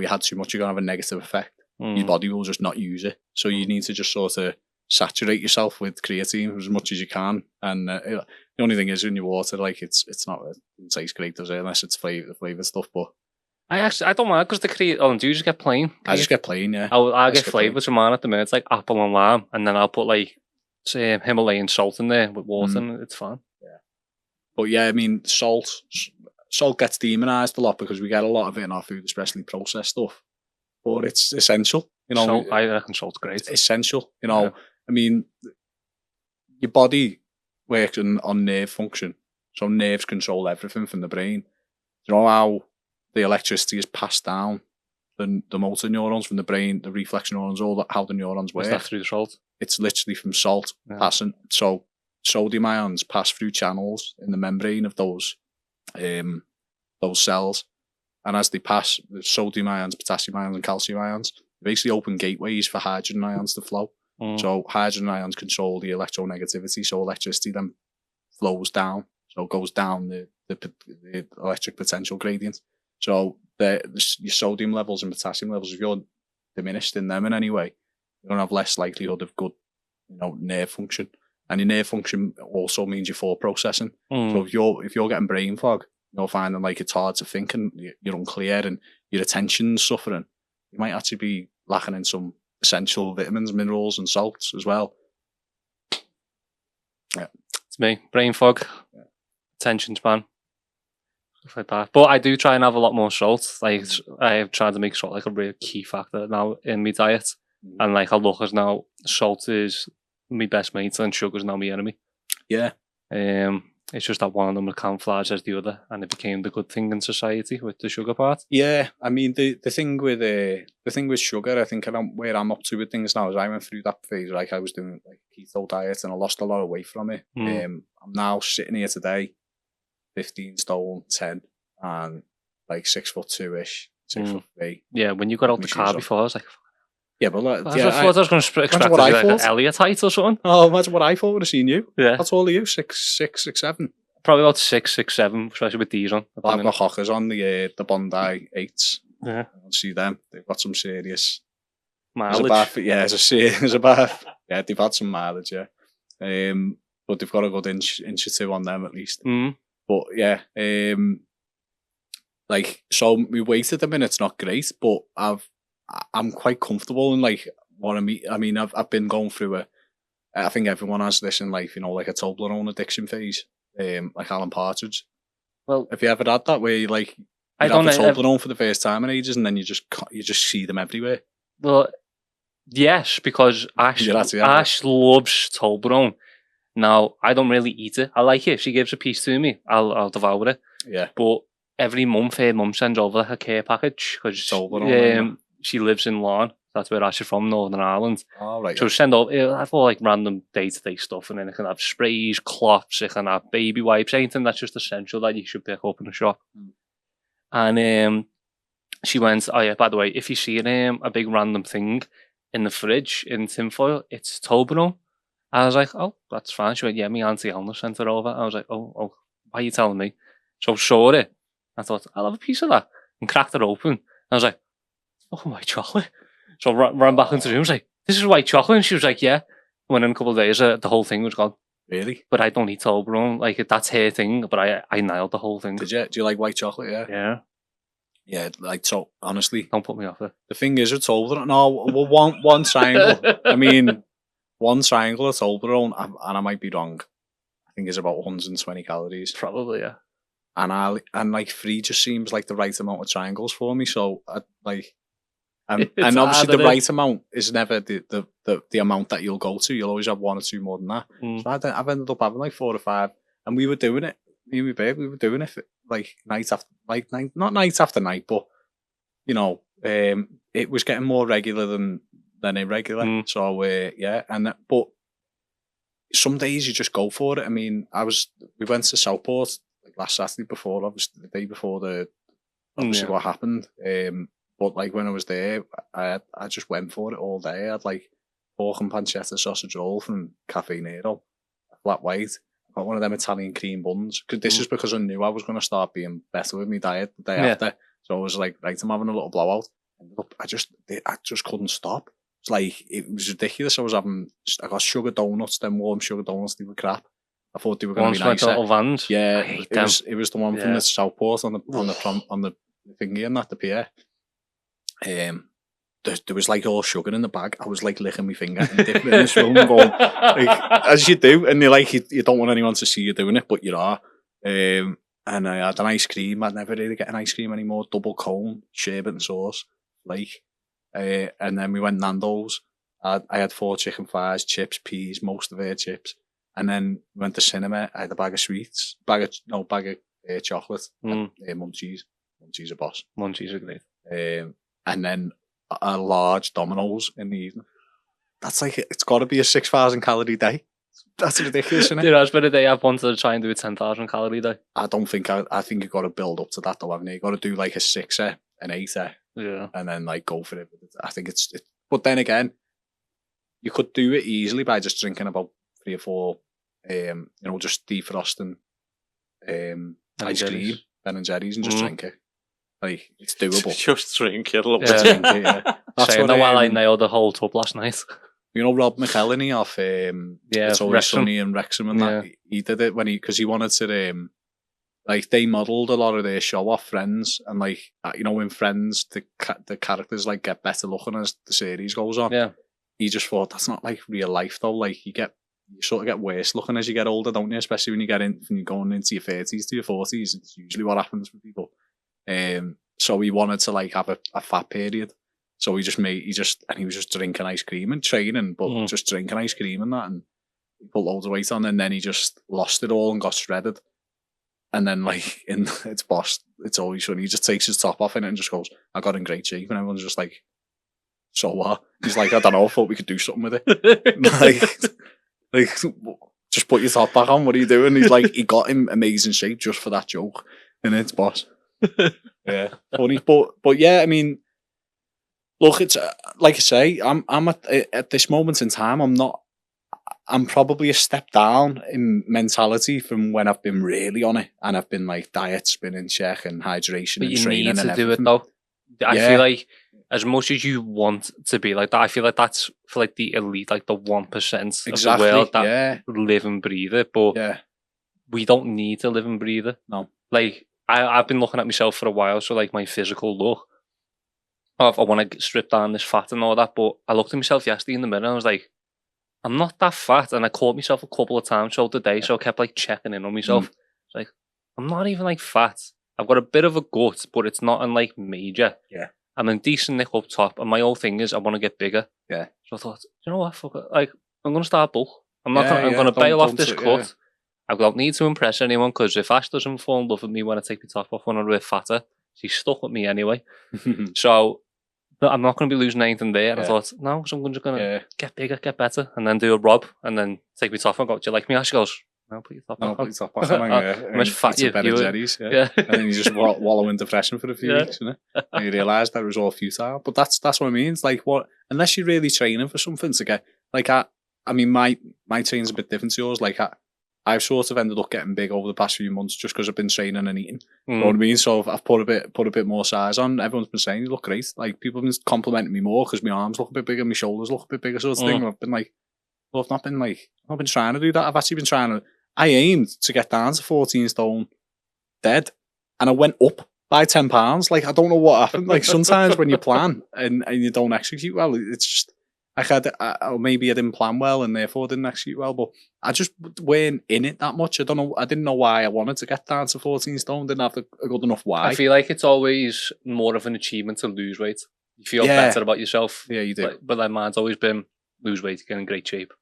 had too much, you're gonna have a negative effect. Your body will just not use it. So you need to just sort of saturate yourself with creatine as much as you can. And the only thing is in your water, like it tastes great, does it? Unless it's flavored stuff, but. I don't mind because the creatine. Do you just get plain? I just get plain, yeah. I get flavours from mine at the minute. It's like apple and lime, and then I'll put like say Himalayan salt in there with water, and it's fine. Yeah, but yeah, I mean salt gets demonized a lot because we get a lot of it in our food, especially processed stuff. But it's essential, Salt, I reckon salt's great. It's essential, I mean, your body works on nerve function, so nerves control everything from the brain. You know how the electricity is passed down the motor neurons from the brain, the reflex neurons, all that, how the neurons work. Is that through the salt? It's literally from salt passing. So sodium ions pass through channels in the membrane of those cells, and as they pass, the sodium ions, potassium ions, and calcium ions basically open gateways for hydrogen ions to flow. So hydrogen ions control the electronegativity, so electricity then flows down, so it goes down the electric potential gradient. So your sodium levels and potassium levels, if you're diminished in them in any way, you're going to have less likelihood of good, nerve function. And your nerve function also means your thought processing. So if you're getting brain fog, you're finding like it's hard to think and you're unclear and your attention's suffering, you might actually be lacking in some essential vitamins, minerals, and salts as well. Yeah, it's me. Brain fog, attention span. stuff like that. But I do try and have a lot more salt. Like I have tried to make salt like a real key factor now in my diet. And like I look as now, salt is my best mate and sugar's now my enemy. Yeah. It's just that one of them camouflage as the other, and it became the good thing in society with the sugar part. Yeah, I mean the thing with sugar, I think where I'm up to with things now is I went through that phase, like I was doing like keto diet and I lost a lot of weight from it. I'm now sitting here today, 15 stone 10 and like 6'2" 6'3". Yeah, when you got out the car before, I was like, yeah, but I thought I was going to extract what I like thought. an Elliot height or something. Oh, imagine what I thought would have seen you. Yeah, that's all of you, 6'7". Probably about 6'7", especially with these on. I've got Hockers on the Bondi 8s. Yeah, I'll see them. They've got some serious mileage. There's about yeah, they've had some mileage, yeah. But they've got a good inch or two on them at least. But yeah, like so my weight at the minute's not great, but I'm quite comfortable in like what I eat. I mean, I've been going through I think everyone has this in life, you know, like a Toblerone addiction phase. Like Alan Partridge. Well, have you ever had that where you like I don't have a Toblerone for the first time in ages, and then you just see them everywhere? Well, yes, because Ash loves Toblerone. Now I don't really eat it. I like it. If she gives a piece to me, I'll devour it. Yeah. But every month, her mum sends over like a care package because she lives in Larne. That's where Ash is from, Northern Ireland. Oh, right. So send over, it'll have all like random day-to-day stuff, and then it can have sprays, cloths, it can have baby wipes, anything that's just essential that you should pick up in a shop. And she went, oh yeah, by the way, if you see a big random thing in the fridge in tinfoil, it's Toblerone. I was like, oh, that's fine. She went, yeah, my auntie Elna sent it over. I was like, oh, why are you telling me? So I saw it. I thought, I'll have a piece of that. And cracked it open. I was like, oh, white chocolate. So I ran back into the room. I was like, this is white chocolate. And she was like, yeah. Within a couple of days, the whole thing was gone. Really? But I don't eat Toblerone. Like, that's her thing. But I nailed the whole thing. Did you? Do you like white chocolate? Yeah. Yeah. Yeah, like, so, honestly. Don't put me off it. The thing is with Toblerone, no, well, one triangle. I mean, one triangle of Toblerone, and I might be wrong, I think is about 120 calories. Probably, yeah. And like 3 just seems like the right amount of triangles for me. So and obviously the right amount is never the amount that you'll go to. You'll always have 1 or 2 more than that. So I've ended up having like 4 or 5, and we were doing it. Me and my babe, we were doing it like not night after night, but you know, it was getting more regular than irregular. So yeah, but some days you just go for it. I mean, we went to Southport like last Saturday before, obviously the day before what happened. But like when I was there, I just went for it all day. I had like pork and pancetta sausage roll from Cafe Nero, flat white. I got one of them Italian cream buns. Cause this is because I knew I was going to start being better with my diet the day after. So I was like, right, I'm having a little blowout. I just couldn't stop. It's like, it was ridiculous. I got sugar donuts, them warm sugar donuts, they were crap. I thought they were going to be nicer. Little vans. Yeah, it was the one from the Southport on the thingy and that, the pier. There was like all sugar in the bag. I was like licking my finger and dipping in this room and going, like, as you do, and you're like, you don't want anyone to see you doing it, but you are. And I had an ice cream. I'd never really get an ice cream anymore. Double cone, sherbet and sauce, like. And then we went Nando's. I had 4 chicken thighs, chips, peas, most of their chips. And then we went to cinema. I had a bag of sweets, bag of chocolate, and munchies. Munchies are boss. Munchies are great. And then a large Domino's in the evening. That's like, it's got to be a 6,000 calorie day. That's ridiculous, isn't it? Dude, I was better day. I've wanted to try and do a 10,000 calorie day. I think you've got to build up to that though, haven't you? You've got to do like a 6er, an 8er. Yeah. And then like go for it. I think but then again, you could do it easily by just drinking about 3 or 4, just defrosting ice cream, Ben and Jerry's, and just drink it. Like, it's doable. Just drink it a little bit. That's what I nailed the whole tub last night. You know Rob McElhenney off It's Always Sunny in Wrexham and that. He did it because he wanted to like they modelled a lot of their show off Friends, and like in Friends the characters like get better looking as the series goes on. Yeah. He just thought that's not like real life though. Like you get you sort of get worse looking as you get older, don't you? Especially when you're going into your 30s to your 40s. It's usually what happens with people. So he wanted to like have a fat period. So he was just drinking ice cream and training, but just drinking ice cream and that, and he put loads of weight on, and then he just lost it all and got shredded. And then like it's always funny. He just takes his top off in it and just goes, "I got in great shape," and everyone's just like, "So what?" He's like, "I don't know. I thought we could do something with it." like, just put your top back on. What are you doing? He's like, he got in amazing shape just for that joke, and it's boss. Yeah, funny, but yeah, I mean, look, it's like I say, I'm at this moment in time, I'm probably a step down in mentality from when I've been really on it, and I've been like diet's been in check and hydration But and you training need and to do everything. it though. I Yeah. feel like as much as you want to be like that, I feel like that's for like the elite, like the 1% of the world that live and breathe it. But we don't need to live and breathe it. No. Like I've been looking at myself for a while, so like my physical look. I want to strip down this fat and all that, but I looked at myself yesterday in the mirror and I was like, I'm not that fat, and I caught myself a couple of times throughout the day, so I kept like checking in on myself. It's like, I'm not even like fat. I've got a bit of a gut, but it's not in like major. Yeah. I'm in decent nick up top, and my whole thing is I want to get bigger. Yeah. So I thought, you know what, fuck it. Like, I'm gonna start bulk. I'm Yeah, gonna bail off don't this it, cut. I don't need to impress anyone, because if Ash doesn't fall in love with me when I take my top off when I'm a bit fatter, she's stuck with me anyway. So but I'm not going to be losing anything there. And I thought, no, so I'm just going to get bigger, get better, and then do a Rob, and then take my top off and go, do you like me? She goes, no, put your top back on. Put your top back on. I'm as fat you. Jerry's, and then you just wallow in depression for a few weeks, you know? And you realise that it was all futile. But that's what I mean. It's like, what, unless you're really training for something to get, like, I mean, my training's a bit different to yours. Like, I've sort of ended up getting big over the past few months just because I've been training and eating. You know what I mean? So I've put a bit more size on. Everyone's been saying you look great. Like, people have been complimenting me more because my arms look a bit bigger, my shoulders look a bit bigger, sort of thing. I've been like, well, I've not been trying to do that. I've actually been trying to. I aimed to get down to 14 stone dead, and I went up by 10 pounds. Like, I don't know what happened. Like, sometimes when you plan and you don't execute well, it's just. Or maybe I didn't plan well and therefore didn't execute well, but I just weren't in it that much. I don't know. I didn't know why I wanted to get down to 14 stone. Didn't have a good enough why. I feel like it's always more of an achievement to lose weight. You feel better about yourself. Yeah, you do. But like mine's always been lose weight, get in great shape.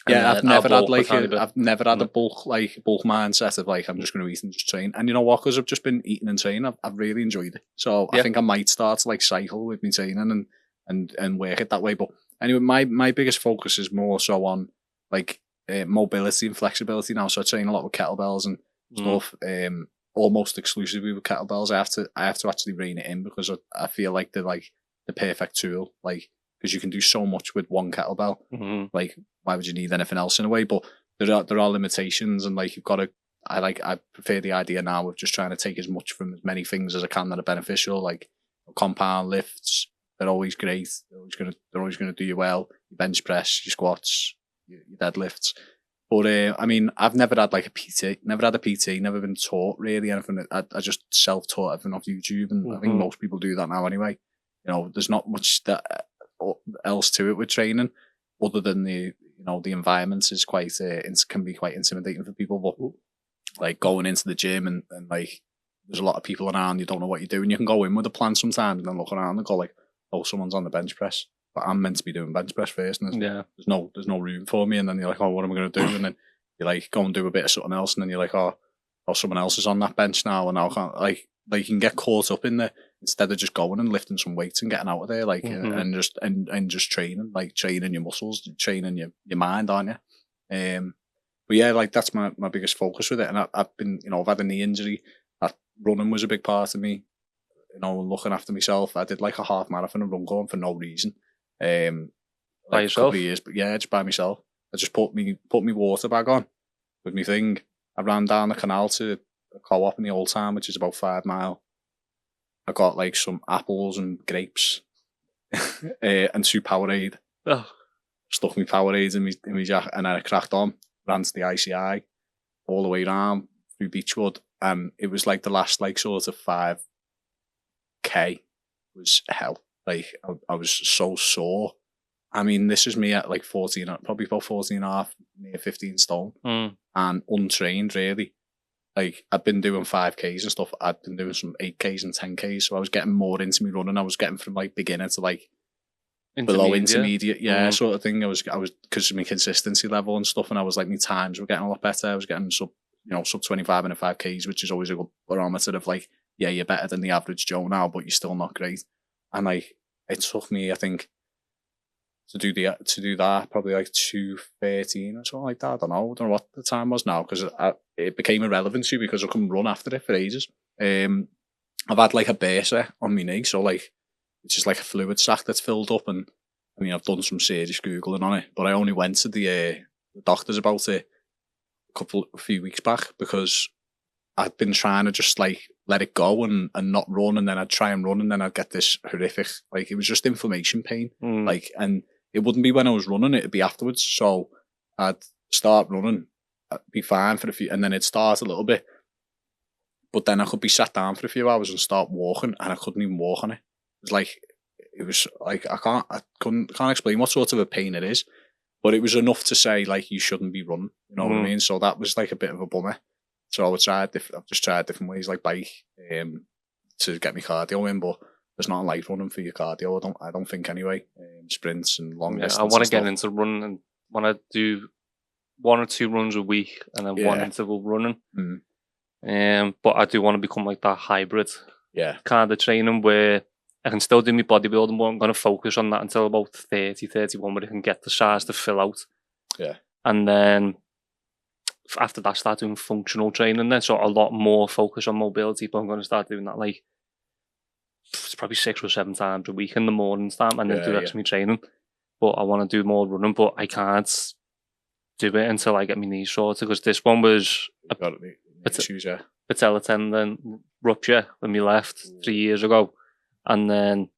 Yeah, I've never had a bulk mindset of like I'm just going to eat and just train. And you know what? Because I've just been eating and training, I've really enjoyed it. So I think I might start to like cycle with me training and work it that way. But anyway, my biggest focus is more so on like mobility and flexibility now. So I train a lot with kettlebells and stuff. Almost exclusively with kettlebells. I have to actually rein it in because I feel like they're like the perfect tool. Like, because you can do so much with one kettlebell. Like, why would you need anything else in a way? But there are limitations, and like you've got to. I prefer the idea now of just trying to take as much from as many things as I can that are beneficial, like compound lifts. They're always great. They're always gonna do you well. Your bench press, your squats, your deadlifts. But I mean, I've never had like a PT. Never had a PT. Never been taught really anything. I just self-taught everything off YouTube, and I think most people do that now anyway. You know, there's not much else to it with training, other than the environment is quite can be quite intimidating for people. But like going into the gym and like there's a lot of people around, you don't know what you're doing. You can go in with a plan sometimes and then look around and go like, oh, someone's on the bench press, but I'm meant to be doing bench press first, and there's no room for me. And then you're like, oh, what am I going to do? And then you like go and do a bit of something else, and then you're like, oh, someone else is on that bench now, and now I can't like you can get caught up in there instead of just going and lifting some weights and getting out of there, like and just training, like training your muscles, training your mind, aren't you? But yeah, like that's my biggest focus with it. And I've been, I've had a knee injury. That running was a big part of me. Looking after myself. I did like a half marathon and run going for no reason. By like yourself? A couple of years, but yeah, just by myself. I just put me water bag on with my thing. I ran down the canal to a co-op in the Old Town, which is about 5 miles. I got like some apples and grapes and 2 Powerade. Oh. Stuck my Powerade in my jacket, and then I cracked on, ran to the ICI, all the way around through Beechwood, and it was like the last like sort of 5K was hell. Like I was so sore, I mean, this is me at like 14, probably about 14 and a half, near 15 stone, and untrained really. Like, I'd been doing 5Ks and stuff. I'd been doing some 8Ks and 10Ks, so I was getting more into me running. I was getting from like beginner to like below intermediate, sort of thing. I was because of my consistency level and stuff, and I was like, my times were getting a lot better. I was getting sub 25 in a 5Ks, which is always a good barometer of like, yeah, you're better than the average Joe now, but you're still not great. And like, it took me, I think, to do that probably like 2:13 or something like that. I don't know what the time was now, because it became irrelevant to me because I couldn't run after it for ages. I've had like a bursa on my knee, so like it's just like a fluid sac that's filled up, and I mean, I've done some serious googling on it, but I only went to the doctors about it a few weeks back because I'd been trying to just like let it go and not run, and then I'd try and run, and then I'd get this horrific, like, it was just inflammation pain, like, and it wouldn't be when I was running, it'd be afterwards. So I'd start running, I'd be fine for a few, and then it'd start a little bit, but then I could be sat down for a few hours and start walking, and I couldn't even walk on it. It was like I can't explain what sort of a pain it is, but it was enough to say like you shouldn't be running. You know what I mean? So that was like a bit of a bummer. So I've just tried different ways, like bike, to get my cardio in, but there's not like running for your cardio. I don't think anyway. Sprints and long distance. I want to get into running and want to do 1 or 2 runs a week and then one interval running. But I do want to become like that hybrid kind of training where I can still do my bodybuilding, but I'm going to focus on that until about 30, 31, where I can get the size to fill out. Yeah. And then after that, start doing functional training then. So a lot more focus on mobility, but I'm going to start doing that like it's probably 6 or 7 times a week in the mornings time, and then do extra training. But I want to do more running, but I can't do it until I get my knees sorted, because this one was patella tendon rupture when we left 3 years ago, and then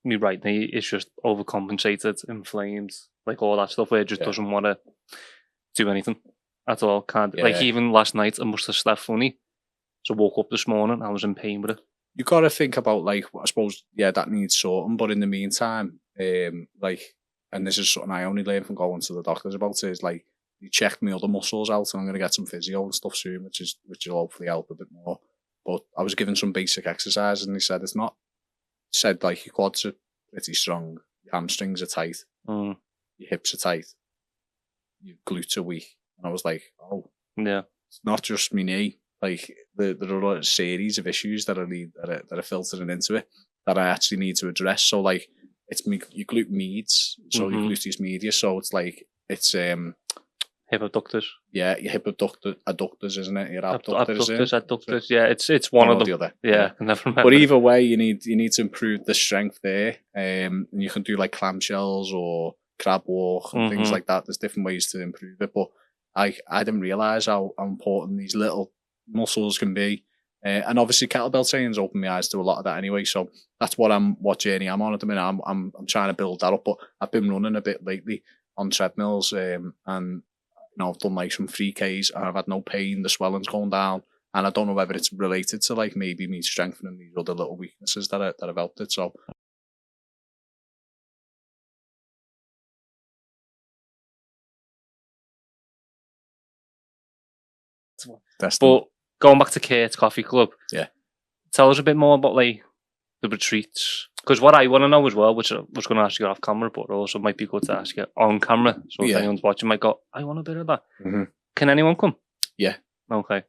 my right knee is just overcompensated, inflamed, like all that stuff where it just doesn't want to do anything at all. Can't like, even last night I must have slept funny, so I woke up this morning, I was in pain with it. You got to think about, like, I suppose, that needs sorting, but in the meantime, like, and this is something I only learned from going to the doctors about, is like, you checked my other muscles out, and I'm going to get some physio and stuff soon, which will hopefully help a bit more. But I was given some basic exercises, and they said like, your quads are pretty strong, your hamstrings are tight, your hips are tight, your glutes are weak. And I was like, oh, yeah, it's not just my knee. Like, there are a series of issues that are filtering into it that I actually need to address. So like, it's your glute medius, so your gluteus medius. So it's like, it's hip abductors. Yeah, your hip adductors, isn't it? Your abductors. Adductors. Yeah, it's one of them. The other. Yeah, I never remember. But either way, you need to improve the strength there. And you can do like clamshells or crab walk and things like that. There's different ways to improve it. But I didn't realise how important these little muscles can be. And obviously kettlebell training's opened my eyes to a lot of that anyway. So that's what journey I'm on at the minute. I'm trying to build that up. But I've been running a bit lately on treadmills, and I've done like some 3Ks, and I've had no pain. The swelling's going down, and I don't know whether it's related to like maybe me strengthening these other little weaknesses that have helped it. So. But going back to Kate's Coffee Club, tell us a bit more about like the retreats, because what I want to know as well, which I was going to ask you off camera, but also might be good to ask you on camera, so if anyone's watching might go, I want a bit of that. Can anyone come? Yeah. Okay.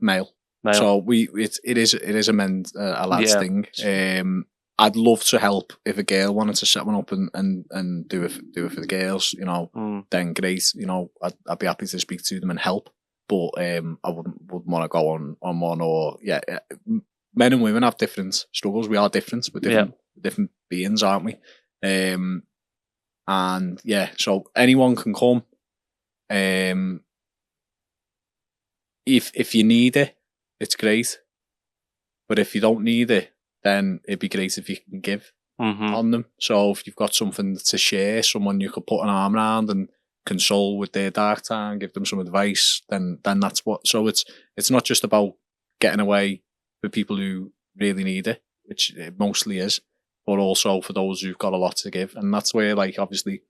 Male. So it is a lads thing. I'd love to help if a girl wanted to set one up and do it for the girls. Then great. I'd be happy to speak to them and help. But I wouldn't want to go on one, or men and women have different struggles. We are different. We're different beings, aren't we? And so anyone can come. If you need it, it's great. But if you don't need it, then it'd be great if you can give on them. So if you've got something to share, someone you could put an arm around and console with their dark time, give them some advice, then that's what. So it's not just about getting away with people who really need it, which it mostly is, but also for those who've got a lot to give. And that's where, like, obviously,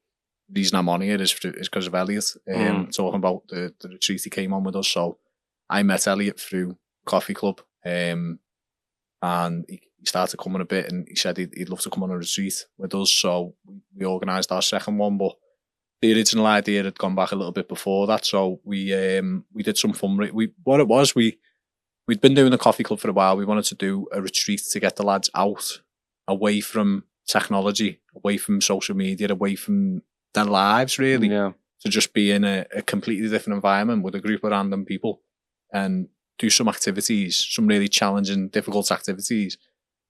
the reason I'm on here is because of Elliot, talking about the retreat he came on with us. So I met Elliot through Coffee Club, and he started coming a bit, and he said he'd love to come on a retreat with us. So we organised our second one, but the original idea had gone back a little bit before that. So we did some fun. We'd been doing the Coffee Club for a while. We wanted to do a retreat to get the lads out, away from technology, away from social media, away from their lives, really. Yeah. To just be in a completely different environment with a group of random people and do some activities, some really challenging, difficult activities,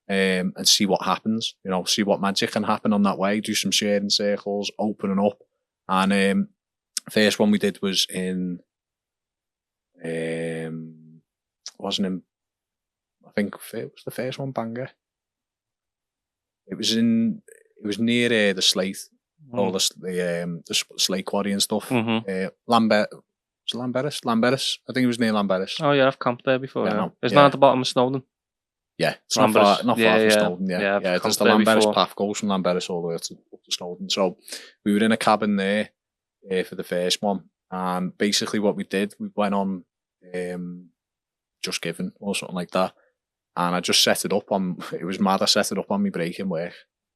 and see what happens, see what magic can happen on that way, do some sharing circles, opening up. And first one we did was in, wasn't in, I think it was the first one, Bangor. It was near the Slate, all the Slate Quarry and stuff. Lambert, was it Lamberis? Lamberis, I think it was near Lamberis. Oh yeah, I've camped there before. Yeah, Yeah. no, Isn't yeah. that at the bottom of Snowdon? Yeah, it's Lamberis. not far from Snowdon. Yeah. I've There's camped the there Lamberis before. path goes from Lamberis all the way up to Snowdon. So we were in a cabin there for the first one, and basically what we did, we went on Just Giving or something like that, and I just set it up on. It was mad. I set it up on my break in work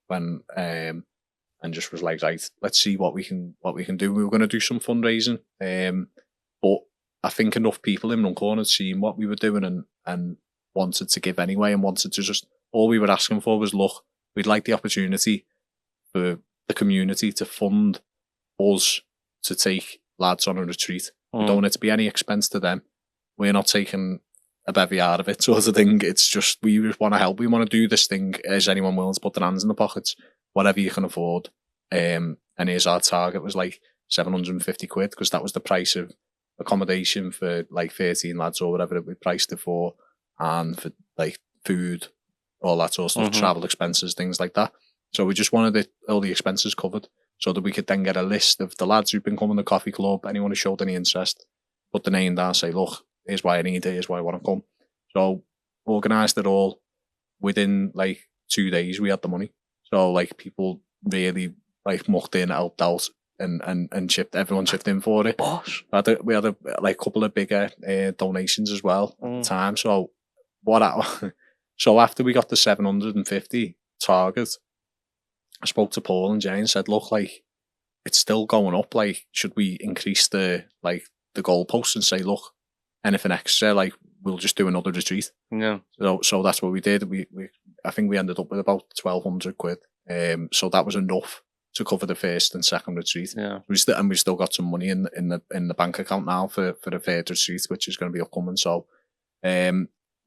when and just was like, right, let's see what we can do. We were going to do some fundraising, but I think enough people in Runcorn had seen what we were doing and wanted to give anyway, and wanted to just, all we were asking for was, look, we'd like the opportunity for the community to fund us to take lads on a retreat. We don't want it to be any expense to them. We're not taking a bevy out of it, sort of thing. It's just, we just want to help. We want to do this thing. Is anyone willing to put their hands in the pockets? Whatever you can afford. And here's our target, was like 750 quid, because that was the price of accommodation for like 13 lads or whatever we priced it for, and for like food, all that sort of stuff, travel expenses, things like that. So we just wanted all the expenses covered, so that we could then get a list of the lads who've been coming to the Coffee Club, anyone who showed any interest, put the name down, say, look, here's why I need it, here's why I want to come. So organised it all. Within like 2 days we had the money. So like people really like mucked in, helped out, and chipped, everyone chipped in for it. We had a like couple of bigger donations as well at the time. So so after we got the 750 target, I spoke to Paul and Jay and said, look, like, it's still going up. Like, should we increase the goalposts and say, look, anything extra, like, we'll just do another retreat. Yeah. So that's what we did. I think we ended up with about 1,200 quid. So that was enough to cover the first and second retreat. Yeah. We've still got some money in the bank account now for the third retreat, which is going to be upcoming. So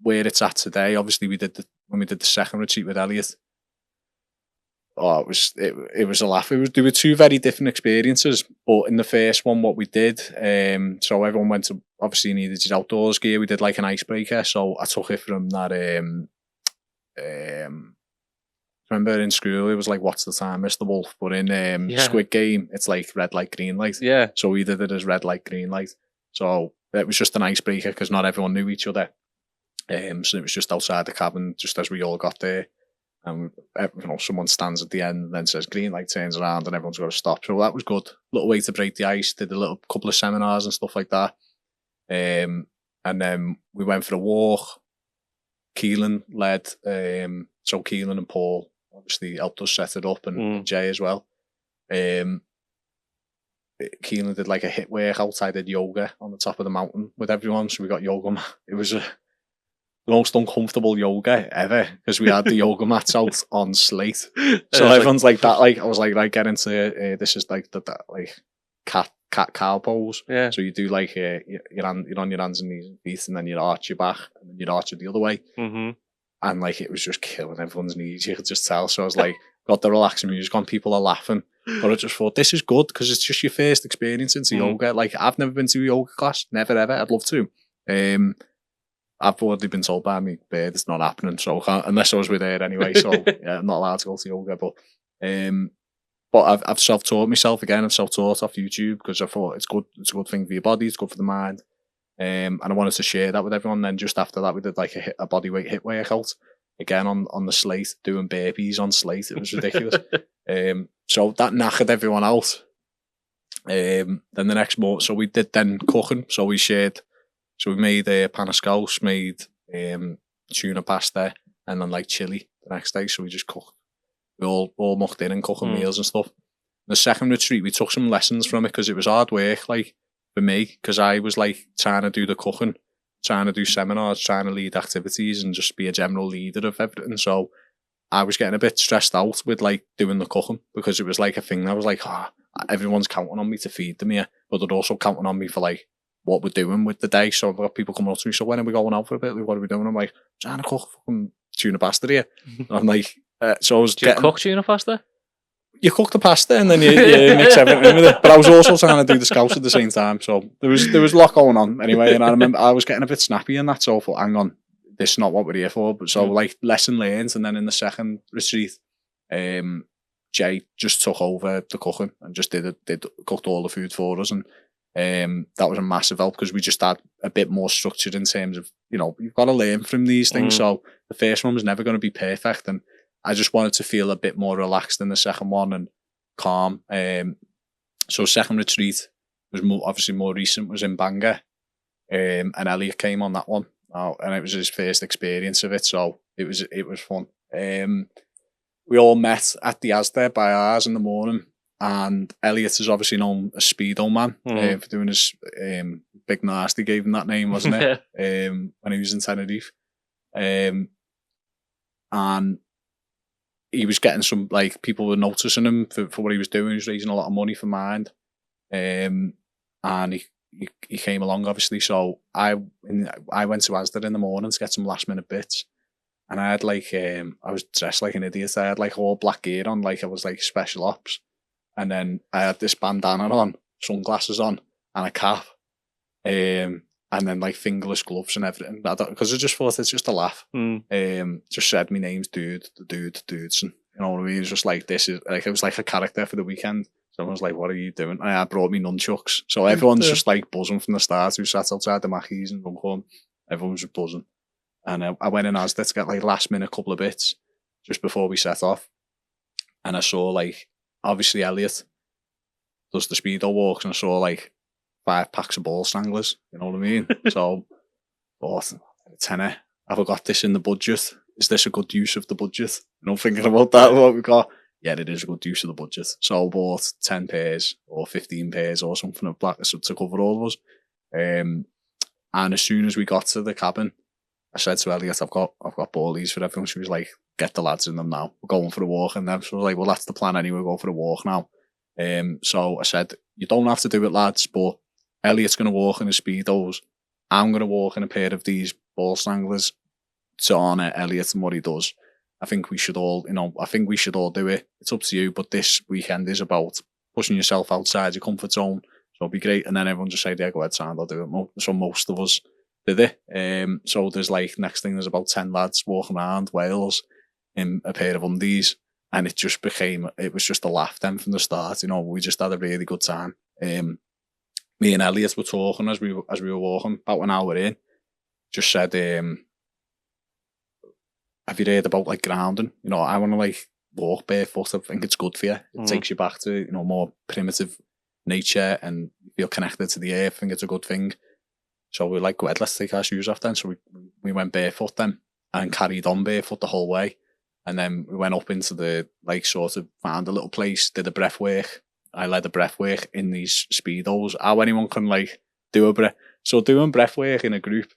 where it's at today, obviously when we did the second retreat with Elliot, it was a laugh. There were two very different experiences, but in the first one, what we did, so everyone went to, obviously needed your outdoors gear. We did like an icebreaker, so I took it from that. Remember in school it was like, what's the time, Mr. Wolf? But in Squid Game, it's like red light, green light. Yeah. So we did it as red light, green light. So it was just an icebreaker because not everyone knew each other. So it was just outside the cabin, just as we all got there. And someone stands at the end and then says green light, turns around, and everyone's got to stop. So that was good. Little way to break the ice. Did a couple of seminars and stuff like that. And then we went for a walk. Keelan led. So Keelan and Paul obviously helped us set it up, and Jay as well. Keelan did like a hit workout. I did yoga on the top of the mountain with everyone. So we got yoga. It was the most uncomfortable yoga ever because we had the yoga mats out on slate. So everyone's like that. Like I was like, right, get into this is like the like cat cow pose. Yeah. So you do like you're on your hands and knees and feet, and then you arch your back, and then you arch it the other way. Mm-hmm. And like it was just killing everyone's knees. You could just tell. So I was like, got the relaxing music on. People are laughing, but I just thought this is good because it's just your first experience into yoga. Like I've never been to a yoga class, never ever. I'd love to. I've already been told by me, bird, it's not happening. So unless I was with her anyway. So yeah, I'm not allowed to go to yoga. But I've self-taught myself again. I've self-taught off YouTube because I thought it's good. It's a good thing for your body. It's good for the mind. And I wanted to share that with everyone. Then just after that, we did like a bodyweight hit workout. again on the slate, doing burpees on slate. It was ridiculous. So that knackered everyone out. Then the next morning, so we did then cooking. So we made paniscos, made tuna pasta, and then like chili the next day. So we just cooked. We all mucked in and cooking meals and stuff. The second retreat, we took some lessons from it because it was hard work, like for me, because I was like trying to do the cooking, trying to do seminars, trying to lead activities, and just be a general leader of everything. So I was getting a bit stressed out with like doing the cooking because it was like a thing that was like, everyone's counting on me to feed them here, but they're also counting on me for like what we're doing with the day. So I've got people coming up to me, so when are we going out for a bit? Like, what are we doing? I'm like, trying to cook fucking tuna pasta here. And I'm like, so I was Do you cook tuna pasta? You cook the pasta and then you mix everything with it. But I was also trying to do the scouts at the same time, so there was a lot going on anyway. And I remember I was getting a bit snappy and that, so I thought, hang on, this is not what we're here for. But so like lesson learned, and then in the second retreat, Jay just took over the cooking and just cooked all the food for us, and that was a massive help because we just had a bit more structure in terms of, you know, you've got to learn from these things. So the first one was never going to be perfect, and I just wanted to feel a bit more relaxed in the second one and calm. So second retreat was obviously more recent, was in Bangor, and Elliot came on that one. And it was his first experience of it, so it was fun. We all met at the Asda by ours in the morning, and Elliot is obviously known as Speedo Man for doing his Big Nasty, gave him that name, wasn't it? When he was in Tenerife, and he was getting some, like, people were noticing him for what he was doing. He was raising a lot of money for Mind, and he came along, obviously. So I went to Asda in the morning to get some last minute bits, and I had like I was dressed like an idiot. I had like all black gear on, like I was like special ops, and then I had this bandana on, sunglasses on, and a cap, and then like fingerless gloves and everything. Because I just thought it's just a laugh. Just said my name's dudes, and you know what I mean. It's just like, this is like, it was like a character for the weekend. Someone's like, what are you doing? And I brought me nunchucks. So everyone's just like buzzing from the start. We sat outside the Mackies and Runcorn. Everyone was buzzing. And I went in Asda to get like last minute couple of bits just before we set off. And I saw like, obviously Elliot does the speedo walks, and I saw like 5 packs of ball stranglers. You know what I mean? So, bought a tenner. Have I got this in the budget? Is this a good use of the budget? You know, thinking about that, what we got. Yeah, it is a good use of the budget. So I bought 10 pairs or 15 pairs or something of black to cover all of us. And as soon as we got to the cabin, I said to Elliot, I've got ballies for everyone. She was like, get the lads in them now. We're going for a walk. And then she was like, well, that's the plan anyway. We'll go for a walk now. So I said, you don't have to do it, lads, but Elliot's going to walk in his Speedos. I'm going to walk in a pair of these ball stranglers to honour Elliot and what he does. I think we should all, do it. It's up to you, but this weekend is about pushing yourself outside your comfort zone. So it'll be great. And then everyone just said, yeah, go ahead, Sam, I'll do it. So most of us did it. So there's like, next thing, there's about 10 lads walking around Wales in a pair of undies. And it was just a laugh then from the start. You know, we just had a really good time. Me and Elliot were talking as we were walking, about an hour in. Just said, have you heard about like grounding? You know, I want to like walk barefoot. I think it's good for you. It takes you back to, you know, more primitive nature and you feel connected to the earth. I think it's a good thing. So we were like, go ahead, let's take our shoes off then. So we went barefoot then and carried on barefoot the whole way. And then we went up into the, like, sort of found a little place, did a breath work. I led a breath work in these Speedos. How anyone can like do a breath. So doing breath work in a group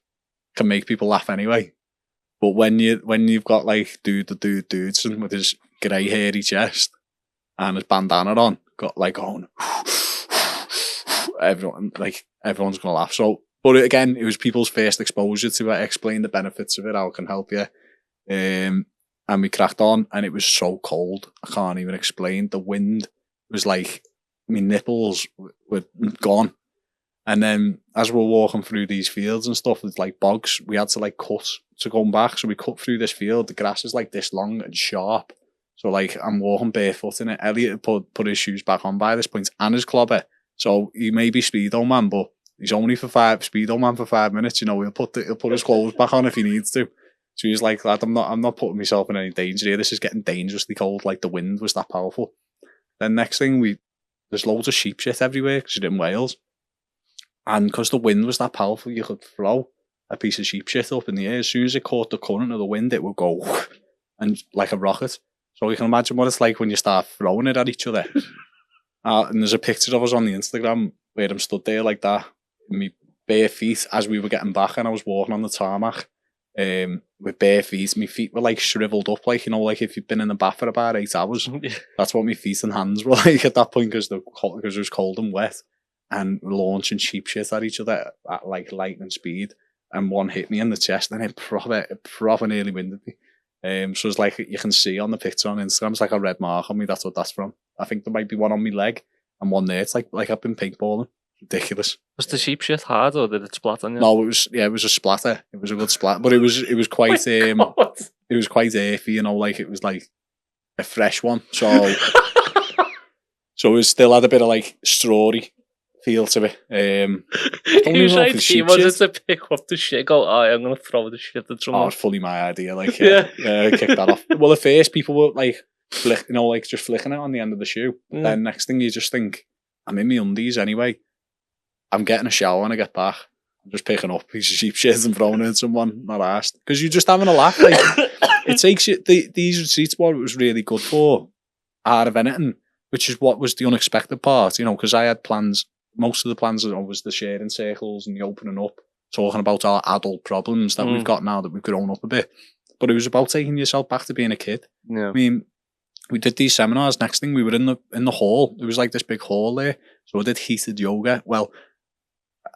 can make people laugh anyway. But when you've got like dudes with his grey hairy chest and his bandana on, got like on, everyone's gonna laugh. So, but again, it was people's first exposure to it. Explain the benefits of it, how it can help you. And we cracked on, and it was so cold. I can't even explain. The wind was like, my nipples were gone. And then as we were walking through these fields and stuff, with like bogs, we had to like cut to come back. So we cut through this field. The grass is like this long and sharp. So like I'm walking barefoot in it. Elliot put his shoes back on by this point and his clobber. So he may be Speedo Man, but he's only Speedo Man for 5 minutes. You know, he'll put his clothes back on if he needs to. So he was like, lad, I'm not putting myself in any danger here. This is getting dangerously cold. Like the wind was that powerful. Then next thing, there's loads of sheep shit everywhere because you're in Wales. And because the wind was that powerful, you could throw a piece of sheep shit up in the air. As soon as it caught the current of the wind, it would go and like a rocket. So you can imagine what it's like when you start throwing it at each other. And there's a picture of us on the Instagram where I'm stood there like that, in my bare feet as we were getting back, and I was walking on the tarmac with bare feet. My feet were like shriveled up, like, you know, like if you've been in the bath for about 8 hours. That's what my feet and hands were like at that point because it was cold and wet, and launching sheep shit at each other at like lightning speed. And one hit me in the chest, and it proper nearly winded me. So it's like you can see on the picture on Instagram, it's like a red mark on me. That's what that's from. I think there might be one on my leg and one there. It's like I've been paintballing. Ridiculous. Was the sheep shit hard or did it splat on you? No, it was a splatter. It was a good splatter, but it was quite it was quite earthy, you know, like it was like a fresh one. So so it still had a bit of like strawy feel to it. He was like, he wanted to pick up the shit, go, I'm going to throw the shit at someone. Oh, it's fully my idea. Like, yeah, kick that off. Well, at first, people were like, just flicking it on the end of the shoe. Then next thing you just think, I'm in my undies anyway. I'm getting a shower when I get back. I'm just picking up a piece of sheep shit and throwing it at someone, not asked. Because you're just having a laugh. Like, it takes you, these receipts, what it was really good for, out of anything, which is what was the unexpected part, you know, because I had plans. Most of the plans was the sharing circles and the opening up, talking about our adult problems that we've got now that we've grown up a bit. But it was about taking yourself back to being a kid. Yeah. I mean, we did these seminars. Next thing, we were in the hall. It was like this big hall there. So I did heated yoga. Well,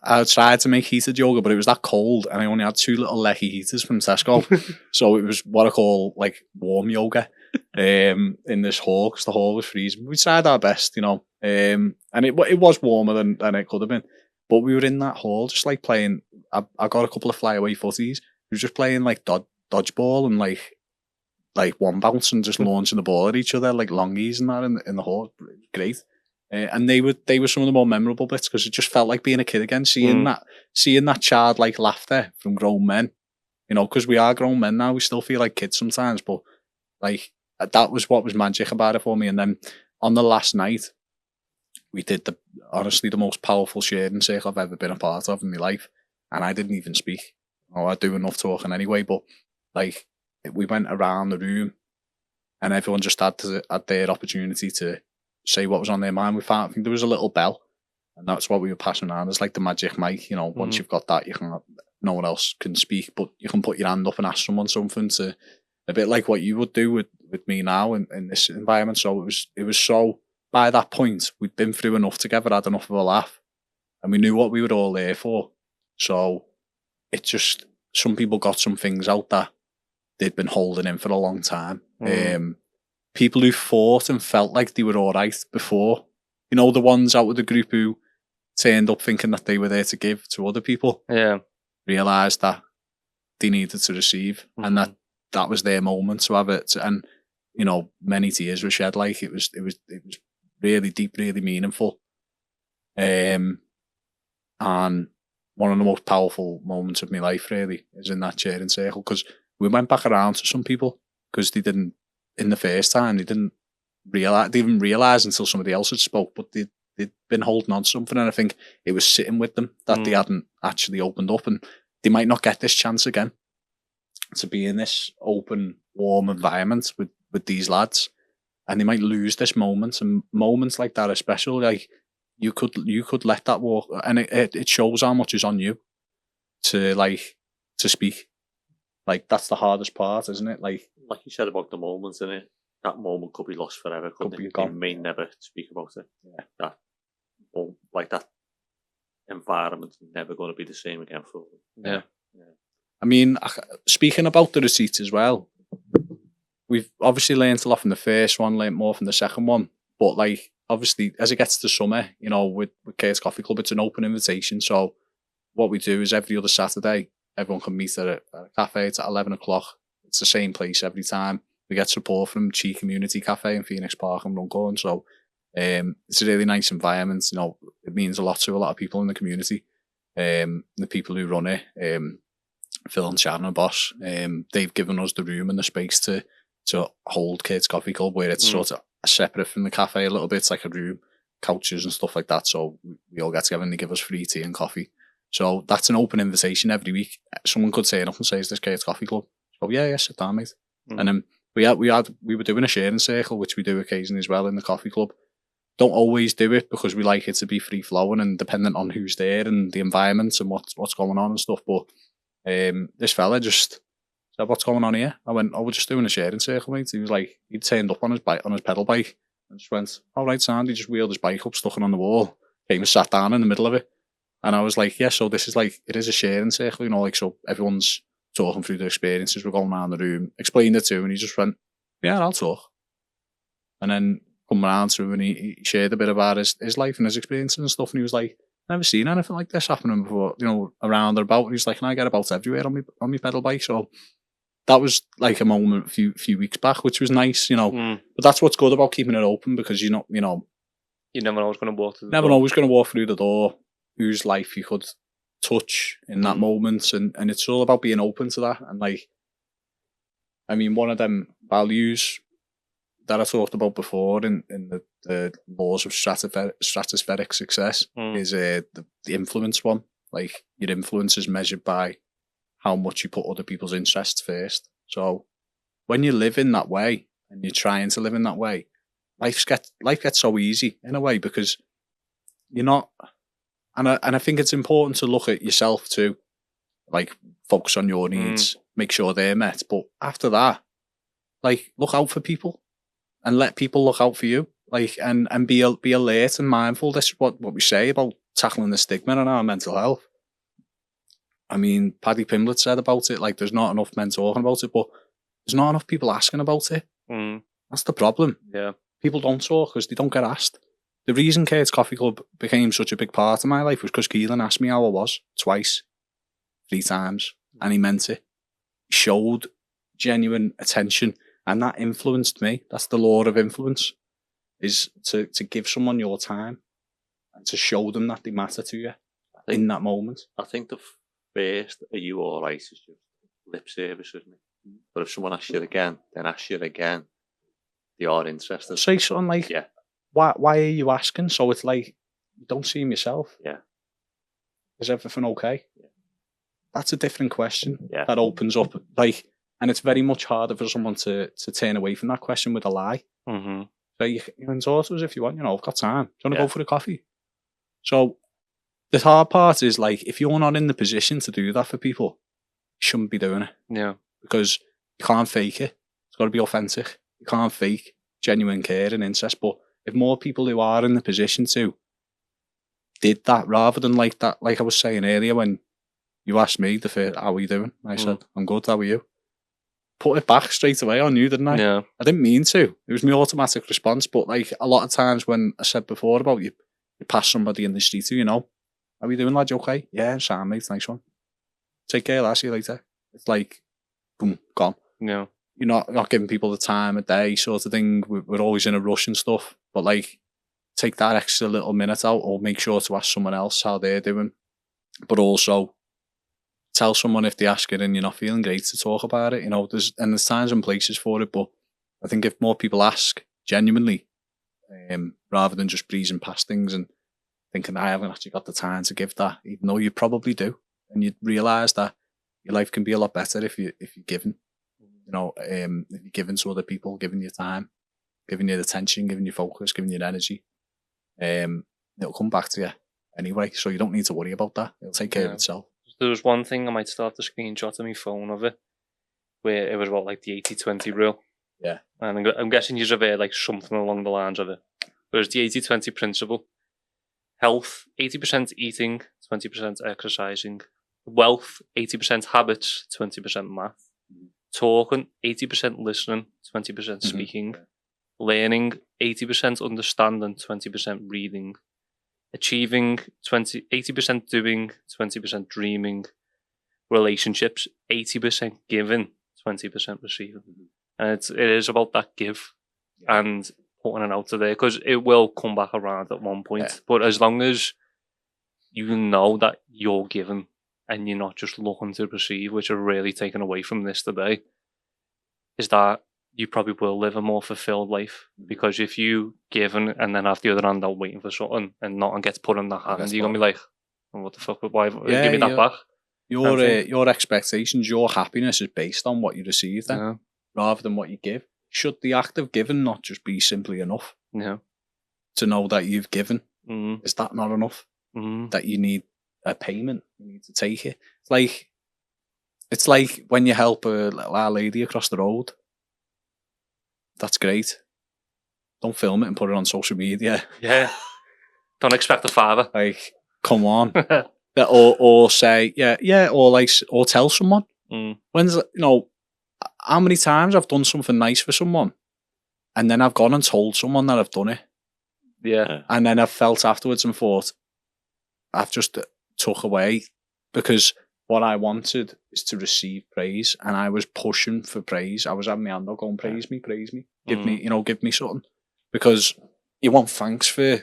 I tried to make heated yoga, but it was that cold, and I only had 2 little lecky heaters from Tesco. So it was what I call like warm yoga in this hall because the hall was freezing. We tried our best, you know, and it was warmer than it could have been. But we were in that hall just like playing. I got a couple of flyaway footies. We were just playing like dodgeball and like one bounce and just launching the ball at each other like longies and that in the hall. Great. And they were some of the more memorable bits because it just felt like being a kid again, seeing that childlike laughter from grown men, you know, because we are grown men now. We still feel like kids sometimes, but like that was what was magic about it for me. And then on the last night, we did honestly the most powerful sharing circle I've ever been a part of in my life, and I didn't even speak. Oh, I do enough talking anyway, but like we went around the room, and everyone just had their opportunity to say what was on their mind. I think there was a little bell, and that's what we were passing around. It's like the magic mic, you know. Once you've got that, no one else can speak, but you can put your hand up and ask someone something, to a bit like what you would do with me now in this environment. So it was so, by that point we'd been through enough together, had enough of a laugh, and we knew what we were all there for. So it just, some people got some things out that they'd been holding in for a long time. People who thought and felt like they were all right before, you know, the ones out of the group who turned up thinking that they were there to give to other people, realised that they needed to receive, and that was their moment to have it. And, you know, many tears were shed. Like it was really deep, really meaningful. And one of the most powerful moments of my life really is in that sharing circle, because we went back around to some people because they didn't, in the first time, they didn't realise until somebody else had spoke, but they'd been holding on to something, and I think it was sitting with them that they hadn't actually opened up, and they might not get this chance again to be in this open, warm environment with these lads, and they might lose this moment. And moments like that are special. Like you could let that walk, and it shows how much is on you to speak. Like that's the hardest part, isn't it? Like you said about the moments, in it, that moment could be lost forever. Could be gone. You may never speak about it. Yeah. That environment's never going to be the same again for them. Yeah. I mean, speaking about the receipts as well, we've obviously learned a lot from the first one, learned more from the second one. But like, obviously, as it gets to summer, you know, with Kate's Coffee Club, it's an open invitation. So what we do is every other Saturday, everyone can meet at a cafe. It's at 11 o'clock. It's the same place every time. We get support from Chi Community Cafe in Phoenix Park and Runcorn. So it's a really nice environment. You know, it means a lot to a lot of people in the community. The people who run it, Phil and Shannon, boss, they've given us the room and the space to hold Kate's Coffee Club, where it's sort of separate from the cafe a little bit. It's like a room, couches and stuff like that. So we all get together and they give us free tea and coffee. So that's an open invitation every week. Someone could say enough and say, "Is this Kate's Coffee Club?" So yeah, sit down, mate. And then we were doing a sharing circle, which we do occasionally as well in the coffee club. Don't always do it because we like it to be free flowing and dependent on who's there and the environment and what's going on and stuff. But this fella just said, "What's going on here?" I went, "Oh, we're just doing a sharing circle, mate." He was like, he'd turned up on his pedal bike and just went, "All right, Sandy." He just wheeled his bike up, stuck it on the wall, came and sat down in the middle of it. And I was like, "Yeah, so this is like, it is a sharing circle, you know, like, so everyone's talking through their experiences. We're going around the room, explained it to him, and he just went, "Yeah, I'll talk." And then come around to him and he shared a bit about his life and his experiences and stuff. And he was like, "Never seen anything like this happening before, you know, around or about." And he's like, "And I get about everywhere on my pedal bike." So that was like a moment a few weeks back, which was nice, you know. But that's what's good about keeping it open, because you never know who's going to walk through the door, whose life you could touch in that moment, and it's all about being open to that. And like, I mean, one of them values that I talked about before in the laws of stratospheric success is the influence one. Like, your influence is measured by how much you put other people's interests first. So when you live in that way and you're trying to live in that way, life gets so easy in a way, because you're not. And I think it's important to look at yourself too, like, focus on your needs, make sure they're met. But after that, like, look out for people and let people look out for you. Like, and be alert and mindful. This is what we say about tackling the stigma in our mental health. I mean, Paddy Pimblett said about it, like, there's not enough men talking about it, but there's not enough people asking about it. That's the problem. Yeah. People don't talk because they don't get asked. The reason Kate's Coffee Club became such a big part of my life was because Keelan asked me how I was twice, 3 times, and he meant it. He showed genuine attention, and that influenced me. That's the law of influence, is to give someone your time and to show them that they matter to you in that moment. I think the first "are you all right" is just lip service, isn't it? But if someone asks you again, then asks you again, they are interested. Say something like, yeah, why are you asking? So it's like, you don't see him yourself. Yeah. Is everything okay? Yeah. That's a different question. Yeah. That opens up, like, and it's very much harder for someone to turn away from that question with a lie. So you can talk to us if you want, you know, I've got time. Do you want to go for a coffee? So the hard part is, like, if you're not in the position to do that for people, you shouldn't be doing it. Yeah. Because you can't fake it. It's got to be authentic. You can't fake genuine care and interest. But if more people who are in the position to did that, rather than like that, like I was saying earlier, when you asked me the first, "How are you doing?" I said, "I'm good, how are you?" Put it back straight away on you, didn't I? Yeah. I didn't mean to. It was my automatic response. But like, a lot of times when I said before about you pass somebody in the street who, you know, "How are you doing, lad? You okay?" "Yeah, Sam, mate, nice one. Take care, lad, see you later." It's like, boom, gone. Yeah. You're not giving people the time of day, sort of thing. We're always in a rush and stuff. But like, take that extra little minute out, or make sure to ask someone else how they're doing. But also tell someone if they ask it and you're not feeling great, to talk about it. You know, there's times and places for it. But I think if more people ask genuinely, rather than just breezing past things and thinking, "I haven't actually got the time to give that," even though you probably do, and you'd realise that your life can be a lot better if you're giving. You know, if you're giving to other people, giving your time, giving your attention, giving your focus, giving your energy, it'll come back to you anyway. So you don't need to worry about that. It'll take care of itself. There was one thing, I might still have the screenshot on my phone of it, where it was about like the 80-20 rule. Yeah. And I'm guessing you've heard like something along the lines of it. There's the 80-20 principle. Health, 80% eating, 20% exercising. Wealth, 80% habits, 20% math. Talking, 80% listening, 20% speaking. Learning, 80% understanding, 20% reading. Achieving, 80% doing, 20% dreaming. Relationships, 80% giving, 20% receiving. And it is about that give and putting it out there, because it will come back around at one point. But as long as you know that you're giving and you're not just looking to receive, which are really taken away from this today, is that you probably will live a more fulfilled life. Because if you give and then have the other hand out waiting for something and nothing gets put in that hand, you're going to be like, oh, what the fuck, why give me that back? Your expectations, your happiness is based on what you receive then, rather than what you give. Should the act of giving not just be simply enough? Yeah. To know that you've given, Mm. is that not enough? Mm. That you need a payment, you need to take it. It's like when you help a lady across the road. That's great. Don't film it and put it on social media. Yeah. Don't expect a father. Like, come on. or say, or tell someone. Mm. When's, how many times I've done something nice for someone and then I've gone and told someone that I've done it. Yeah. And then I've felt afterwards and thought, I've just took away, because what I wanted is to receive praise, and I was pushing for praise. I was having my hand up going, praise me, give me something, because you want thanks for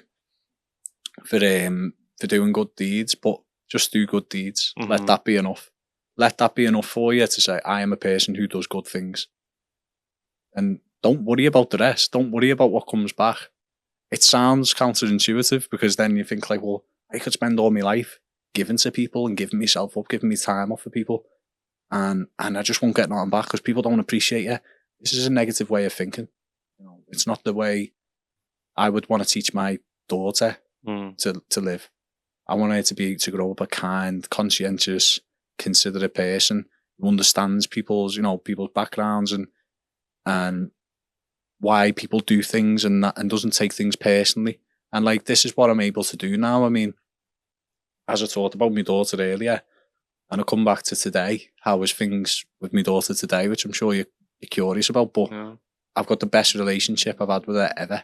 doing good deeds, but just do good deeds. Mm-hmm. Let that be enough. Let that be enough for you to say, I am a person who does good things, and don't worry about the rest. Don't worry about what comes back. It sounds counterintuitive, because then you think like, well, I could spend all my life giving to people and giving myself up, giving me time off for people, and I just won't get nothing back because people don't appreciate you. This is a negative way of thinking. It's not the way I would want to teach my daughter to live. I want her to grow up a kind, conscientious, considerate person who understands people's backgrounds and why people do things and doesn't take things personally. And like, this is what I'm able to do now. I mean, as I talked about my daughter earlier, and I come back to today, how is things with my daughter today, which I'm sure you're curious about, but I've got the best relationship I've had with her ever,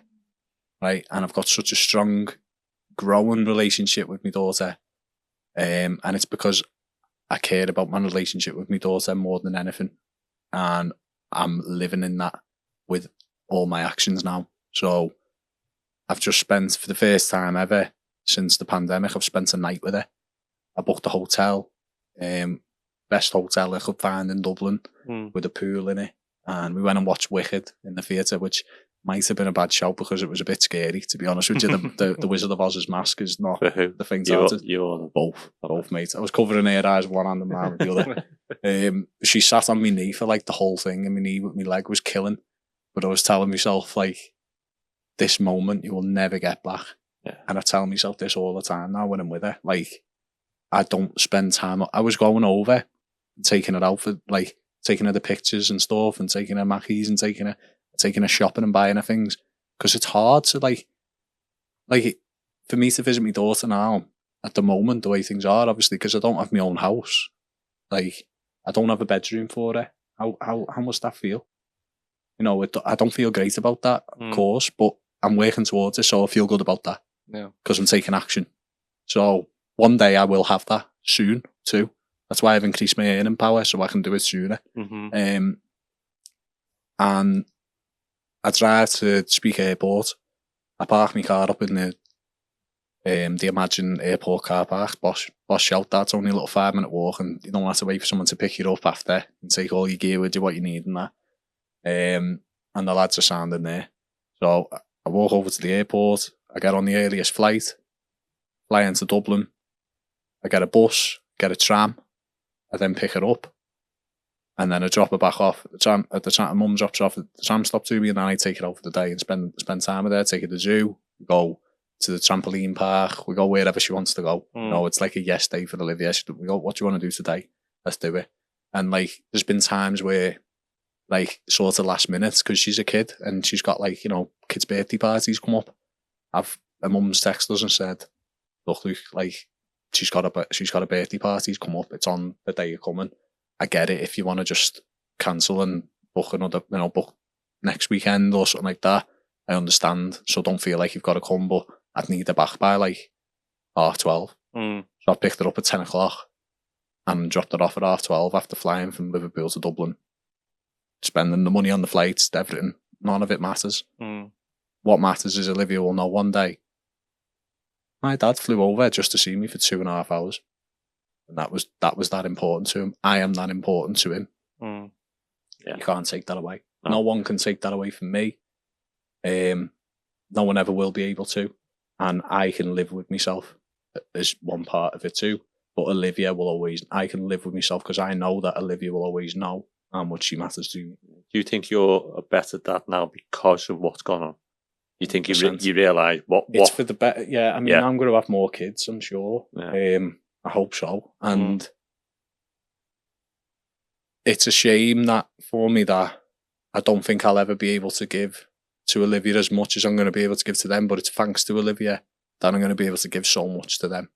right? And I've got such a strong, growing relationship with my daughter, and it's because I care about my relationship with my daughter more than anything, and I'm living in that with all my actions now. So I've just spent, for the first time ever since the pandemic, I've spent a night with her. I booked a hotel, best hotel I could find in Dublin, with a pool in it, and we went and watched Wicked in the theatre, which might have been a bad shout because it was a bit scary, to be honest with you. The Wizard of Oz's mask is not the faint-hearted. You're both, mate. I was covering her eyes with one hand and mine with the other. She sat on my knee for like the whole thing, and my knee with my leg was killing. But I was telling myself, like, this moment you will never get back. Yeah. And I tell myself this all the time now when I'm with her. Like, I don't spend time. I was going over and taking her out for, like, taking her the pictures and stuff, and taking her Mackies and taking her shopping and buying her things. Because it's hard to, like, for me to visit my daughter now, at the moment, the way things are, obviously, because I don't have my own house. Like, I don't have a bedroom for her. How must that feel? I don't feel great about that, of course, but I'm working towards it, so I feel good about that. Yeah. Because I'm taking action. So one day I will have that soon too. That's why I've increased my earning power, so I can do it sooner. Mm-hmm. And I drive to Speak Airport. I park my car up in the Imagine Airport car park. Boss shout, that's only a little 5-minute walk, and you don't have to wait for someone to pick you up after and take all your gear with you, what you need and that. And the lads are sounding there. So I walk over to the airport, I get on the earliest flight, fly into Dublin, I get a bus, get a tram, I then pick her up, and then I drop her back off. Mum drops her off at the tram stop to me, and then I take her out for the day and spend time with her, take her to the zoo, go to the trampoline park, we go wherever she wants to go. It's like a yes day for Olivia. We go, what do you want to do today? Let's do it. And like, there's been times where, like, sort of last minute, because she's a kid and she's got, like, kids' birthday parties come up. Her mum's texted us and said, look, Luke, like, she's got a birthday parties come up. It's on the day you're coming. I get it if you want to just cancel and book another, book next weekend or something like that. I understand. So don't feel like you've got to come, but I'd need her back by like 12:30. So I picked her up at 10 o'clock and dropped her off at 12:30 after flying from Liverpool to Dublin. Spending the money on the flights, everything. None of it matters. What matters is Olivia will know one day. My dad flew over just to see me for 2.5 hours. and that was that important to him. I am that important to him. Mm. Yeah. You can't take that away. No. No one can take that away from me. No one ever will be able to, and I can live with myself as one part of it too. But Olivia will always, I can live with myself because I know that Olivia will always know how much she matters to me. Do you think you're a better dad now because of what's gone on? You think you 100%. realise what? It's for the better. Yeah, I mean, Yeah. I'm going to have more kids, I'm sure. Yeah. I hope so. And it's a shame that for me that I don't think I'll ever be able to give to Olivia as much as I'm going to be able to give to them. But it's thanks to Olivia that I'm going to be able to give so much to them.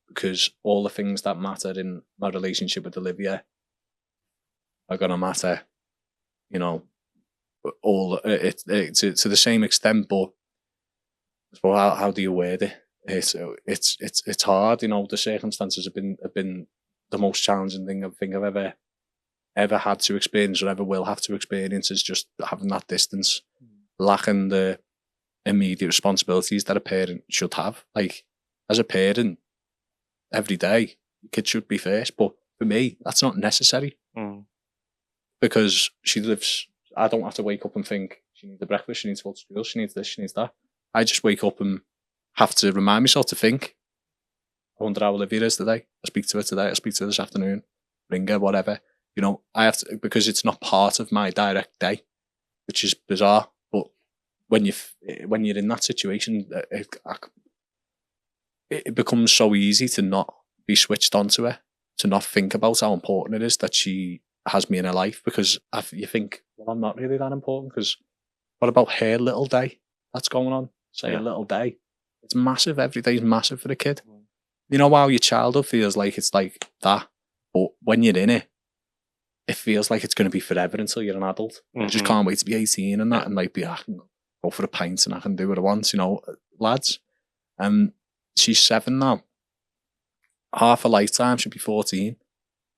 Because all the things that matter in my relationship with Olivia are going to matter, you know, all to the same extent. But how do you word it? It's hard. You know, the circumstances have been the most challenging thing I think I've ever had to experience or ever will have to experience, is just having that distance, lacking the immediate responsibilities that a parent should have. Like, as a parent, every day, your kid should be first. But for me, that's not necessary. Because she lives, I don't have to wake up and think, she needs the breakfast, she needs to go to school, she needs this, she needs that. I just wake up and have to remind myself to think, I wonder how Olivia is today. I speak to her today, I speak to her this afternoon, ring her, whatever. You know, I have to, because it's not part of my direct day, which is bizarre. But when you're in that situation, it becomes so easy to not be switched on to her, to not think about how important it is that she has me in her life, because you think, well, I'm not really that important, because what about her little day that's going on? Say a little day. It's massive. Every day is massive for the kid. You know how your childhood feels like it's like that, but when you're in it, it feels like it's going to be forever until you're an adult. I just can't wait to be 18 and that, and like I can go for a pint and I can do what I want, you know, lads. She's 7 now. Half a lifetime, she'll be 14,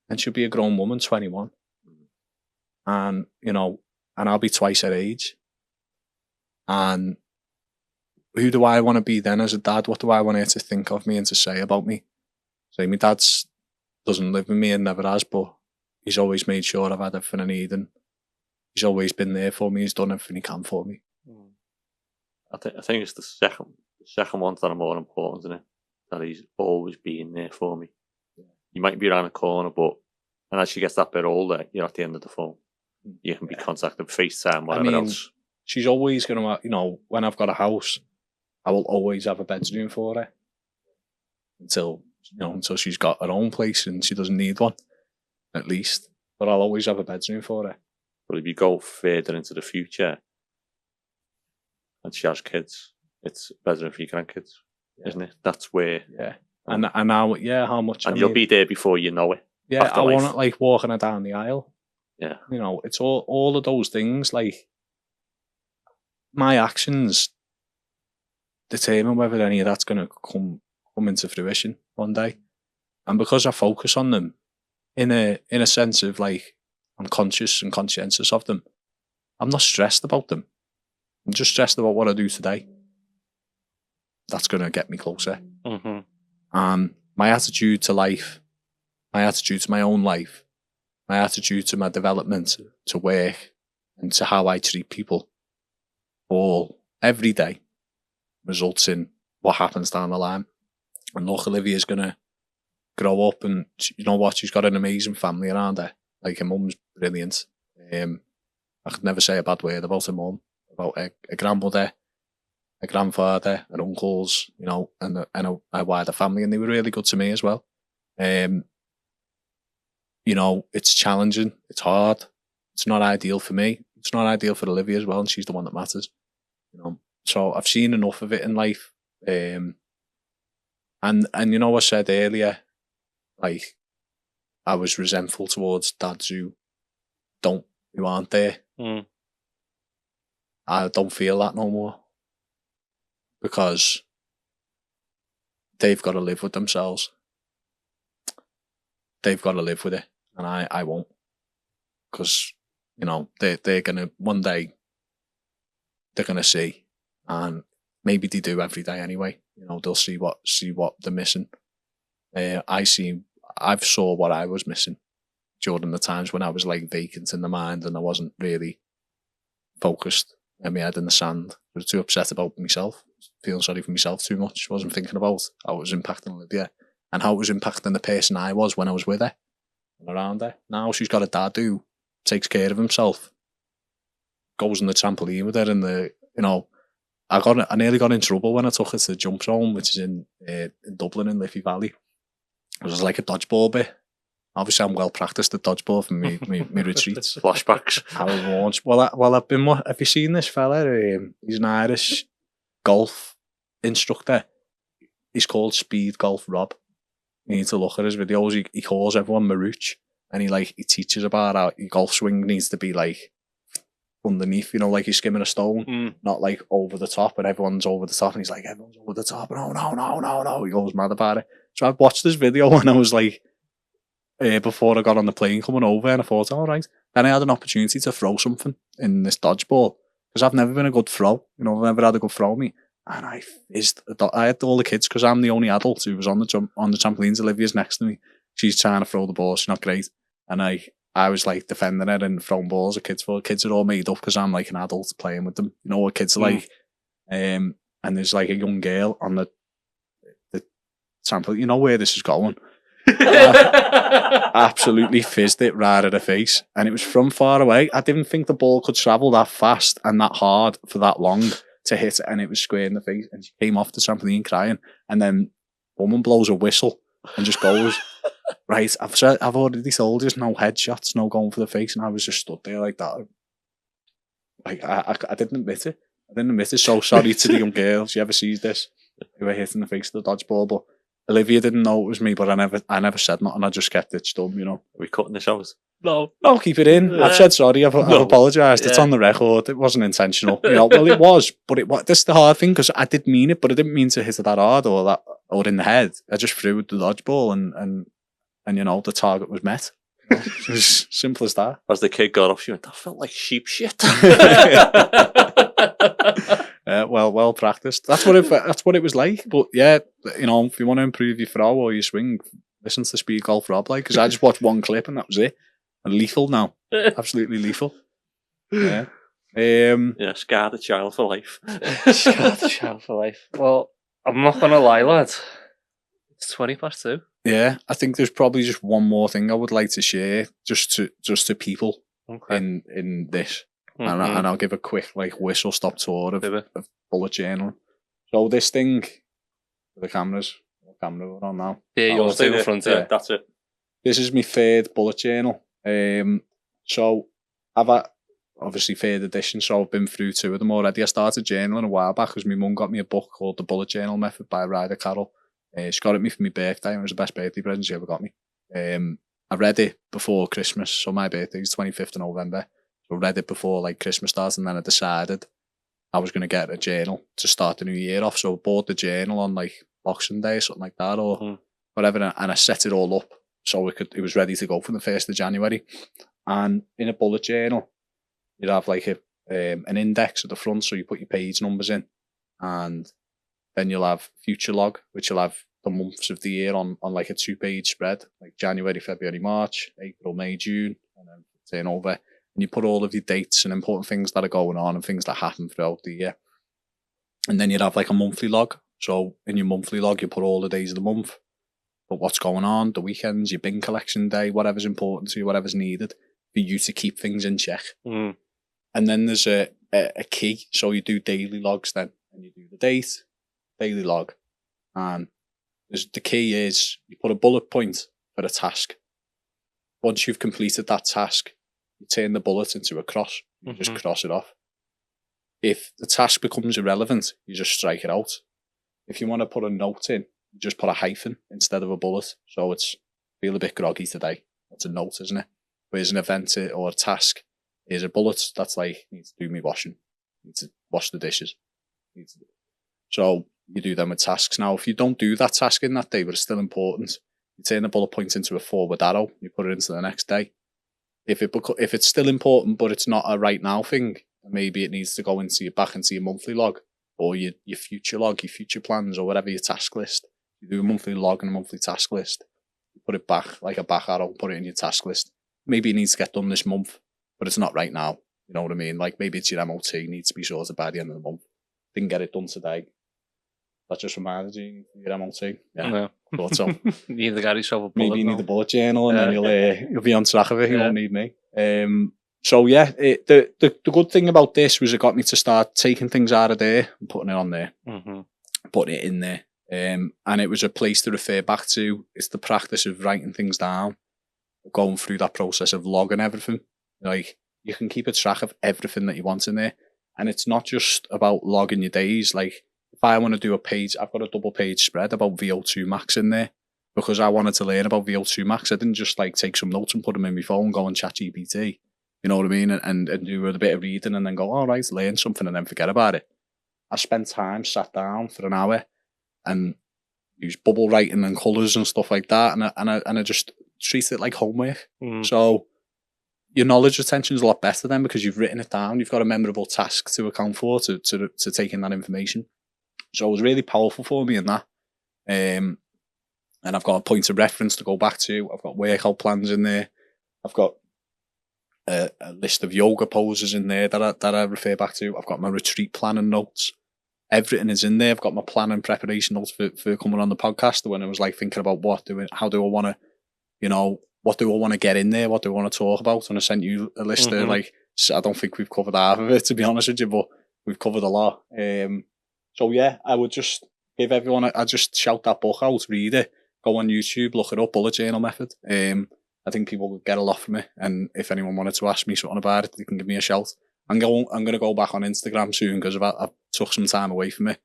and she'll be a grown woman, 21. And, you know, and I'll be twice her age. And who do I want to be then as a dad? What do I want her to think of me and to say about me? So my dad's doesn't live with me and never has, but he's always made sure I've had everything I need, and he's always been there for me. He's done everything he can for me. I think it's the second ones that are more important, isn't it? That he's always been there for me. You might be around the corner, but and as she gets that bit older, you're at the end of the phone. You can be contacted, FaceTime, whatever else. She's always going to, you know, when I've got a house, I will always have a bedroom for her until she's got her own place and she doesn't need one, at least. But I'll always have a bedroom for her. But if you go further into the future and she has kids, it's better for your grandkids, isn't it? That's where. Yeah. And now, how much. And you'll be there before you know it. Yeah, I want it like walking her down the aisle. Yeah. You know, it's all of those things. Like, my actions determine whether any of that's going to come into fruition one day. And because I focus on them in a sense of like, I'm conscious and conscientious of them, I'm not stressed about them. I'm just stressed about what I do today. That's going to get me closer. My attitude to life, my attitude to my own life, my attitude to my development, to work, and to how I treat people, all every day results in what happens down the line. And look, Olivia's going to grow up, and you know what? She's got an amazing family around her. Like, her mum's brilliant. I could never say a bad word about her mum, about her grandmother, her grandfather, her uncles, you know, and a wider family, and they were really good to me as well. You know, it's challenging, it's hard, it's not ideal for me, it's not ideal for Olivia as well, and she's the one that matters. You know, so I've seen enough of it in life. And you know, I said earlier, like, I was resentful towards dads who aren't there. I don't feel that no more, because they've got to live with themselves. They've got to live with it, and I won't, because, you know, they're gonna, one day they're gonna see, and maybe they do every day anyway. You know, they'll see what they're missing. I see I've saw what I was missing during the times when I was like vacant in the mind and I wasn't really focused and my head in the sand. I was too upset about myself, feeling sorry for myself too much. I wasn't thinking about how it was impacting Olivia and how it was impacting the person I was when I was with her and around her. Now she's got a dad who takes care of himself, goes on the trampoline with her, and I nearly got in trouble when I took her to the jump zone, which is in Dublin in Liffey Valley. It was like a dodgeball bit. Obviously, I'm well practiced at dodgeball from me retreats. Flashbacks. How it launched. Well, I've been. Have you seen this fella? He's an Irish golf instructor. He's called Speed Golf Rob. You need to look at his videos. He calls everyone Marooch, and he teaches about how your golf swing needs to be like underneath, like you're skimming a stone, not like over the top, and everyone's over the top, and he's like, everyone's over the top, and no. He goes mad about it. So I watched this video when I was like, before I got on the plane coming over, and I thought, all right. Then I had an opportunity to throw something in this dodgeball, because I've never been a good throw. I've never had a good throw me. And I fizzed. I had all the kids, because I'm the only adult who was on the trampolines. Olivia's next to me. She's trying to throw the ball. She's not great. And I was like defending her and throwing balls at kids. Kids are all made up because I'm like an adult playing with them. You know what kids are like. And there's like a young girl on the trampoline. You know where this is going. Absolutely fizzed it right at her face, and it was from far away. I didn't think the ball could travel that fast and that hard for that long to hit it, and it was square in the face, and she came off the trampoline crying, and then woman blows a whistle and just goes, right, I've already told you, no headshots, no going for the face, and I was just stood there like that. Like I didn't admit it. So sorry to the young girl, if she ever sees this, who were hitting the face of the dodgeball, but Olivia didn't know it was me, but I never said nothing. I just kept it stum, Are we cutting this out? No, keep it in. I've said sorry. I've apologised. Yeah. It's on the record. It wasn't intentional. Well, it was, but this is the hard thing, because I did mean it, but I didn't mean to hit it that hard or in the head. I just threw it the dodgeball, and the target was met. It was simple as that. As the kid got off, she went, "That felt like sheep shit." Well practiced. That's what it was like. But yeah, if you want to improve your throw or your swing, listen to Speed Golf Rob, because I just watched one clip and that was it. And lethal now, absolutely lethal. Yeah. Scar the child for life. Scar the child for life. Well, I'm not gonna lie, lad. It's 2:20. Yeah, I think there's probably just one more thing I would like to share, just to people in this. Mm-hmm. And I'll give a quick whistle stop tour of bullet journaling. So this thing, the cameras, what camera we're on now? Yeah, yours in front. Yeah, that's it. This is my third bullet journal. So I've had, obviously, third edition, so I've been through two of them already. I started journaling a while back because my mum got me a book called The Bullet Journal Method by Ryder Carroll. She got it me for my birthday, and it was the best birthday present she ever got me. I read it before Christmas, so my birthday is 25th of November. So I read it before Christmas started, and then I decided I was going to get a journal to start the new year off. So I bought the journal on Boxing Day or something like that, or whatever, and I set it all up so it was ready to go for the 1st of January. And in a bullet journal, you'd have an index at the front, so you put your page numbers in, and then you'll have future log, which will have the months of the year on a 2-page spread, like January, February, March, April, May, June, and then turn over. And you put all of your dates and important things that are going on and things that happen throughout the year. And then you'd have a monthly log. So in your monthly log, you put all the days of the month, but what's going on, the weekends, your bin collection day, whatever's important to you, whatever's needed for you to keep things in check. And then there's a key. So you do daily logs then, and you do the date, daily log. And the key is you put a bullet point for a task. Once you've completed that task, you turn the bullet into a cross. You just cross it off. If the task becomes irrelevant, you just strike it out. If you want to put a note in, you just put a hyphen instead of a bullet. So feel a bit groggy today. That's a note, isn't it? Whereas an event or a task is a bullet. That's need to do me washing. Need to wash the dishes. So you do them with tasks. Now, if you don't do that task in that day, but it's still important, you turn the bullet point into a forward arrow. You put it into the next day. If it's still important, but it's not a right now thing, maybe it needs to go back into your monthly log or your future log, your future plans, or whatever your task list. You do a monthly log and a monthly task list. You put it back, like a back arrow, put it in your task list. Maybe it needs to get done this month, but it's not right now. You know what I mean? Like maybe it's your MOT needs to be sorted by the end of the month. Didn't get it done today. That just reminded you your MOT. Yeah, thought so. You need to get yourself a bullet. Maybe you need the bullet journal, and then you'll be on track of it. You won't need me. So yeah, the good thing about this was it got me to start taking things out of there and putting it on there, putting it in there. And it was a place to refer back to. It's the practice of writing things down, going through that process of logging everything. Like you can keep a track of everything that you want in there, and it's not just about logging your days. Like if I want to do a page, I've got a double page spread about VO2 max in there because I wanted to learn about VO2 max. I didn't just like take some notes and put them in my phone, go and chat GPT. You know what I mean? And do a bit of reading and then go, all right, learn something and then forget about it. I spent time, sat down for an hour and used bubble writing and colours and stuff like that. And I just treat it like homework. So your knowledge retention is a lot better then because you've written it down. You've got a memorable task to account for to take in that information. So it was really powerful for me in that. And I've got a point of reference to go back to. I've got workout plans in there. I've got a list of yoga poses in there that I refer back to. I've got my retreat planning notes. Everything is in there. I've got my plan and preparation notes for coming on the podcast. When I was like thinking about how do I want to, what do I want to get in there? What do I want to talk about? And I sent you a list there. Like, I don't think we've covered half of it, to be honest with you, but we've covered a lot. So yeah, I would just give everyone, I just shout that book out, read it, go on YouTube, look it up, Bullet Journal Method. I think people would get a lot from it. And if anyone wanted to ask me something about it, they can give me a shout. I'm going to go back on Instagram soon because I've took some time away from it.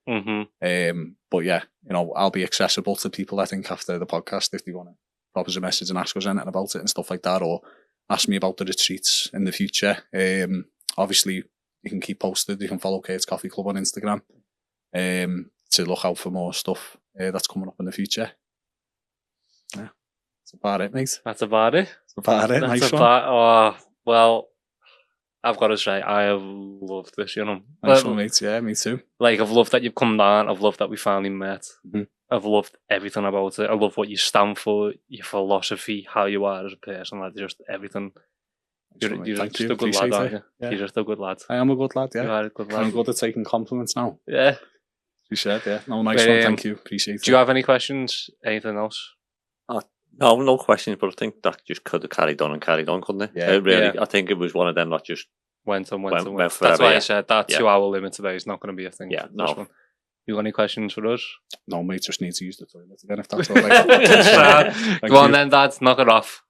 But yeah, I'll be accessible to people, I think, after the podcast if they want to drop us a message and ask us anything about it and stuff like that, or ask me about the retreats in the future. Obviously, you can keep posted. You can follow Kate's Coffee Club on Instagram to look out for more stuff that's coming up in the future. Yeah. That's about it, mate. That's about it. That's about it. Nice one. Well, I've got to say, I have loved this, Nice one, mate. Yeah, me too. Like, I've loved that you've come down. I've loved that we finally met. I've loved everything about it. I love what you stand for, your philosophy, how you are as a person, like just everything. You're just a good lad, aren't you? Yeah. You're just a good lad. I am a good lad, yeah. You are a good lad. I'm good at taking compliments now. Yeah. You said, yeah. No, nice one. Thank you. Appreciate it. Do you have any questions? Anything else? No questions, but I think that just could have carried on, couldn't it? Yeah. I think it was one of them that just went on. Went That's why I said that 2 hour limit today is not going to be a thing. Yeah, no. You got any questions for us? No, mate, just need to use the toilet again if that's all right. Go on then, Dad, knock it off.